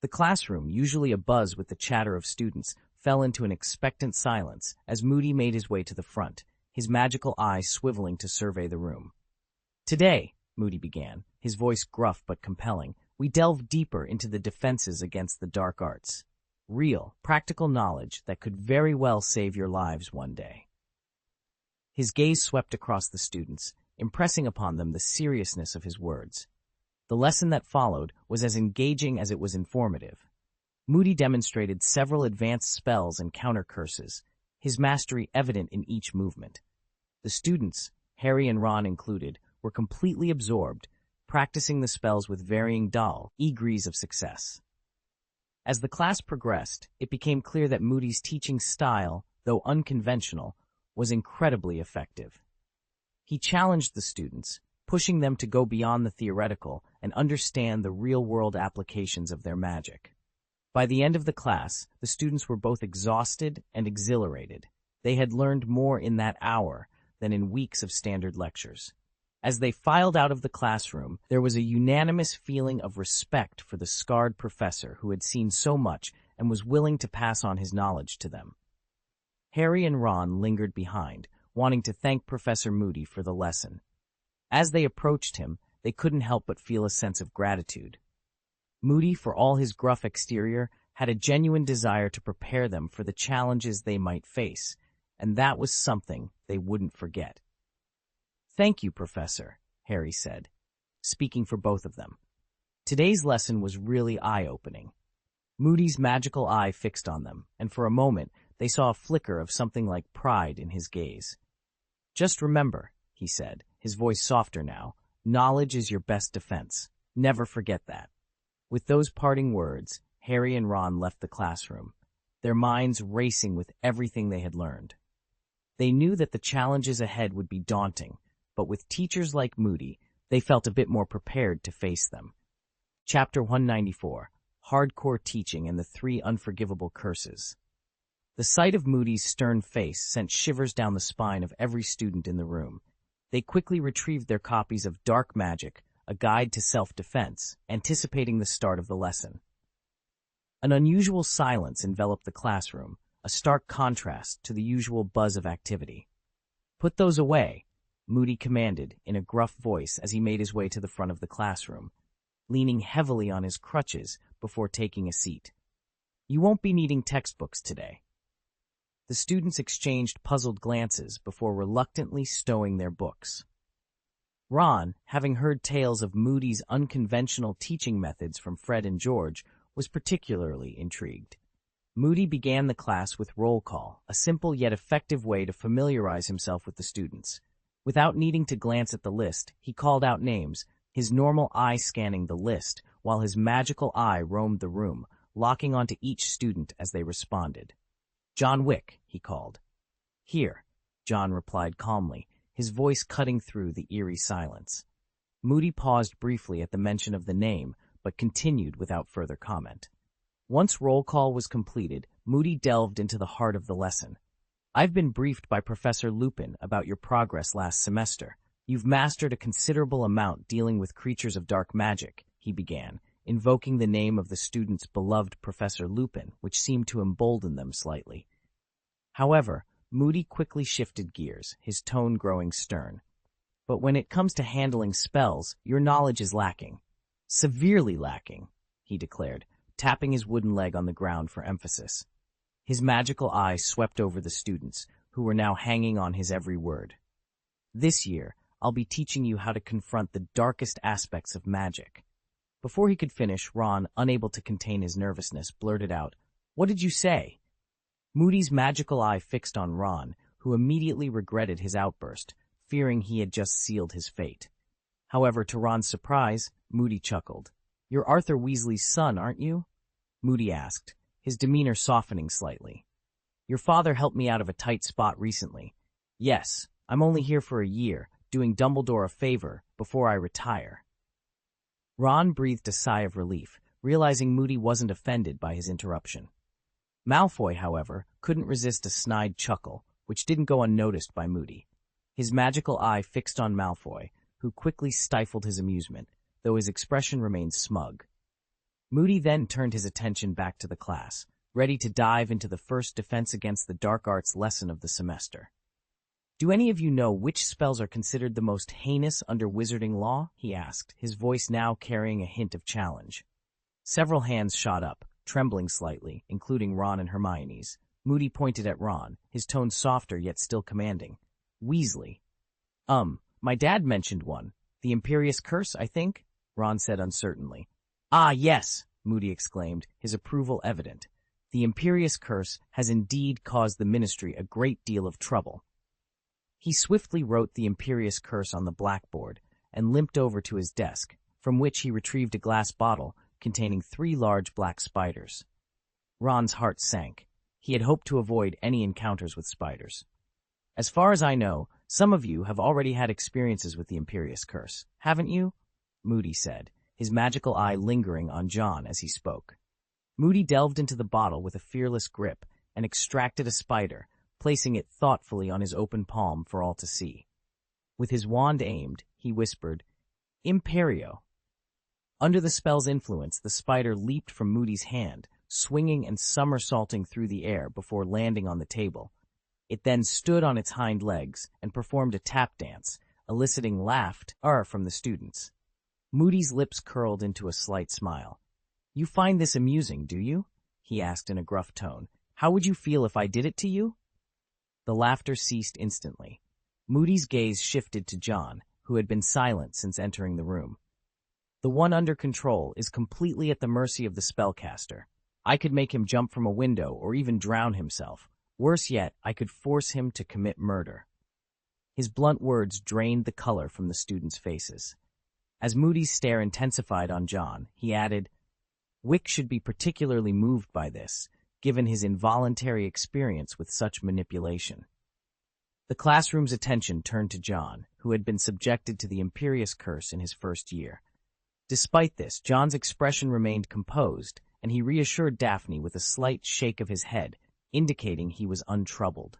The classroom, usually abuzz with the chatter of students, fell into an expectant silence as Moody made his way to the front, his magical eye swiveling to survey the room. Today, Moody began, his voice gruff but compelling, we delve deeper into the defenses against the dark arts. Real, practical knowledge that could very well save your lives one day. His gaze swept across the students, impressing upon them the seriousness of his words. The lesson that followed was as engaging as it was informative. Moody demonstrated several advanced spells and counter curses, his mastery evident in each movement. The students, Harry and Ron included, were completely absorbed, practicing the spells with varying degrees of success. As the class progressed, it became clear that Moody's teaching style, though unconventional, was incredibly effective. He challenged the students, pushing them to go beyond the theoretical and understand the real-world applications of their magic. By the end of the class, the students were both exhausted and exhilarated. They had learned more in that hour than in weeks of standard lectures. As they filed out of the classroom, there was a unanimous feeling of respect for the scarred professor who had seen so much and was willing to pass on his knowledge to them. Harry and Ron lingered behind, wanting to thank Professor Moody for the lesson. As they approached him, they couldn't help but feel a sense of gratitude. Moody, for all his gruff exterior, had a genuine desire to prepare them for the challenges they might face, and that was something they wouldn't forget. Thank you, Professor, Harry said, speaking for both of them. Today's lesson was really eye-opening. Moody's magical eye fixed on them, and for a moment they saw a flicker of something like pride in his gaze. Just remember, he said, his voice softer now, knowledge is your best defense. Never forget that. With those parting words, Harry and Ron left the classroom, their minds racing with everything they had learned. They knew that the challenges ahead would be daunting, but with teachers like Moody, they felt a bit more prepared to face them. Chapter 194, Hardcore Teaching and the 3 Unforgivable Curses. The sight of Moody's stern face sent shivers down the spine of every student in the room. They quickly retrieved their copies of Dark Magic, A Guide to Self-Defense, anticipating the start of the lesson. An unusual silence enveloped the classroom, a stark contrast to the usual buzz of activity. Put those away, Moody commanded in a gruff voice as he made his way to the front of the classroom, leaning heavily on his crutches before taking a seat. You won't be needing textbooks today. The students exchanged puzzled glances before reluctantly stowing their books. Ron, having heard tales of Moody's unconventional teaching methods from Fred and George, was particularly intrigued. Moody began the class with roll call, a simple yet effective way to familiarize himself with the students. Without needing to glance at the list, he called out names, his normal eye scanning the list, while his magical eye roamed the room, locking onto each student as they responded. "John Wick," he called. "Here," John replied calmly, his voice cutting through the eerie silence. Moody paused briefly at the mention of the name, but continued without further comment. Once roll call was completed, Moody delved into the heart of the lesson. "I've been briefed by Professor Lupin about your progress last semester. You've mastered a considerable amount dealing with creatures of dark magic," he began, invoking the name of the student's beloved Professor Lupin, which seemed to embolden them slightly. However, Moody quickly shifted gears, his tone growing stern. "But when it comes to handling spells, your knowledge is lacking. Severely lacking," he declared, tapping his wooden leg on the ground for emphasis. His magical eye swept over the students, who were now hanging on his every word. "This year, I'll be teaching you how to confront the darkest aspects of magic." Before he could finish, Ron, unable to contain his nervousness, blurted out, "What did you say?" Moody's magical eye fixed on Ron, who immediately regretted his outburst, fearing he had just sealed his fate. However, to Ron's surprise, Moody chuckled. "You're Arthur Weasley's son, aren't you?" Moody asked, his demeanor softening slightly. "Your father helped me out of a tight spot recently. Yes, I'm only here for a year, doing Dumbledore a favor before I retire." Ron breathed a sigh of relief, realizing Moody wasn't offended by his interruption. Malfoy, however, couldn't resist a snide chuckle, which didn't go unnoticed by Moody. His magical eye fixed on Malfoy, who quickly stifled his amusement, though his expression remained smug. Moody then turned his attention back to the class, ready to dive into the first Defense Against the Dark Arts lesson of the semester. "Do any of you know which spells are considered the most heinous under wizarding law?" he asked, his voice now carrying a hint of challenge. Several hands shot up, trembling slightly, including Ron and Hermione's. Moody pointed at Ron, his tone softer yet still commanding. "Weasley." My dad mentioned one. The Imperious Curse, I think?" Ron said uncertainly. "Ah, yes," Moody exclaimed, his approval evident. "The Imperious Curse has indeed caused the Ministry a great deal of trouble." He swiftly wrote the Imperious Curse on the blackboard and limped over to his desk, from which he retrieved a glass bottle containing 3 large black spiders. Ron's heart sank. He had hoped to avoid any encounters with spiders. "As far as I know, some of you have already had experiences with the Imperious Curse, haven't you?" Moody said, his magical eye lingering on John as he spoke. Moody delved into the bottle with a fearless grip and extracted a spider, placing it thoughtfully on his open palm for all to see. With his wand aimed, he whispered, "Imperio." Under the spell's influence, the spider leaped from Moody's hand, swinging and somersaulting through the air before landing on the table. It then stood on its hind legs and performed a tap dance, eliciting laughter from the students. Moody's lips curled into a slight smile. "You find this amusing, do you?" he asked in a gruff tone. "How would you feel if I did it to you?" The laughter ceased instantly. Moody's gaze shifted to John, who had been silent since entering the room. "The one under control is completely at the mercy of the spellcaster. I could make him jump from a window or even drown himself. Worse yet, I could force him to commit murder." His blunt words drained the color from the students' faces. As Moody's stare intensified on John, he added, "Wick should be particularly moved by this, given his involuntary experience with such manipulation." The classroom's attention turned to John, who had been subjected to the Imperious Curse in his first year. Despite this, John's expression remained composed, and he reassured Daphne with a slight shake of his head, indicating he was untroubled.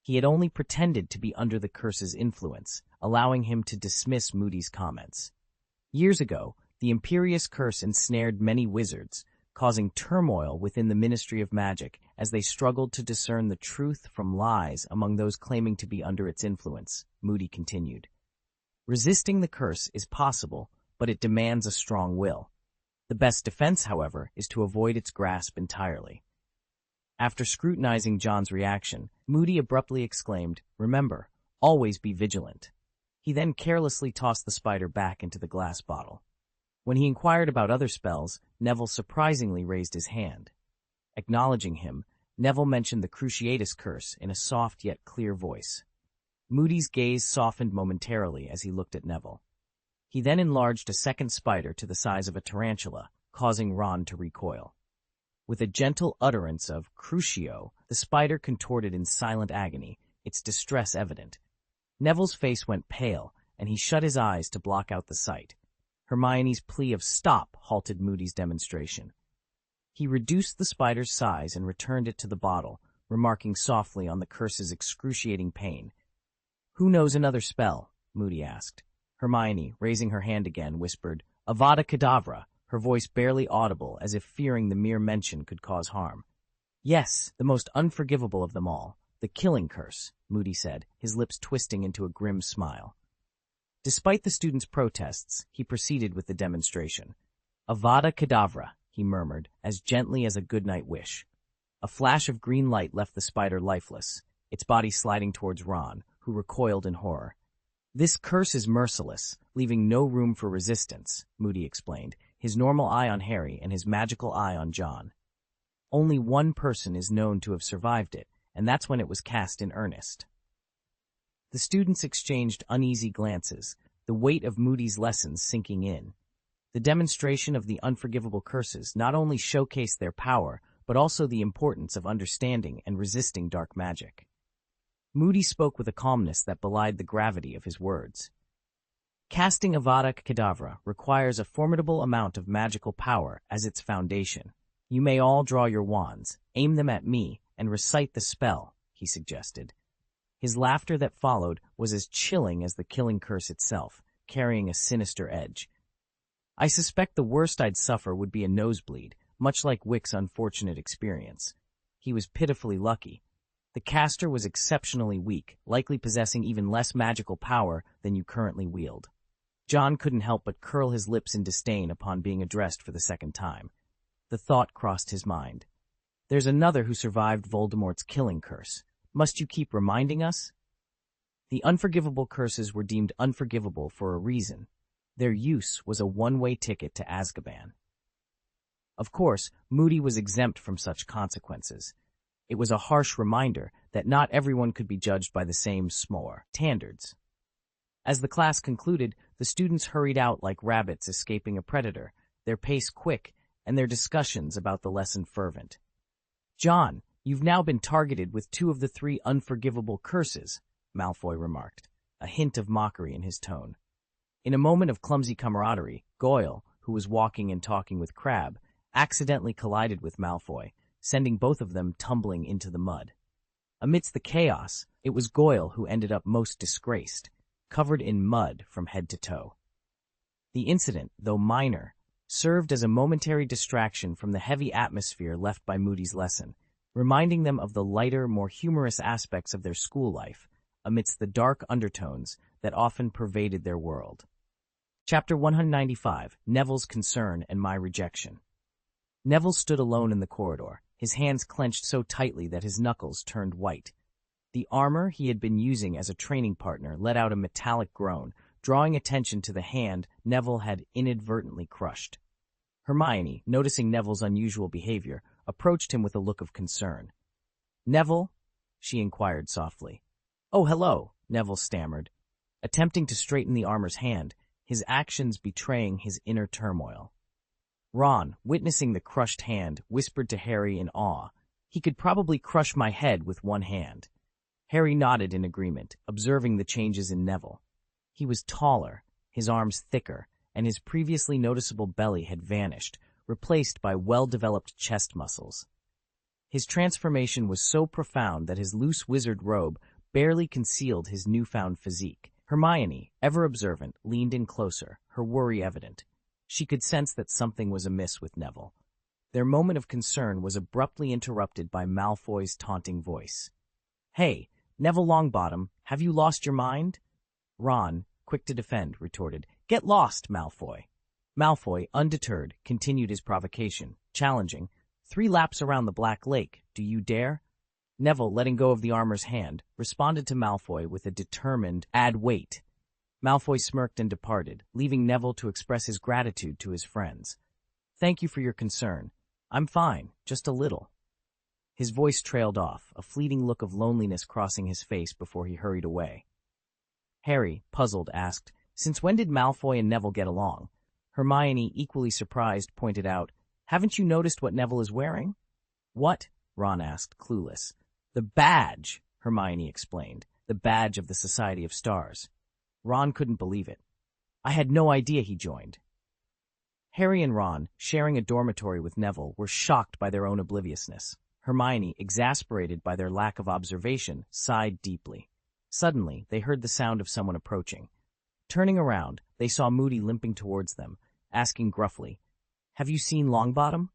He had only pretended to be under the curse's influence, allowing him to dismiss Moody's comments. Years ago, the Imperious Curse ensnared many wizards, causing turmoil within the Ministry of Magic as they struggled to discern the truth from lies among those claiming to be under its influence, Moody continued. "Resisting the curse is possible, but it demands a strong will. The best defense, however, is to avoid its grasp entirely. After scrutinizing John's reaction, Moody abruptly exclaimed, "Remember, always be vigilant." He then carelessly tossed the spider back into the glass bottle. When he inquired about other spells, Neville surprisingly raised his hand. Acknowledging him, Neville mentioned the Cruciatus curse in a soft yet clear voice. Moody's gaze softened momentarily as he looked at Neville. He then enlarged a second spider to the size of a tarantula, causing Ron to recoil. With a gentle utterance of "Crucio," the spider contorted in silent agony, its distress evident. Neville's face went pale, and he shut his eyes to block out the sight. Hermione's plea of "Stop!" halted Moody's demonstration. He reduced the spider's size and returned it to the bottle, remarking softly on the curse's excruciating pain. "Who knows another spell?" Moody asked. Hermione, raising her hand again, whispered, "Avada Kedavra," her voice barely audible, as if fearing the mere mention could cause harm. "Yes, the most unforgivable of them all, the killing curse," Moody said, his lips twisting into a grim smile. Despite the students' protests, he proceeded with the demonstration. "Avada Kedavra," he murmured, as gently as a goodnight wish. A flash of green light left the spider lifeless, its body sliding towards Ron, who recoiled in horror. "This curse is merciless, leaving no room for resistance," Moody explained, his normal eye on Harry and his magical eye on John. "Only one person is known to have survived it, and that's when it was cast in earnest." The students exchanged uneasy glances, the weight of Moody's lessons sinking in. The demonstration of the unforgivable curses not only showcased their power, but also the importance of understanding and resisting dark magic. Moody spoke with a calmness that belied the gravity of his words. "Casting Avada Kedavra requires a formidable amount of magical power as its foundation. You may all draw your wands, aim them at me, and recite the spell," he suggested. His laughter that followed was as chilling as the killing curse itself, carrying a sinister edge. "I suspect the worst I'd suffer would be a nosebleed, much like Wick's unfortunate experience. He was pitifully lucky. The caster was exceptionally weak, likely possessing even less magical power than you currently wield." John couldn't help but curl his lips in disdain upon being addressed for the second time. The thought crossed his mind. "There's another who survived Voldemort's killing curse. Must you keep reminding us?" The unforgivable curses were deemed unforgivable for a reason. Their use was a one-way ticket to Azkaban. Of course, Moody was exempt from such consequences. It was a harsh reminder that not everyone could be judged by the same standards. As the class concluded, the students hurried out like rabbits escaping a predator, their pace quick and their discussions about the lesson fervent. "John, you've now been targeted with 2 of the 3 unforgivable curses," Malfoy remarked, a hint of mockery in his tone. In a moment of clumsy camaraderie, Goyle, who was walking and talking with Crabbe, accidentally collided with Malfoy, sending both of them tumbling into the mud. Amidst the chaos, it was Goyle who ended up most disgraced, covered in mud from head to toe. The incident, though minor, served as a momentary distraction from the heavy atmosphere left by Moody's lesson, reminding them of the lighter, more humorous aspects of their school life, amidst the dark undertones that often pervaded their world. Chapter 195, Neville's Concern and My Rejection. Neville stood alone in the corridor, his hands clenched so tightly that his knuckles turned white. The armor he had been using as a training partner let out a metallic groan, drawing attention to the hand Neville had inadvertently crushed. Hermione, noticing Neville's unusual behavior, approached him with a look of concern. "Neville?" she inquired softly. "Oh, hello," Neville stammered, attempting to straighten the armor's hand, his actions betraying his inner turmoil. Ron, witnessing the crushed hand, whispered to Harry in awe, "He could probably crush my head with one hand." Harry nodded in agreement, observing the changes in Neville. He was taller, his arms thicker, and his previously noticeable belly had vanished, replaced by well-developed chest muscles. His transformation was so profound that his loose wizard robe barely concealed his newfound physique. Hermione, ever observant, leaned in closer, her worry evident. She could sense that something was amiss with Neville. Their moment of concern was abruptly interrupted by Malfoy's taunting voice. "Hey, Neville Longbottom, have you lost your mind?" Ron, quick to defend, retorted, "Get lost, Malfoy." Malfoy, undeterred, continued his provocation, challenging, 3 laps around the Black Lake, do you dare? Neville, letting go of the armor's hand, responded to Malfoy with a determined, add weight. Malfoy smirked and departed, leaving Neville to express his gratitude to his friends. Thank you for your concern. I'm fine, just a little. His voice trailed off, a fleeting look of loneliness crossing his face before he hurried away. Harry, puzzled, asked, since when did Malfoy and Neville get along? Hermione, equally surprised, pointed out, haven't you noticed what Neville is wearing? What? Ron asked, clueless. The badge, Hermione explained, the badge of the Society of Stars. Ron couldn't believe it. I had no idea he joined. Harry and Ron, sharing a dormitory with Neville, were shocked by their own obliviousness. Hermione, exasperated by their lack of observation, sighed deeply. Suddenly, they heard the sound of someone approaching. Turning around, they saw Moody limping towards them, asking gruffly, Have you seen Longbottom?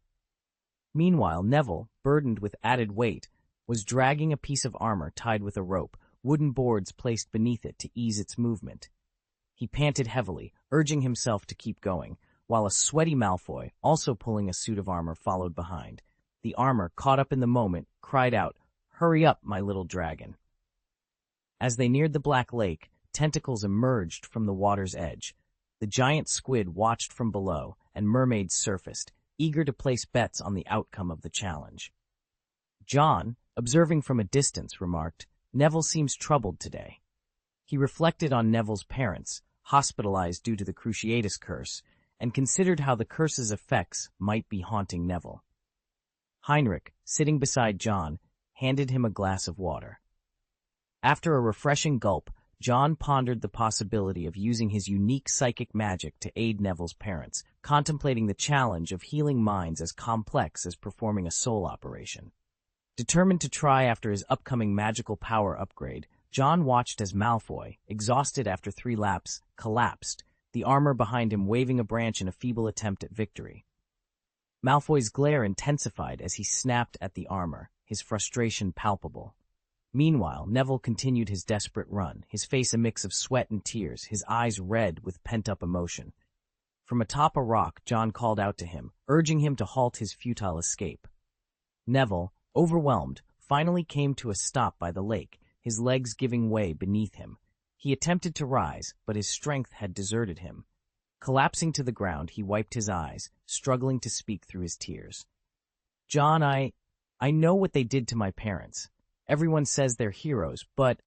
Meanwhile, Neville, burdened with added weight, was dragging a piece of armor tied with a rope, wooden boards placed beneath it to ease its movement. He panted heavily, urging himself to keep going, while a sweaty Malfoy, also pulling a suit of armor, followed behind. The armor, caught up in the moment, cried out, Hurry up, my little dragon. As they neared the Black Lake, tentacles emerged from the water's edge. The giant squid watched from below, and mermaids surfaced, eager to place bets on the outcome of the challenge. John, observing from a distance, remarked, Neville seems troubled today. He reflected on Neville's parents, hospitalized due to the Cruciatus curse, and considered how the curse's effects might be haunting Neville. Heinrich, sitting beside John, handed him a glass of water. After a refreshing gulp, John pondered the possibility of using his unique psychic magic to aid Neville's parents, contemplating the challenge of healing minds as complex as performing a soul operation. Determined to try after his upcoming magical power upgrade, John watched as Malfoy, exhausted after 3 laps, collapsed, the armor behind him waving a branch in a feeble attempt at victory. Malfoy's glare intensified as he snapped at the armor, his frustration palpable. Meanwhile, Neville continued his desperate run, his face a mix of sweat and tears, his eyes red with pent-up emotion. From atop a rock, John called out to him, urging him to halt his futile escape. Neville, overwhelmed, finally came to a stop by the lake, his legs giving way beneath him. He attempted to rise, but his strength had deserted him. Collapsing to the ground, he wiped his eyes, struggling to speak through his tears. John, I know what they did to my parents. Everyone says they're heroes, but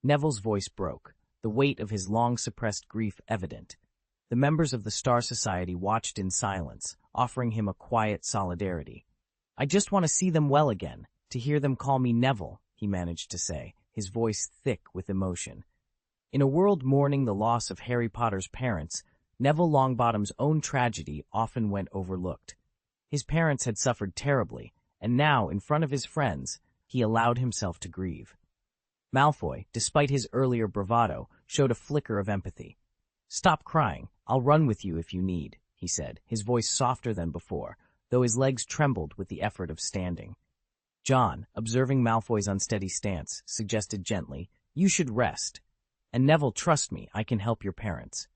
Neville's voice broke, the weight of his long-suppressed grief evident. The members of the Star Society watched in silence, offering him a quiet solidarity. I just want to see them well again, to hear them call me Neville, he managed to say, his voice thick with emotion. In a world mourning the loss of Harry Potter's parents, Neville Longbottom's own tragedy often went overlooked. His parents had suffered terribly, and now, in front of his friends, he allowed himself to grieve. Malfoy, despite his earlier bravado, showed a flicker of empathy. Stop crying, I'll run with you if you need, he said, his voice softer than before, though his legs trembled with the effort of standing. John, observing Malfoy's unsteady stance, suggested gently, You should rest. And Neville, trust me, I can help your parents.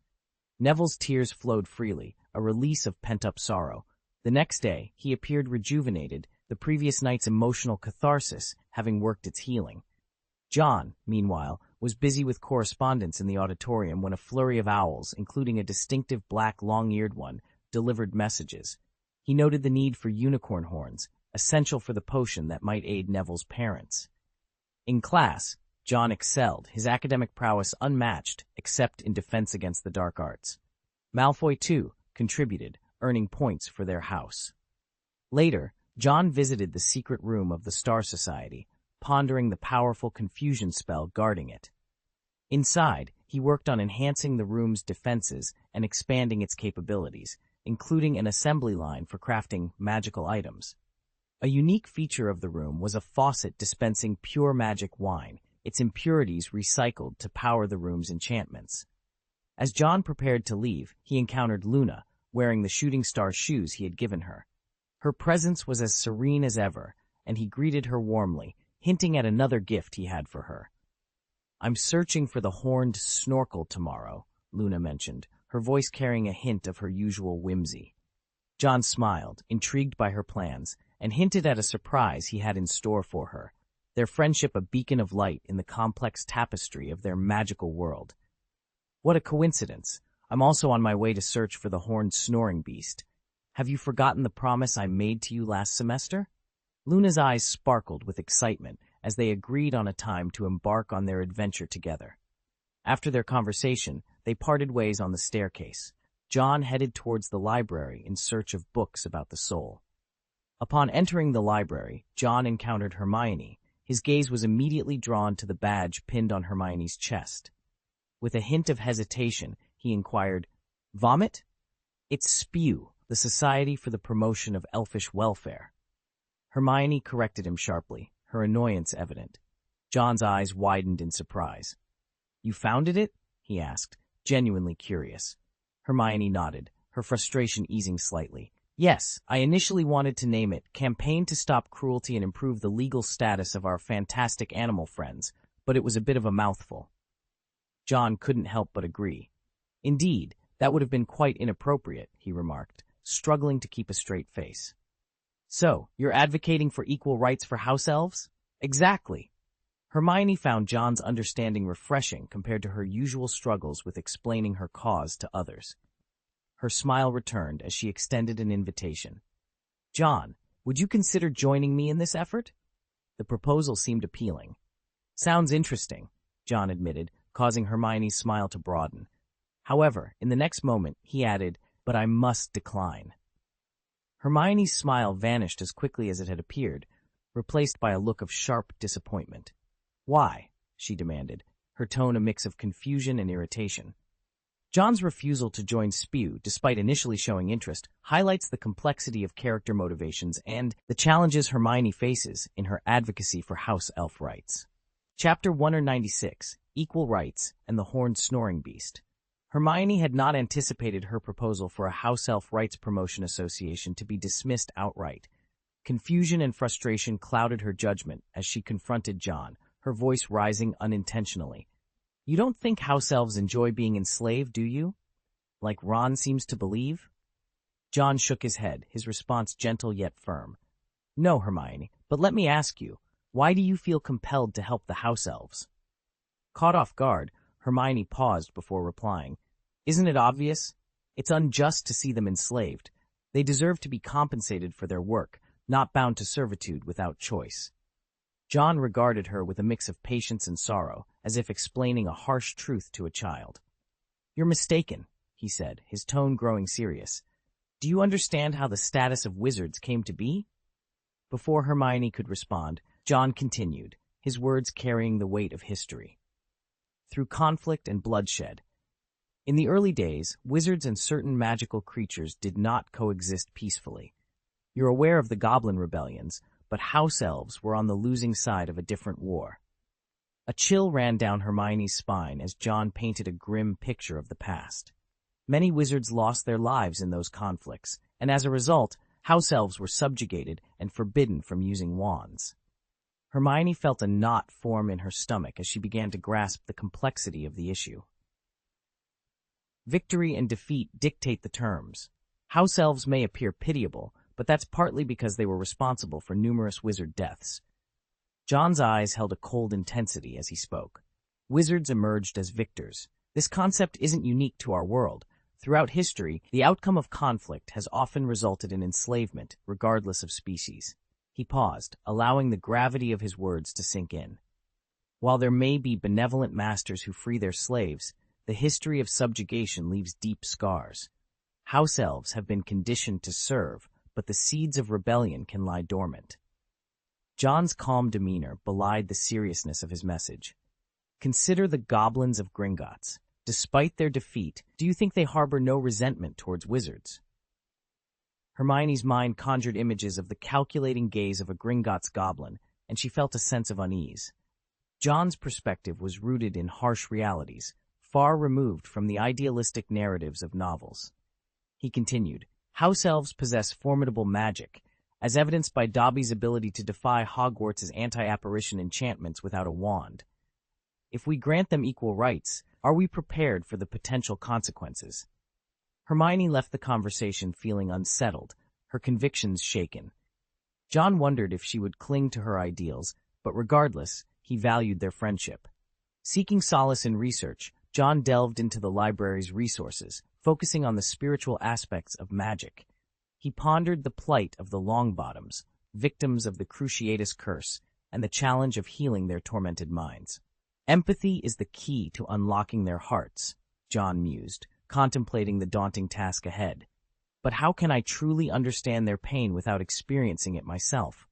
Neville's tears flowed freely, a release of pent-up sorrow. The next day, he appeared rejuvenated, the previous night's emotional catharsis having worked its healing. John, meanwhile, was busy with correspondence in the auditorium when a flurry of owls, including a distinctive black long-eared one, delivered messages. He noted the need for unicorn horns, essential for the potion that might aid Neville's parents. In class, John excelled, his academic prowess unmatched, except in defense against the dark arts. Malfoy, too, contributed, earning points for their house. Later, John visited the secret room of the Star Society, pondering the powerful confusion spell guarding it. Inside, he worked on enhancing the room's defenses and expanding its capabilities, including an assembly line for crafting magical items. A unique feature of the room was a faucet dispensing pure magic wine, its impurities recycled to power the room's enchantments. As John prepared to leave, he encountered Luna, wearing the shooting star shoes he had given her. Her presence was as serene as ever, and he greeted her warmly, hinting at another gift he had for her. I'm searching for the horned snorkel tomorrow, Luna mentioned, her voice carrying a hint of her usual whimsy. John smiled, intrigued by her plans, and hinted at a surprise he had in store for her, their friendship a beacon of light in the complex tapestry of their magical world. What a coincidence! I'm also on my way to search for the horned snoring beast. Have you forgotten the promise I made to you last semester? Luna's eyes sparkled with excitement as they agreed on a time to embark on their adventure together. After their conversation, they parted ways on the staircase. John headed towards the library in search of books about the soul. Upon entering the library, John encountered Hermione. His gaze was immediately drawn to the badge pinned on Hermione's chest. With a hint of hesitation, he inquired, "Vomit?" "It's Spew, the Society for the Promotion of Elfish Welfare." Hermione corrected him sharply, her annoyance evident. John's eyes widened in surprise. "You founded it?" he asked, genuinely curious. Hermione nodded, her frustration easing slightly. "Yes, I initially wanted to name it Campaign to Stop Cruelty and Improve the Legal Status of Our Fantastic Animal Friends, but it was a bit of a mouthful." John couldn't help but agree. "Indeed, that would have been quite inappropriate," he remarked, struggling to keep a straight face. "So, you're advocating for equal rights for house elves?" "Exactly." Hermione found John's understanding refreshing compared to her usual struggles with explaining her cause to others. Her smile returned as she extended an invitation. "John, would you consider joining me in this effort?" The proposal seemed appealing. "Sounds interesting," John admitted, causing Hermione's smile to broaden. However, in the next moment, he added, "But I must decline." Hermione's smile vanished as quickly as it had appeared, replaced by a look of sharp disappointment. "Why?" she demanded, her tone a mix of confusion and irritation. John's refusal to join Spew, despite initially showing interest, highlights the complexity of character motivations and the challenges Hermione faces in her advocacy for house elf rights. Chapter 196, Equal Rights and the Horned Snoring Beast. Hermione had not anticipated her proposal for a House Elf Rights Promotion Association to be dismissed outright. Confusion and frustration clouded her judgment as she confronted John, her voice rising unintentionally. "You don't think house elves enjoy being enslaved, do you? Like Ron seems to believe?" John shook his head, his response gentle yet firm. "No, Hermione, but let me ask you, why do you feel compelled to help the house elves?" Caught off guard, Hermione paused before replying. "Isn't it obvious? It's unjust to see them enslaved. They deserve to be compensated for their work, not bound to servitude without choice." John regarded her with a mix of patience and sorrow, as if explaining a harsh truth to a child. "You're mistaken," he said, his tone growing serious. "Do you understand how the status of wizards came to be?" Before Hermione could respond, John continued, his words carrying the weight of history. "Through conflict and bloodshed. In the early days, wizards and certain magical creatures did not coexist peacefully. You're aware of the Goblin rebellions, but house elves were on the losing side of a different war." A chill ran down Hermione's spine as John painted a grim picture of the past. Many wizards lost their lives in those conflicts, and as a result, house elves were subjugated and forbidden from using wands. Hermione felt a knot form in her stomach as she began to grasp the complexity of the issue. Victory and defeat dictate the terms. House elves may appear pitiable, but that's partly because they were responsible for numerous wizard deaths. John's eyes held a cold intensity as he spoke. Wizards emerged as victors. This concept isn't unique to our world. Throughout history, the outcome of conflict has often resulted in enslavement, regardless of species. He paused, allowing the gravity of his words to sink in. While there may be benevolent masters who free their slaves, the history of subjugation leaves deep scars. House elves have been conditioned to serve, but the seeds of rebellion can lie dormant. John's calm demeanor belied the seriousness of his message. "Consider the goblins of Gringotts. Despite their defeat, do you think they harbor no resentment towards wizards?" Hermione's mind conjured images of the calculating gaze of a Gringotts goblin, and she felt a sense of unease. John's perspective was rooted in harsh realities, far removed from the idealistic narratives of novels. He continued, "House elves possess formidable magic, as evidenced by Dobby's ability to defy Hogwarts' anti-apparition enchantments without a wand. If we grant them equal rights, Are we prepared for the potential consequences? Hermione left the conversation feeling unsettled, her convictions shaken. John wondered if she would cling to her ideals, but regardless, he valued their friendship. Seeking solace in research, John delved into the library's resources, focusing on the spiritual aspects of magic. He pondered the plight of the Longbottoms, victims of the Cruciatus curse, and the challenge of healing their tormented minds. Empathy is the key to unlocking their hearts, John mused, contemplating the daunting task ahead. But how can I truly understand their pain without experiencing it myself?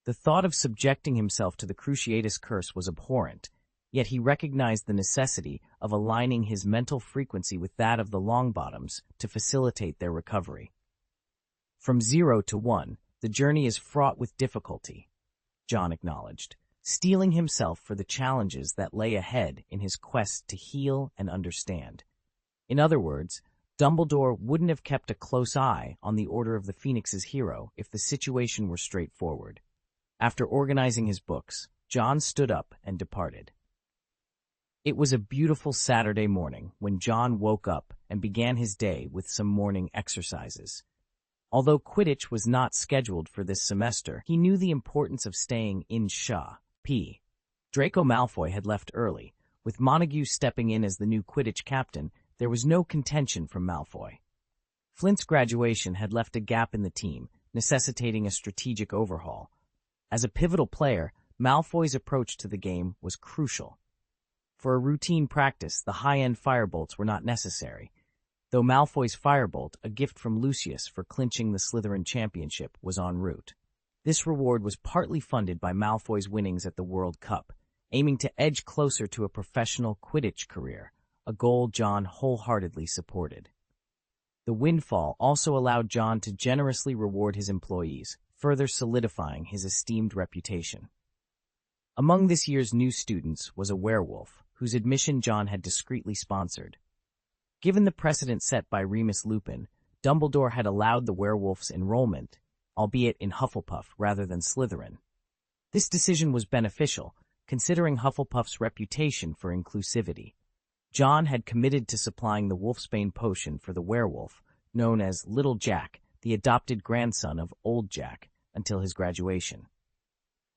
The thought of subjecting himself to the Cruciatus curse was abhorrent, yet he recognized the necessity of aligning his mental frequency with that of the Longbottoms to facilitate their recovery. From 0 to 1, the journey is fraught with difficulty, John acknowledged, steeling himself for the challenges that lay ahead in his quest to heal and understand. In other words, Dumbledore wouldn't have kept a close eye on the Order of the Phoenix's hero if the situation were straightforward. After organizing his books, John stood up and departed. It was a beautiful Saturday morning when John woke up and began his day with some morning exercises. Although Quidditch was not scheduled for this semester, he knew the importance of staying in P. Draco Malfoy had left early. With Montague stepping in as the new Quidditch captain, there was no contention from Malfoy. Flint's graduation had left a gap in the team, necessitating a strategic overhaul. As a pivotal player, Malfoy's approach to the game was crucial. For a routine practice, the high-end firebolts were not necessary, though Malfoy's firebolt, a gift from Lucius for clinching the Slytherin championship, was en route. This reward was partly funded by Malfoy's winnings at the World Cup, aiming to edge closer to a professional Quidditch career, a goal John wholeheartedly supported. The windfall also allowed John to generously reward his employees, further solidifying his esteemed reputation. Among this year's new students was a werewolf, whose admission John had discreetly sponsored. Given the precedent set by Remus Lupin, Dumbledore had allowed the werewolf's enrollment, albeit in Hufflepuff rather than Slytherin. This decision was beneficial, considering Hufflepuff's reputation for inclusivity. John had committed to supplying the Wolfsbane potion for the werewolf, known as Little Jack, the adopted grandson of Old Jack, until his graduation.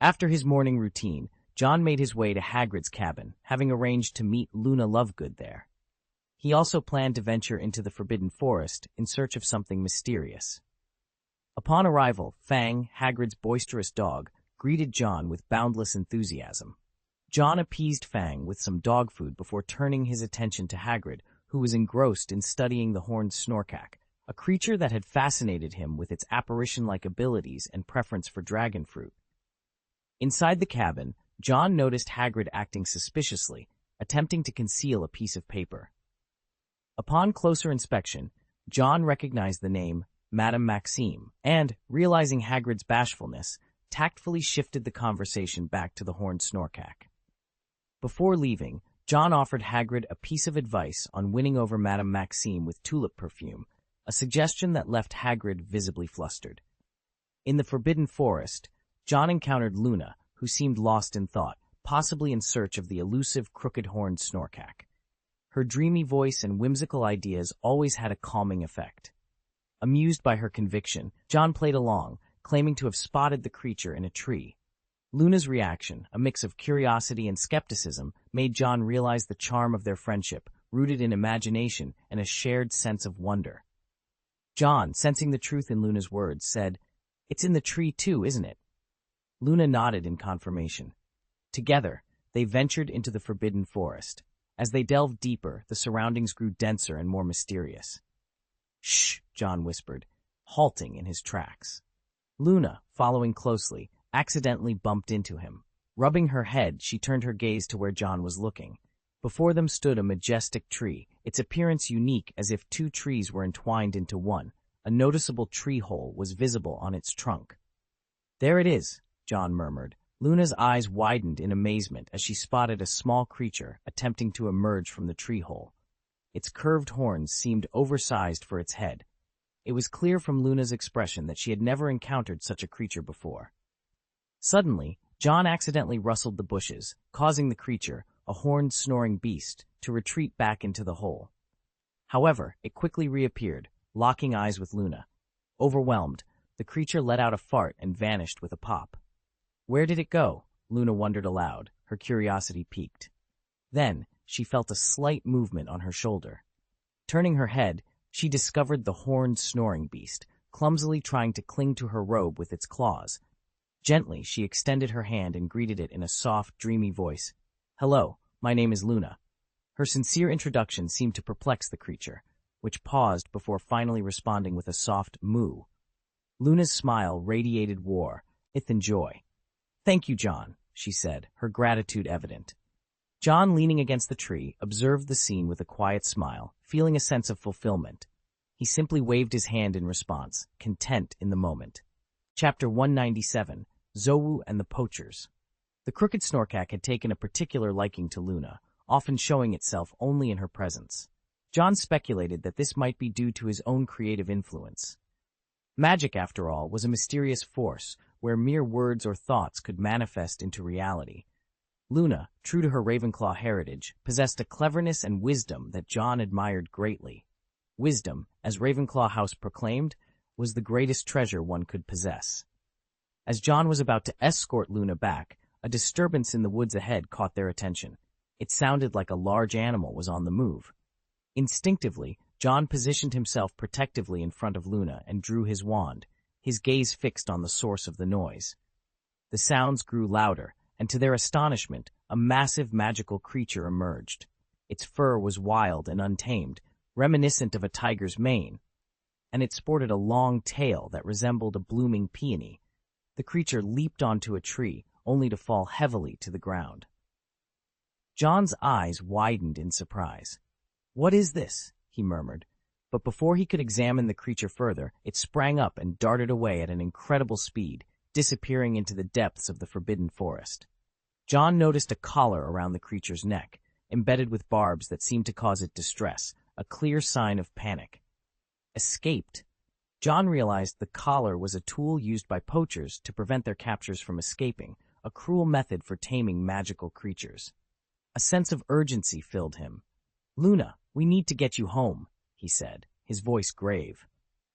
After his morning routine, John made his way to Hagrid's cabin, having arranged to meet Luna Lovegood there. He also planned to venture into the Forbidden Forest in search of something mysterious. Upon arrival, Fang, Hagrid's boisterous dog, greeted John with boundless enthusiasm. John appeased Fang with some dog food before turning his attention to Hagrid, who was engrossed in studying the horned snorkack, a creature that had fascinated him with its apparition-like abilities and preference for dragon fruit. Inside the cabin, John noticed Hagrid acting suspiciously, attempting to conceal a piece of paper. Upon closer inspection, John recognized the name Madame Maxime, and, realizing Hagrid's bashfulness, tactfully shifted the conversation back to the horned snorkack. Before leaving, John offered Hagrid a piece of advice on winning over Madame Maxime with tulip perfume, a suggestion that left Hagrid visibly flustered. In the Forbidden Forest, John encountered Luna, who seemed lost in thought, possibly in search of the elusive crooked-horned snorkack. Her dreamy voice and whimsical ideas always had a calming effect. Amused by her conviction, John played along, claiming to have spotted the creature in a tree. Luna's reaction, a mix of curiosity and skepticism, made John realize the charm of their friendship, rooted in imagination and a shared sense of wonder. John, sensing the truth in Luna's words, said, "It's in the tree too, isn't it?" Luna nodded in confirmation. Together, they ventured into the Forbidden Forest. As they delved deeper, the surroundings grew denser and more mysterious. "Shh," John whispered, halting in his tracks. Luna, following closely, accidentally bumped into him. Rubbing her head, she turned her gaze to where John was looking. Before them stood a majestic tree, its appearance unique as if two trees were entwined into one. A noticeable tree hole was visible on its trunk. "There it is," John murmured. Luna's eyes widened in amazement as she spotted a small creature attempting to emerge from the tree hole. Its curved horns seemed oversized for its head. It was clear from Luna's expression that she had never encountered such a creature before. Suddenly, John accidentally rustled the bushes, causing the creature, a horned, snoring beast, to retreat back into the hole. However, it quickly reappeared, locking eyes with Luna. Overwhelmed, the creature let out a fart and vanished with a pop. Where did it go? Luna wondered aloud, her curiosity piqued. Then, she felt a slight movement on her shoulder. Turning her head, she discovered the horned, snoring beast, clumsily trying to cling to her robe with its claws. Gently, she extended her hand and greeted it in a soft, dreamy voice. "Hello, my name is Luna." Her sincere introduction seemed to perplex the creature, which paused before finally responding with a soft moo. Luna's smile radiated warmth and joy. "Thank you, John," she said, her gratitude evident. John, leaning against the tree, observed the scene with a quiet smile, feeling a sense of fulfillment. He simply waved his hand in response, content in the moment. Chapter 197, Zowu and the Poachers. The crooked snorkack had taken a particular liking to Luna, often showing itself only in her presence. John speculated that this might be due to his own creative influence. Magic, after all, was a mysterious force where mere words or thoughts could manifest into reality. Luna, true to her Ravenclaw heritage, possessed a cleverness and wisdom that John admired greatly. Wisdom, as Ravenclaw House proclaimed, was the greatest treasure one could possess. As John was about to escort Luna back, a disturbance in the woods ahead caught their attention. It sounded like a large animal was on the move. Instinctively, John positioned himself protectively in front of Luna and drew his wand, his gaze fixed on the source of the noise. The sounds grew louder, and to their astonishment, a massive magical creature emerged. Its fur was wild and untamed, reminiscent of a tiger's mane, and it sported a long tail that resembled a blooming peony. The creature leaped onto a tree, only to fall heavily to the ground. John's eyes widened in surprise. "What is this?" he murmured. But before he could examine the creature further, it sprang up and darted away at an incredible speed, disappearing into the depths of the forbidden forest. John noticed a collar around the creature's neck, embedded with barbs that seemed to cause it distress, a clear sign of panic. Escaped. John realized the collar was a tool used by poachers to prevent their captures from escaping, a cruel method for taming magical creatures. A sense of urgency filled him. "Luna, we need to get you home," he said, his voice grave.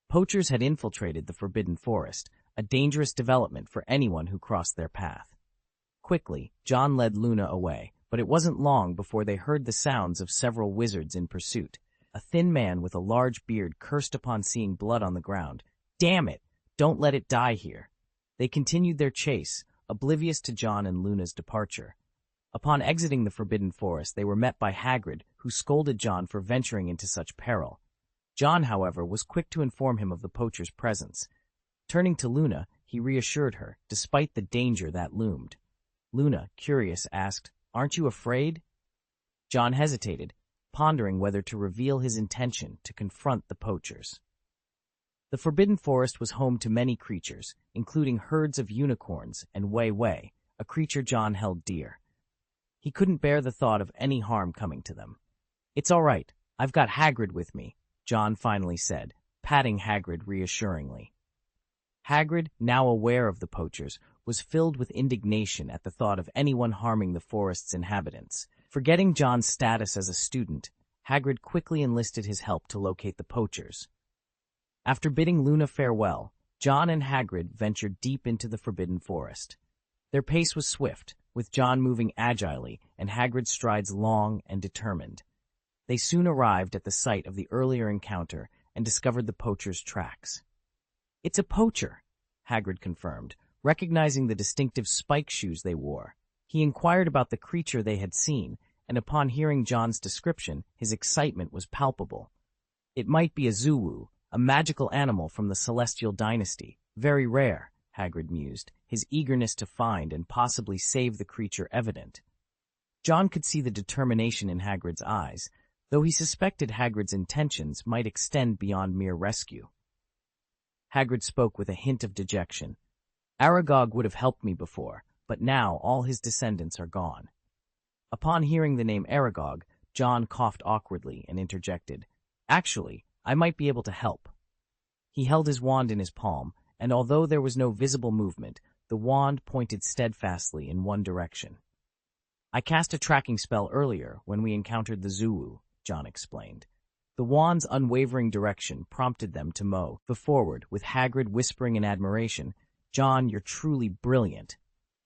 Poachers had infiltrated the forbidden forest, a dangerous development for anyone who crossed their path. Quickly, John led Luna away, but it wasn't long before they heard the sounds of several wizards in pursuit. A thin man with a large beard cursed upon seeing blood on the ground. "Damn it! Don't let it die here." They continued their chase, oblivious to John and Luna's departure. Upon exiting the forbidden forest, they were met by Hagrid, who scolded John for venturing into such peril. John, however, was quick to inform him of the poacher's presence. Turning to Luna, he reassured her, despite the danger that loomed. Luna, curious, asked, "Aren't you afraid?" John hesitated, pondering whether to reveal his intention to confront the poachers. The Forbidden Forest was home to many creatures, including herds of unicorns and Wei, a creature John held dear. He couldn't bear the thought of any harm coming to them. "It's all right, I've got Hagrid with me," John finally said, patting Hagrid reassuringly. Hagrid, now aware of the poachers, was filled with indignation at the thought of anyone harming the forest's inhabitants. Forgetting John's status as a student, Hagrid quickly enlisted his help to locate the poachers. After bidding Luna farewell, John and Hagrid ventured deep into the Forbidden Forest. Their pace was swift, with John moving agilely and Hagrid's strides long and determined. They soon arrived at the site of the earlier encounter and discovered the poachers' tracks. "It's a poacher," Hagrid confirmed, recognizing the distinctive spike shoes they wore. He inquired about the creature they had seen, and upon hearing John's description, his excitement was palpable. "It might be a Zowu, a magical animal from the Celestial Dynasty. Very rare," Hagrid mused, his eagerness to find and possibly save the creature evident. John could see the determination in Hagrid's eyes, though he suspected Hagrid's intentions might extend beyond mere rescue. Hagrid spoke with a hint of dejection. "Aragog would have helped me before, but now all his descendants are gone." Upon hearing the name Aragog, John coughed awkwardly and interjected, "Actually, I might be able to help." He held his wand in his palm, and although there was no visible movement, the wand pointed steadfastly in one direction. I cast a tracking spell earlier when we encountered the Zuu, John explained. The wand's unwavering direction prompted them to mow forward, with Hagrid whispering in admiration, "John, you're truly brilliant."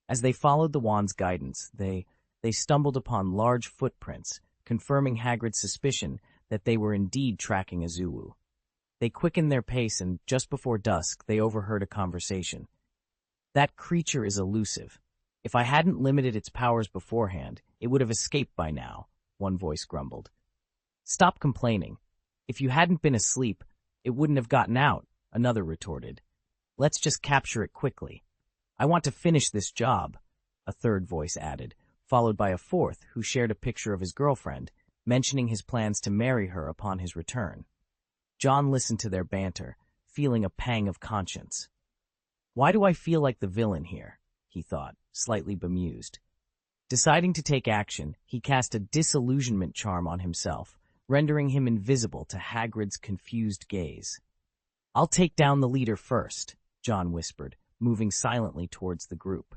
As they followed the wand's guidance, they stumbled upon large footprints, confirming Hagrid's suspicion that they were indeed tracking a Zuu. They quickened their pace, and just before dusk, they overheard a conversation. "That creature is elusive. If I hadn't limited its powers beforehand, it would have escaped by now," one voice grumbled. "Stop complaining. If you hadn't been asleep, it wouldn't have gotten out," another retorted. "Let's just capture it quickly. I want to finish this job," a third voice added, followed by a fourth who shared a picture of his girlfriend, mentioning his plans to marry her upon his return. John listened to their banter, feeling a pang of conscience. "Why do I feel like the villain here?" he thought, slightly bemused. Deciding to take action, he cast a disillusionment charm on himself, rendering him invisible to Hagrid's confused gaze. "I'll take down the leader first," John whispered, moving silently towards the group.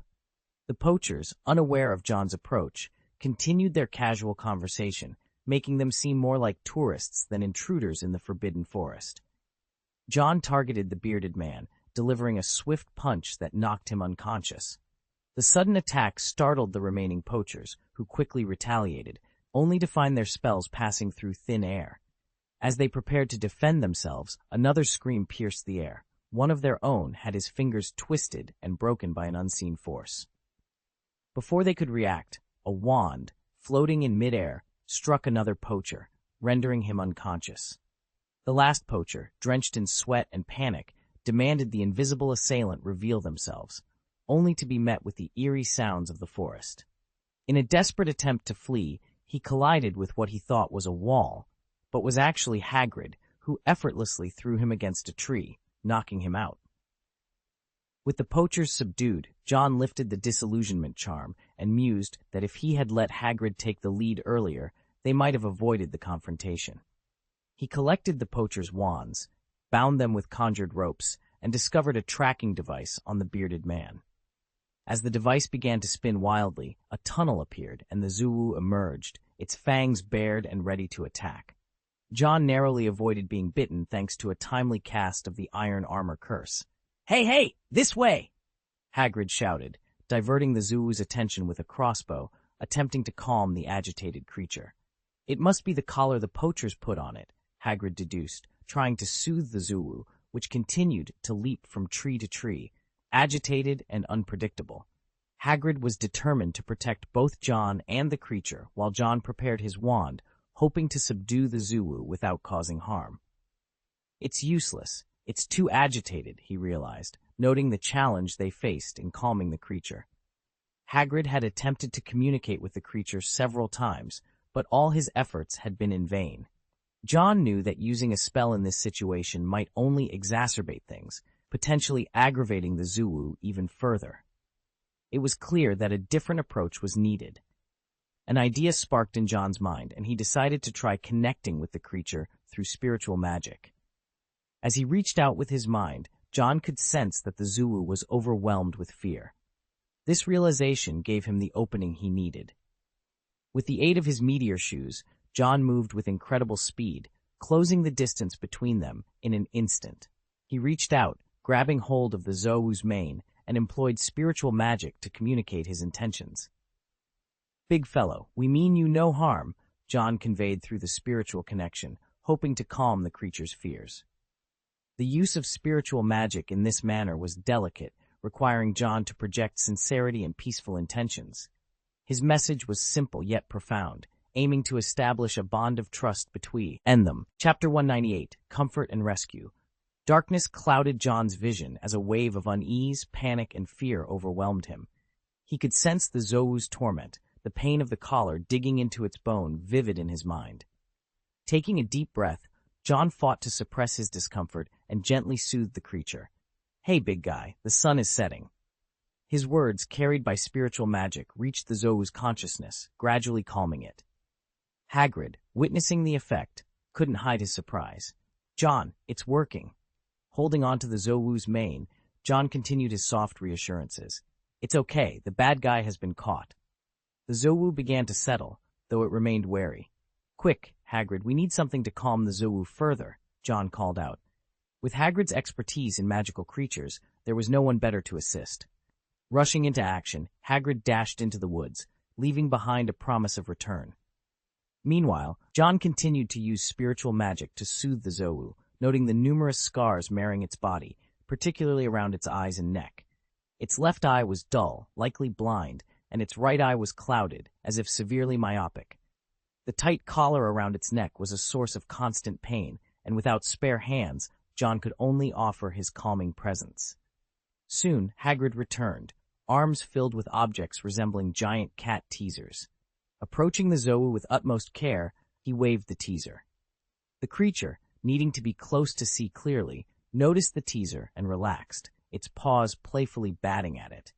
The poachers, unaware of John's approach, continued their casual conversation, making them seem more like tourists than intruders in the forbidden forest. John targeted the bearded man, delivering a swift punch that knocked him unconscious. The sudden attack startled the remaining poachers, who quickly retaliated, only to find their spells passing through thin air. As they prepared to defend themselves, another scream pierced the air. One of their own had his fingers twisted and broken by an unseen force. Before they could react, a wand, floating in midair, struck another poacher, rendering him unconscious. The last poacher, drenched in sweat and panic, demanded the invisible assailant reveal themselves, only to be met with the eerie sounds of the forest. In a desperate attempt to flee, he collided with what he thought was a wall, but was actually Hagrid, who effortlessly threw him against a tree, knocking him out. With the poachers subdued, John lifted the disillusionment charm and mused that if he had let Hagrid take the lead earlier, they might have avoided the confrontation. He collected the poachers' wands, bound them with conjured ropes, and discovered a tracking device on the bearded man. As the device began to spin wildly, a tunnel appeared and the Zuu emerged, its fangs bared and ready to attack. John narrowly avoided being bitten thanks to a timely cast of the iron armor curse. "Hey, this way!" Hagrid shouted, diverting the Zuu's attention with a crossbow, attempting to calm the agitated creature. "It must be the collar the poachers put on it," Hagrid deduced, trying to soothe the Zuu, which continued to leap from tree to tree, agitated and unpredictable. Hagrid was determined to protect both John and the creature while John prepared his wand, hoping to subdue the Zuu without causing harm. "It's useless. It's too agitated," he realized, noting the challenge they faced in calming the creature. Hagrid had attempted to communicate with the creature several times, but all his efforts had been in vain. John knew that using a spell in this situation might only exacerbate things, potentially aggravating the Zuu even further. It was clear that a different approach was needed. An idea sparked in John's mind, and he decided to try connecting with the creature through spiritual magic. As he reached out with his mind, John could sense that the Zuu was overwhelmed with fear. This realization gave him the opening he needed. With the aid of his meteor shoes, John moved with incredible speed, closing the distance between them in an instant. He reached out, grabbing hold of the Zou's mane, and employed spiritual magic to communicate his intentions. "Big fellow, we mean you no harm," John conveyed through the spiritual connection, hoping to calm the creature's fears. The use of spiritual magic in this manner was delicate, requiring John to project sincerity and peaceful intentions. His message was simple yet profound, aiming to establish a bond of trust between them. Chapter 198, Comfort and Rescue. Darkness clouded John's vision as a wave of unease, panic, and fear overwhelmed him. He could sense the Zou's torment, the pain of the collar digging into its bone vivid in his mind. Taking a deep breath, John fought to suppress his discomfort and gently soothed the creature. "Hey, big guy, the sun is setting." His words, carried by spiritual magic, reached the Zou's consciousness, gradually calming it. Hagrid, witnessing the effect, couldn't hide his surprise. "John, it's working." Holding on to the Zou's mane, John continued his soft reassurances. "It's okay, the bad guy has been caught." The Zowu began to settle, though it remained wary. "Quick, Hagrid, we need something to calm the Zowu further," John called out. With Hagrid's expertise in magical creatures, there was no one better to assist. Rushing into action, Hagrid dashed into the woods, leaving behind a promise of return. Meanwhile, John continued to use spiritual magic to soothe the Zowu, noting the numerous scars marring its body, particularly around its eyes and neck. Its left eye was dull, likely blind, and its right eye was clouded, as if severely myopic. The tight collar around its neck was a source of constant pain, and without spare hands, John could only offer his calming presence. Soon, Hagrid returned, arms filled with objects resembling giant cat teasers. Approaching the Zowu with utmost care, he waved the teaser. The creature, needing to be close to see clearly, noticed the teaser and relaxed, its paws playfully batting at it.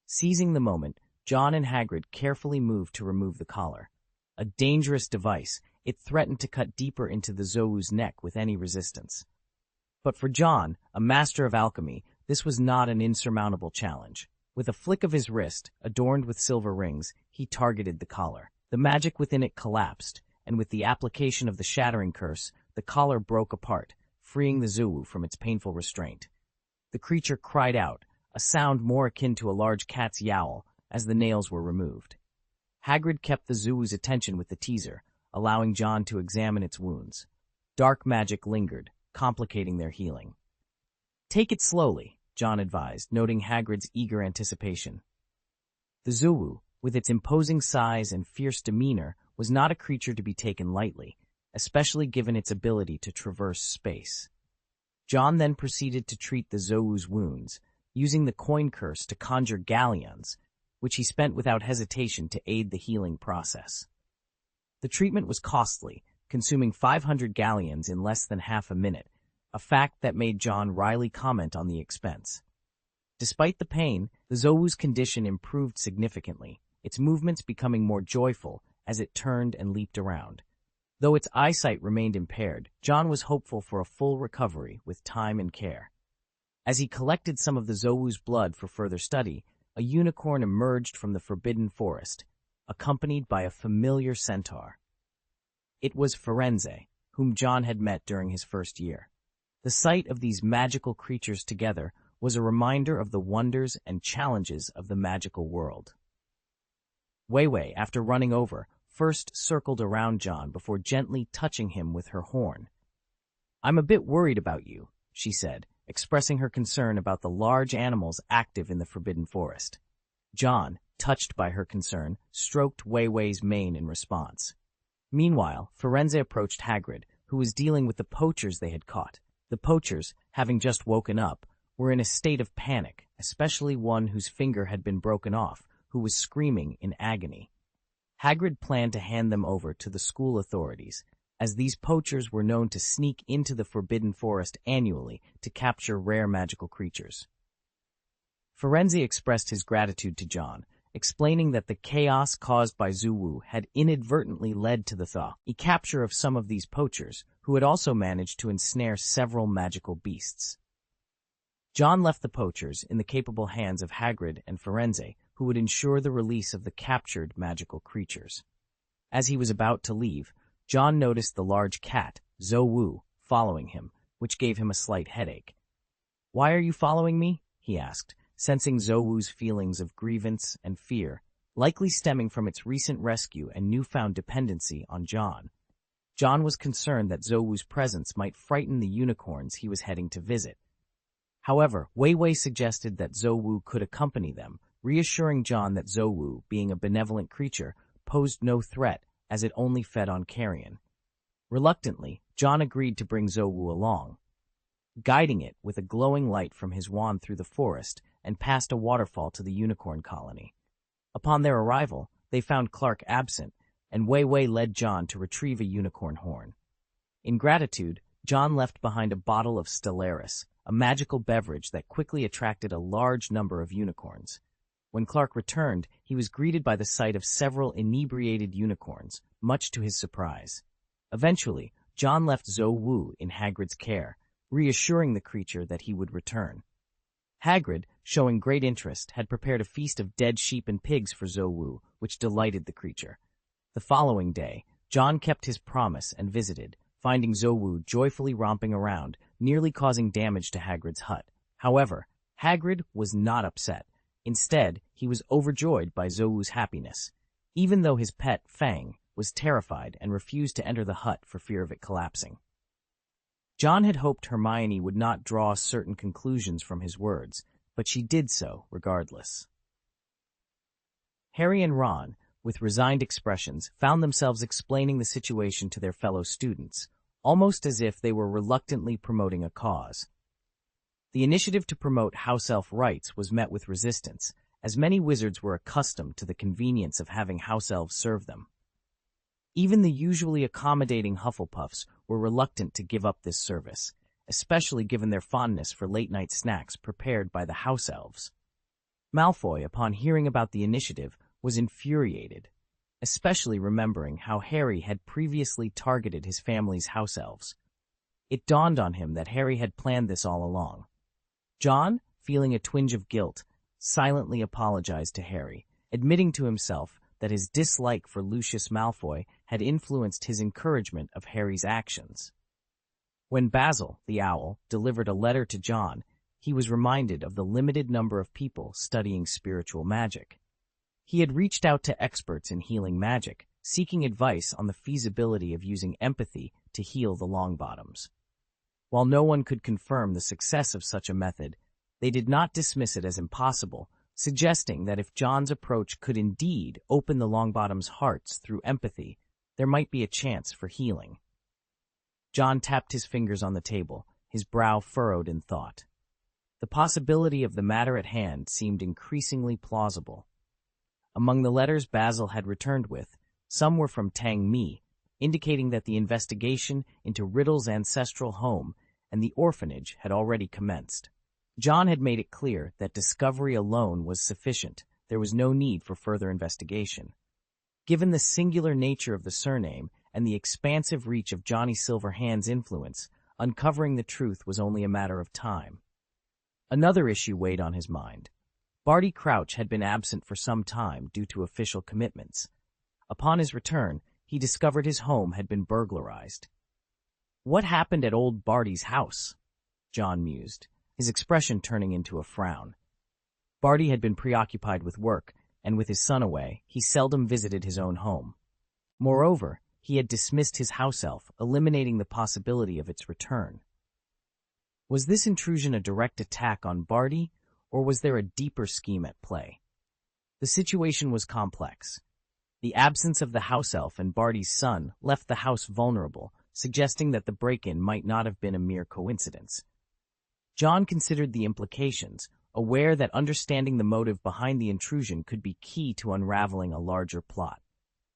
Seizing the moment, John and Hagrid carefully moved to remove the collar. A dangerous device, it threatened to cut deeper into the Zowu's neck with any resistance. But for John, a master of alchemy, this was not an insurmountable challenge. With a flick of his wrist, adorned with silver rings, he targeted the collar. The magic within it collapsed, and with the application of the shattering curse, the collar broke apart, freeing the Zowu from its painful restraint. The creature cried out, a sound more akin to a large cat's yowl, as the nails were removed. Hagrid kept the Zowu's attention with the teaser, allowing John to examine its wounds. Dark magic lingered, complicating their healing. "Take it slowly," John advised, noting Hagrid's eager anticipation. The Zowu, with its imposing size and fierce demeanor, was not a creature to be taken lightly, especially given its ability to traverse space. John then proceeded to treat the Zowu's wounds, using the coin curse to conjure galleons, which he spent without hesitation to aid the healing process. The treatment was costly, consuming 500 galleons in less than half a minute, a fact that made John wryly comment on the expense. Despite the pain, the Zowu's condition improved significantly, its movements becoming more joyful as it turned and leaped around. Though its eyesight remained impaired, John was hopeful for a full recovery with time and care. As he collected some of the Zowu's blood for further study, a unicorn emerged from the forbidden forest, accompanied by a familiar centaur. It was Firenze, whom John had met during his first year. The sight of these magical creatures together was a reminder of the wonders and challenges of the magical world. Weiwei, after running over, first circled around John before gently touching him with her horn. "I'm a bit worried about you," she said, expressing her concern about the large animals active in the forbidden forest. John, touched by her concern, stroked Weiwei's mane in response. Meanwhile, Firenze approached Hagrid, who was dealing with the poachers they had caught. The poachers, having just woken up, were in a state of panic, especially one whose finger had been broken off, who was screaming in agony. Hagrid planned to hand them over to the school authorities, as these poachers were known to sneak into the Forbidden Forest annually to capture rare magical creatures. Firenze expressed his gratitude to John, explaining that the chaos caused by Zowu had inadvertently led to the capture of some of these poachers, who had also managed to ensnare several magical beasts. John left the poachers in the capable hands of Hagrid and Firenze, who would ensure the release of the captured magical creatures. As he was about to leave, John noticed the large cat, Zowu, following him, which gave him a slight headache. "Why are you following me?" he asked, sensing Zowu's feelings of grievance and fear, likely stemming from its recent rescue and newfound dependency on John. John was concerned that Zowu's presence might frighten the unicorns he was heading to visit. However, Weiwei suggested that Zowu could accompany them, reassuring John that Zowu, being a benevolent creature, posed no threat, as it only fed on carrion. Reluctantly, John agreed to bring Zowu along, guiding it with a glowing light from his wand through the forest and past a waterfall to the unicorn colony. Upon their arrival, they found Clark absent, and Weiwei led John to retrieve a unicorn horn. In gratitude, John left behind a bottle of Stellaris, a magical beverage that quickly attracted a large number of unicorns. When Clark returned, he was greeted by the sight of several inebriated unicorns, much to his surprise. Eventually, John left Zowu in Hagrid's care, reassuring the creature that he would return. Hagrid, showing great interest, had prepared a feast of dead sheep and pigs for Zowu, which delighted the creature. The following day, John kept his promise and visited, finding Zowu joyfully romping around, nearly causing damage to Hagrid's hut. However, Hagrid was not upset. Instead, he was overjoyed by Zowu's happiness, even though his pet, Fang, was terrified and refused to enter the hut for fear of it collapsing. John had hoped Hermione would not draw certain conclusions from his words, but she did so regardless. Harry and Ron, with resigned expressions, found themselves explaining the situation to their fellow students, almost as if they were reluctantly promoting a cause. The initiative to promote house elf rights was met with resistance, as many wizards were accustomed to the convenience of having house elves serve them. Even the usually accommodating Hufflepuffs were reluctant to give up this service, especially given their fondness for late-night snacks prepared by the house elves. Malfoy, upon hearing about the initiative, was infuriated, especially remembering how Harry had previously targeted his family's house elves. It dawned on him that Harry had planned this all along. John, feeling a twinge of guilt, silently apologized to Harry, admitting to himself that his dislike for Lucius Malfoy had influenced his encouragement of Harry's actions. When Basil, the owl, delivered a letter to John, he was reminded of the limited number of people studying spiritual magic. He had reached out to experts in healing magic, seeking advice on the feasibility of using empathy to heal the Longbottoms. While no one could confirm the success of such a method, they did not dismiss it as impossible, suggesting that if John's approach could indeed open the Longbottoms' hearts through empathy, there might be a chance for healing. John tapped his fingers on the table, his brow furrowed in thought. The possibility of the matter at hand seemed increasingly plausible. Among the letters Basil had returned with, some were from Tang Mi, indicating that the investigation into Riddle's ancestral home and the orphanage had already commenced. John had made it clear that discovery alone was sufficient. There was no need for further investigation. Given the singular nature of the surname and the expansive reach of Johnny Silverhand's influence, uncovering the truth was only a matter of time. Another issue weighed on his mind. Barty Crouch had been absent for some time due to official commitments. Upon his return, he discovered his home had been burglarized. What happened at old Barty's house? John mused, his expression turning into a frown. Barty had been preoccupied with work, and with his son away, he seldom visited his own home. Moreover, he had dismissed his house elf, eliminating the possibility of its return. Was this intrusion a direct attack on Barty, or was there a deeper scheme at play? The situation was complex. The absence of the house elf and Barty's son left the house vulnerable, suggesting that the break-in might not have been a mere coincidence. John considered the implications, aware that understanding the motive behind the intrusion could be key to unraveling a larger plot.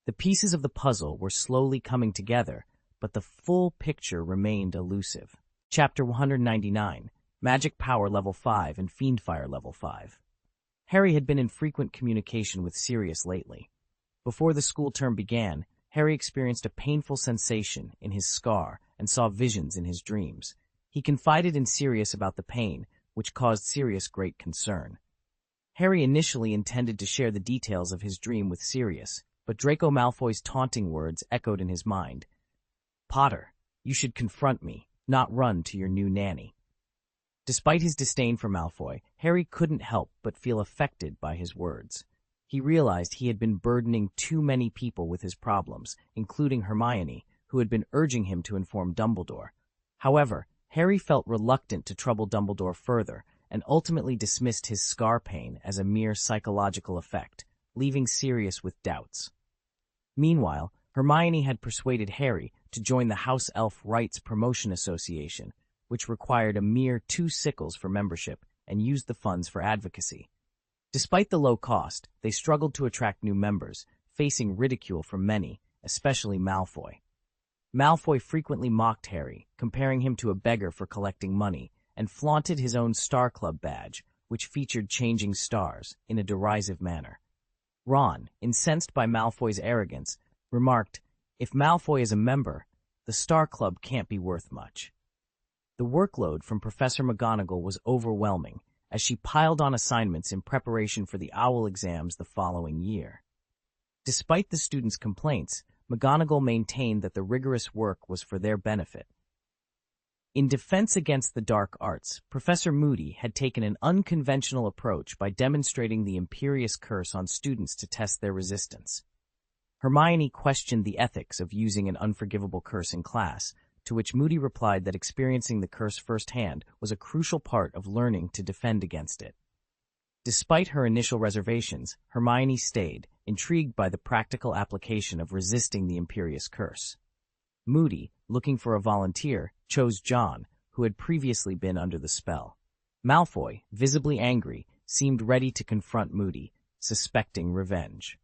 The pieces of the puzzle were slowly coming together, but the full picture remained elusive. Chapter 199, Magic Power Level 5 and Fiendfire Level 5. Harry had been in frequent communication with Sirius lately. Before the school term began, Harry experienced a painful sensation in his scar and saw visions in his dreams. He confided in Sirius about the pain, which caused Sirius great concern. Harry initially intended to share the details of his dream with Sirius, but Draco Malfoy's taunting words echoed in his mind. "Potter, you should confront me, not run to your new nanny." Despite his disdain for Malfoy, Harry couldn't help but feel affected by his words. He realized he had been burdening too many people with his problems, including Hermione, who had been urging him to inform Dumbledore. However, Harry felt reluctant to trouble Dumbledore further and ultimately dismissed his scar pain as a mere psychological effect, leaving Sirius with doubts. Meanwhile, Hermione had persuaded Harry to join the House Elf Rights Promotion Association, which required a mere 2 sickles for membership and used the funds for advocacy. Despite the low cost, they struggled to attract new members, facing ridicule from many, especially Malfoy. Malfoy frequently mocked Harry, comparing him to a beggar for collecting money, and flaunted his own Star Club badge, which featured changing stars, in a derisive manner. Ron, incensed by Malfoy's arrogance, remarked, "If Malfoy is a member, the Star Club can't be worth much." The workload from Professor McGonagall was overwhelming, as she piled on assignments in preparation for the OWL exams the following year. Despite the students' complaints, McGonagall maintained that the rigorous work was for their benefit. In defense against the dark arts, Professor Moody had taken an unconventional approach by demonstrating the imperious curse on students to test their resistance. Hermione questioned the ethics of using an unforgivable curse in class, to which Moody replied that experiencing the curse firsthand was a crucial part of learning to defend against it. Despite her initial reservations, Hermione stayed, intrigued by the practical application of resisting the imperious curse. Moody, looking for a volunteer, chose John, who had previously been under the spell. Malfoy, visibly angry, seemed ready to confront Moody, suspecting revenge.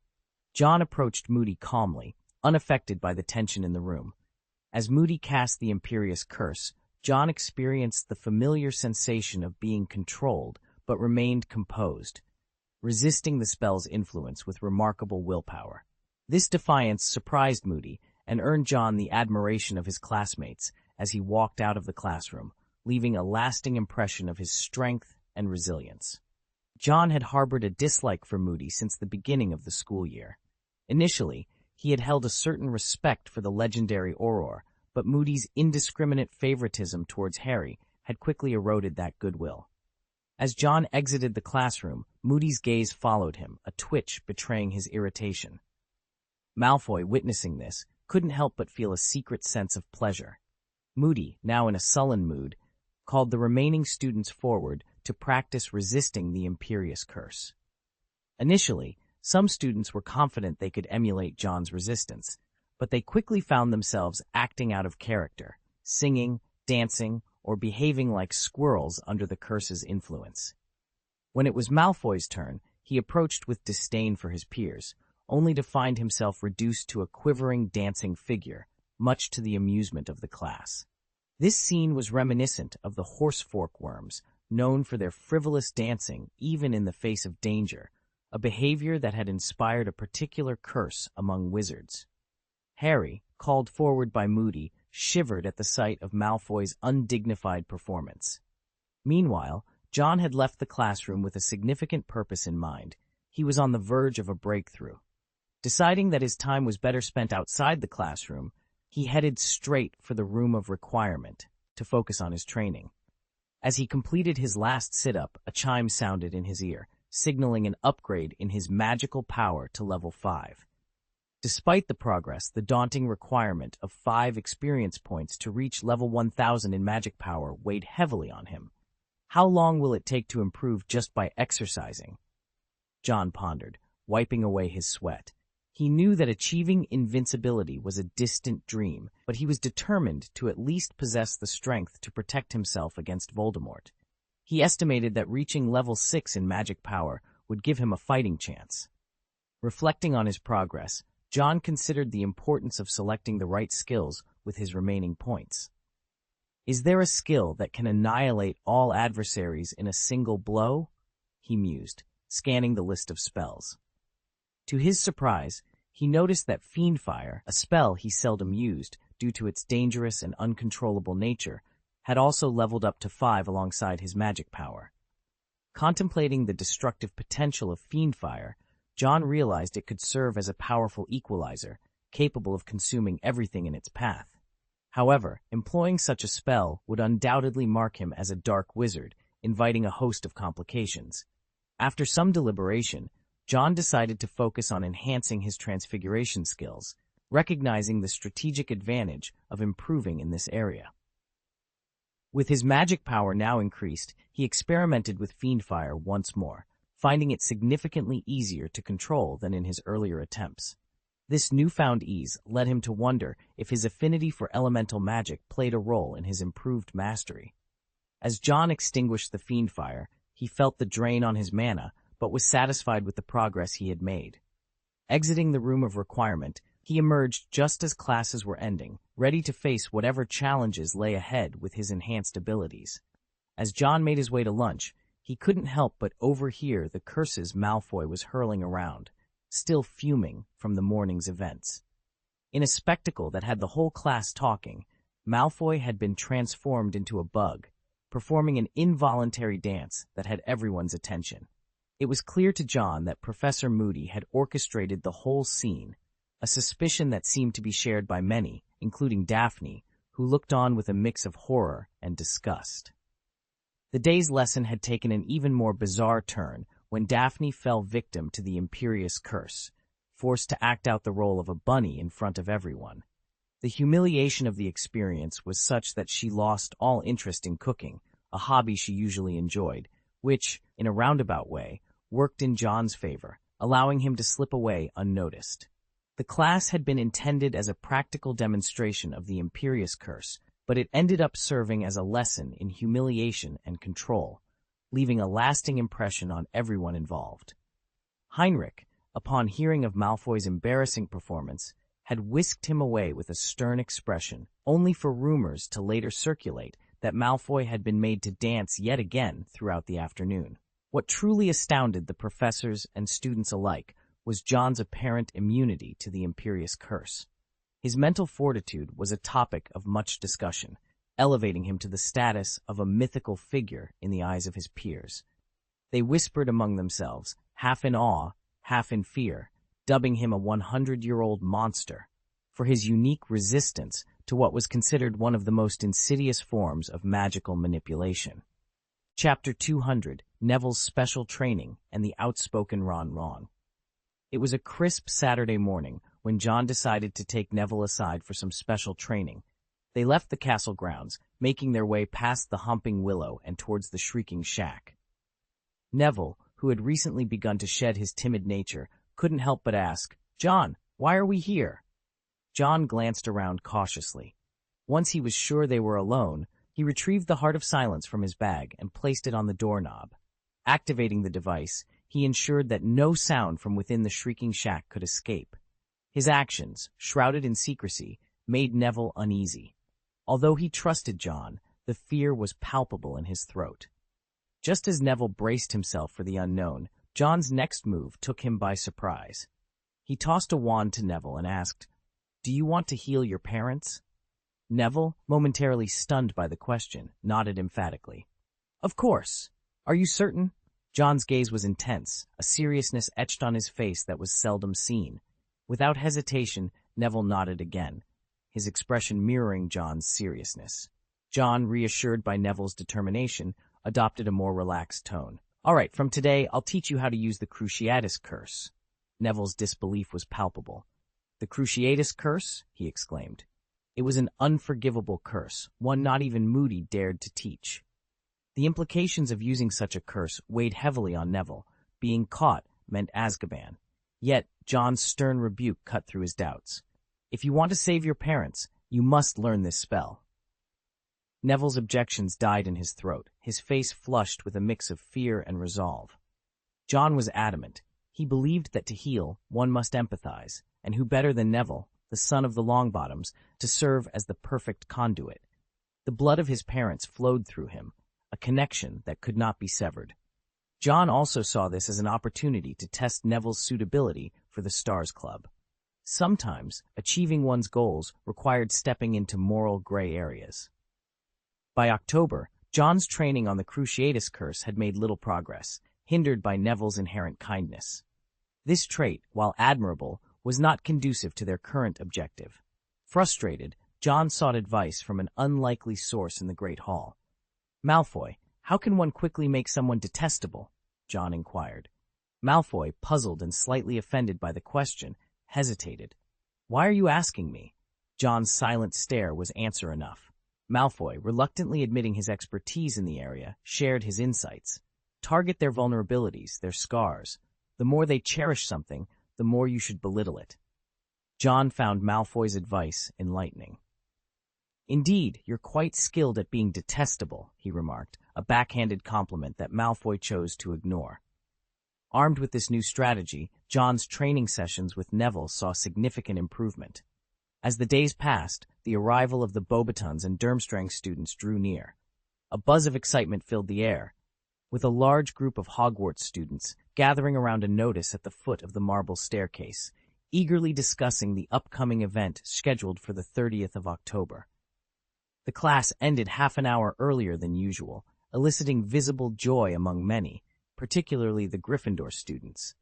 John approached Moody calmly, unaffected by the tension in the room. As Moody cast the imperious curse, John experienced the familiar sensation of being controlled, but remained composed, resisting the spell's influence with remarkable willpower. This defiance surprised Moody and earned John the admiration of his classmates as he walked out of the classroom, leaving a lasting impression of his strength and resilience. John had harbored a dislike for Moody since the beginning of the school year. Initially, he had held a certain respect for the legendary Auror, but Moody's indiscriminate favoritism towards Harry had quickly eroded that goodwill. As John exited the classroom, Moody's gaze followed him, a twitch betraying his irritation. Malfoy, witnessing this, couldn't help but feel a secret sense of pleasure. Moody, now in a sullen mood, called the remaining students forward to practice resisting the imperious curse. Initially, some students were confident they could emulate John's resistance, but they quickly found themselves acting out of character, singing, dancing, or behaving like squirrels under the curse's influence. When it was Malfoy's turn, he approached with disdain for his peers, only to find himself reduced to a quivering, dancing figure, much to the amusement of the class. This scene was reminiscent of the horsefork worms, known for their frivolous dancing even in the face of danger, a behavior that had inspired a particular curse among wizards. Harry, called forward by Moody, shivered at the sight of Malfoy's undignified performance. Meanwhile, John had left the classroom with a significant purpose in mind. He was on the verge of a breakthrough. Deciding that his time was better spent outside the classroom, he headed straight for the room of requirement to focus on his training. As he completed his last sit-up, a chime sounded in his ear, signaling an upgrade in his magical power to level 5. Despite the progress, the daunting requirement of 5 experience points to reach level 1000 in magic power weighed heavily on him. How long will it take to improve just by exercising? John pondered, wiping away his sweat. He knew that achieving invincibility was a distant dream, but he was determined to at least possess the strength to protect himself against Voldemort. He estimated that reaching level 6 in magic power would give him a fighting chance. Reflecting on his progress, John considered the importance of selecting the right skills with his remaining points. Is there a skill that can annihilate all adversaries in a single blow? He mused, scanning the list of spells. To his surprise, he noticed that Fiendfire, a spell he seldom used due to its dangerous and uncontrollable nature, had also leveled up to 5 alongside his magic power. Contemplating the destructive potential of Fiendfire, John realized it could serve as a powerful equalizer, capable of consuming everything in its path. However, employing such a spell would undoubtedly mark him as a dark wizard, inviting a host of complications. After some deliberation, John decided to focus on enhancing his transfiguration skills, recognizing the strategic advantage of improving in this area. With his magic power now increased, he experimented with Fiendfire once more, finding it significantly easier to control than in his earlier attempts. This newfound ease led him to wonder if his affinity for elemental magic played a role in his improved mastery. As John extinguished the Fiendfire, he felt the drain on his mana, but was satisfied with the progress he had made. Exiting the room of requirement, he emerged just as classes were ending, ready to face whatever challenges lay ahead with his enhanced abilities. As John made his way to lunch, he couldn't help but overhear the curses Malfoy was hurling around, still fuming from the morning's events. In a spectacle that had the whole class talking, Malfoy had been transformed into a bug, performing an involuntary dance that had everyone's attention. It was clear to John that Professor Moody had orchestrated the whole scene, a suspicion that seemed to be shared by many, including Daphne, who looked on with a mix of horror and disgust. The day's lesson had taken an even more bizarre turn when Daphne fell victim to the imperious curse, forced to act out the role of a bunny in front of everyone. The humiliation of the experience was such that she lost all interest in cooking, a hobby she usually enjoyed, which, in a roundabout way, worked in John's favor, allowing him to slip away unnoticed. The class had been intended as a practical demonstration of the imperious curse, but it ended up serving as a lesson in humiliation and control, leaving a lasting impression on everyone involved. Heinrich, upon hearing of Malfoy's embarrassing performance, had whisked him away with a stern expression, only for rumors to later circulate that Malfoy had been made to dance yet again throughout the afternoon. What truly astounded the professors and students alike was John's apparent immunity to the imperious curse. His mental fortitude was a topic of much discussion, elevating him to the status of a mythical figure in the eyes of his peers. They whispered among themselves, half in awe, half in fear, dubbing him a 100-year-old monster for his unique resistance to what was considered one of the most insidious forms of magical manipulation. Chapter 200, Neville's Special Training and the Outspoken Ron. It was a crisp Saturday morning when John decided to take Neville aside for some special training. They left the castle grounds, making their way past the Humping Willow and towards the Shrieking Shack. Neville, who had recently begun to shed his timid nature, couldn't help but ask, "John, why are we here?" John glanced around cautiously. Once he was sure they were alone, he retrieved the Heart of Silence from his bag and placed it on the doorknob. Activating the device, he ensured that no sound from within the Shrieking Shack could escape. His actions, shrouded in secrecy, made Neville uneasy. Although he trusted John, the fear was palpable in his throat. Just as Neville braced himself for the unknown, John's next move took him by surprise. He tossed a wand to Neville and asked, "Do you want to heal your parents?" Neville, momentarily stunned by the question, nodded emphatically. "Of course. Are you certain?" John's gaze was intense, a seriousness etched on his face that was seldom seen. Without hesitation, Neville nodded again, his expression mirroring John's seriousness. John, reassured by Neville's determination, adopted a more relaxed tone. "All right, from today, I'll teach you how to use the Cruciatus Curse." Neville's disbelief was palpable. "The Cruciatus Curse?" he exclaimed. It was an unforgivable curse, one not even Moody dared to teach. The implications of using such a curse weighed heavily on Neville. Being caught meant Azkaban. Yet, John's stern rebuke cut through his doubts. "If you want to save your parents, you must learn this spell." Neville's objections died in his throat, his face flushed with a mix of fear and resolve. John was adamant. He believed that to heal, one must empathize, and who better than Neville, the son of the Longbottoms, to serve as the perfect conduit. The blood of his parents flowed through him, a connection that could not be severed. John also saw this as an opportunity to test Neville's suitability for the Stars Club. Sometimes, achieving one's goals required stepping into moral gray areas. By October, John's training on the Cruciatus Curse had made little progress, hindered by Neville's inherent kindness. This trait, while admirable, was not conducive to their current objective. Frustrated, John sought advice from an unlikely source in the Great Hall. "Malfoy, how can one quickly make someone detestable?" John inquired. Malfoy, puzzled and slightly offended by the question, hesitated. "Why are you asking me?" John's silent stare was answer enough. Malfoy, reluctantly admitting his expertise in the area, shared his insights. Target their vulnerabilities, their scars. The more they cherish something, the more you should belittle it. John found Malfoy's advice enlightening. "Indeed, you're quite skilled at being detestable," he remarked, a backhanded compliment that Malfoy chose to ignore. Armed with this new strategy, John's training sessions with Neville saw significant improvement. As the days passed, the arrival of the Beauxbatons and Durmstrang students drew near. A buzz of excitement filled the air, with a large group of Hogwarts students gathering around a notice at the foot of the marble staircase, eagerly discussing the upcoming event scheduled for the 30th of October. The class ended half an hour earlier than usual, eliciting visible joy among many, particularly the Gryffindor students.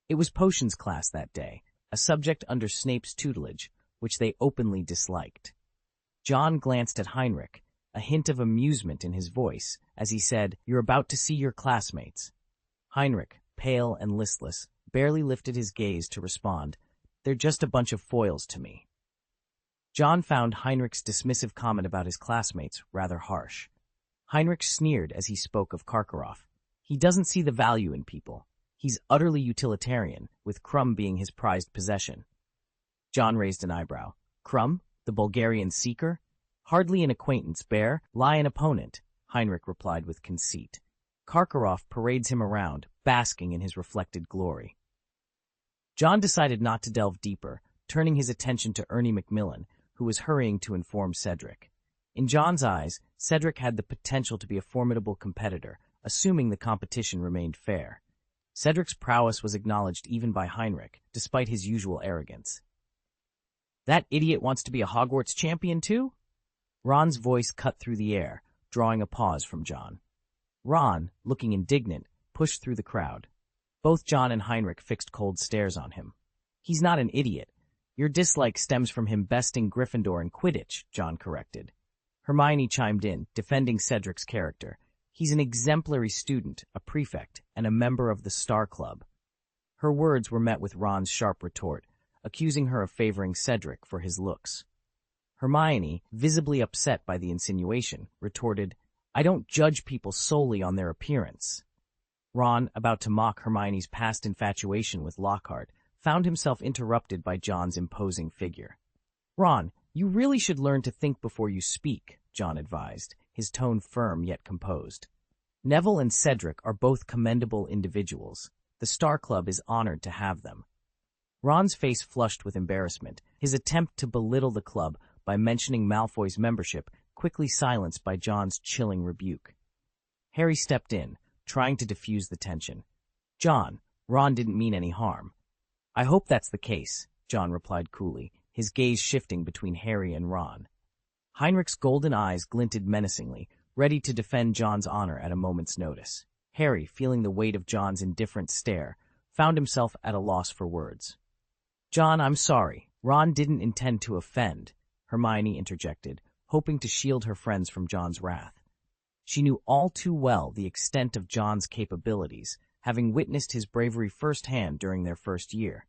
It was potions class that day, a subject under Snape's tutelage, which they openly disliked. John glanced at Heinrich, a hint of amusement in his voice, as he said, "You're about to see your classmates." Heinrich, pale and listless, barely lifted his gaze to respond, "They're just a bunch of foils to me." John found Heinrich's dismissive comment about his classmates rather harsh. Heinrich sneered as he spoke of Karkaroff. "He doesn't see the value in people. He's utterly utilitarian, with Krum being his prized possession." John raised an eyebrow. "Krum? The Bulgarian seeker? Hardly an acquaintance, Bear, lie an opponent," Heinrich replied with conceit. "Karkaroff parades him around, basking in his reflected glory." John decided not to delve deeper, turning his attention to Ernie Macmillan, who was hurrying to inform Cedric. In John's eyes, Cedric had the potential to be a formidable competitor, assuming the competition remained fair. Cedric's prowess was acknowledged even by Heinrich, despite his usual arrogance. "That idiot wants to be a Hogwarts champion too?" Ron's voice cut through the air, drawing a pause from John. Ron, looking indignant, pushed through the crowd. Both John and Heinrich fixed cold stares on him. "He's not an idiot. Your dislike stems from him besting Gryffindor in Quidditch," John corrected. Hermione chimed in, defending Cedric's character. "He's an exemplary student, a prefect, and a member of the Star Club." Her words were met with Ron's sharp retort, accusing her of favoring Cedric for his looks. Hermione, visibly upset by the insinuation, retorted, "I don't judge people solely on their appearance." Ron, about to mock Hermione's past infatuation with Lockhart, found himself interrupted by John's imposing figure. "Ron, you really should learn to think before you speak," John advised, his tone firm yet composed. "Neville and Cedric are both commendable individuals. The Star Club is honored to have them." Ron's face flushed with embarrassment, his attempt to belittle the club by mentioning Malfoy's membership quickly silenced by John's chilling rebuke. Harry stepped in, trying to diffuse the tension. "John, Ron didn't mean any harm." "I hope that's the case," John replied coolly, his gaze shifting between Harry and Ron. Heinrich's golden eyes glinted menacingly, ready to defend John's honor at a moment's notice. Harry, feeling the weight of John's indifferent stare, found himself at a loss for words. "John, I'm sorry. Ron didn't intend to offend," Hermione interjected, hoping to shield her friends from John's wrath. She knew all too well the extent of John's capabilities, having witnessed his bravery firsthand during their first year.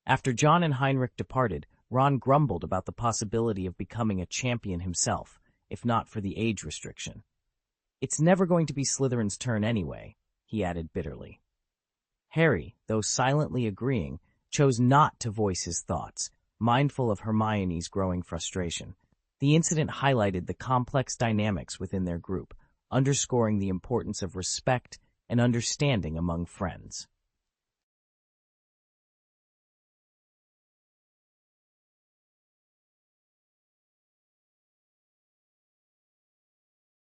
After John and Heinrich departed, Ron grumbled about the possibility of becoming a champion himself, if not for the age restriction. "It's never going to be Slytherin's turn anyway," he added bitterly. Harry, though silently agreeing, chose not to voice his thoughts, mindful of Hermione's growing frustration. The incident highlighted the complex dynamics within their group, underscoring the importance of respect and understanding among friends.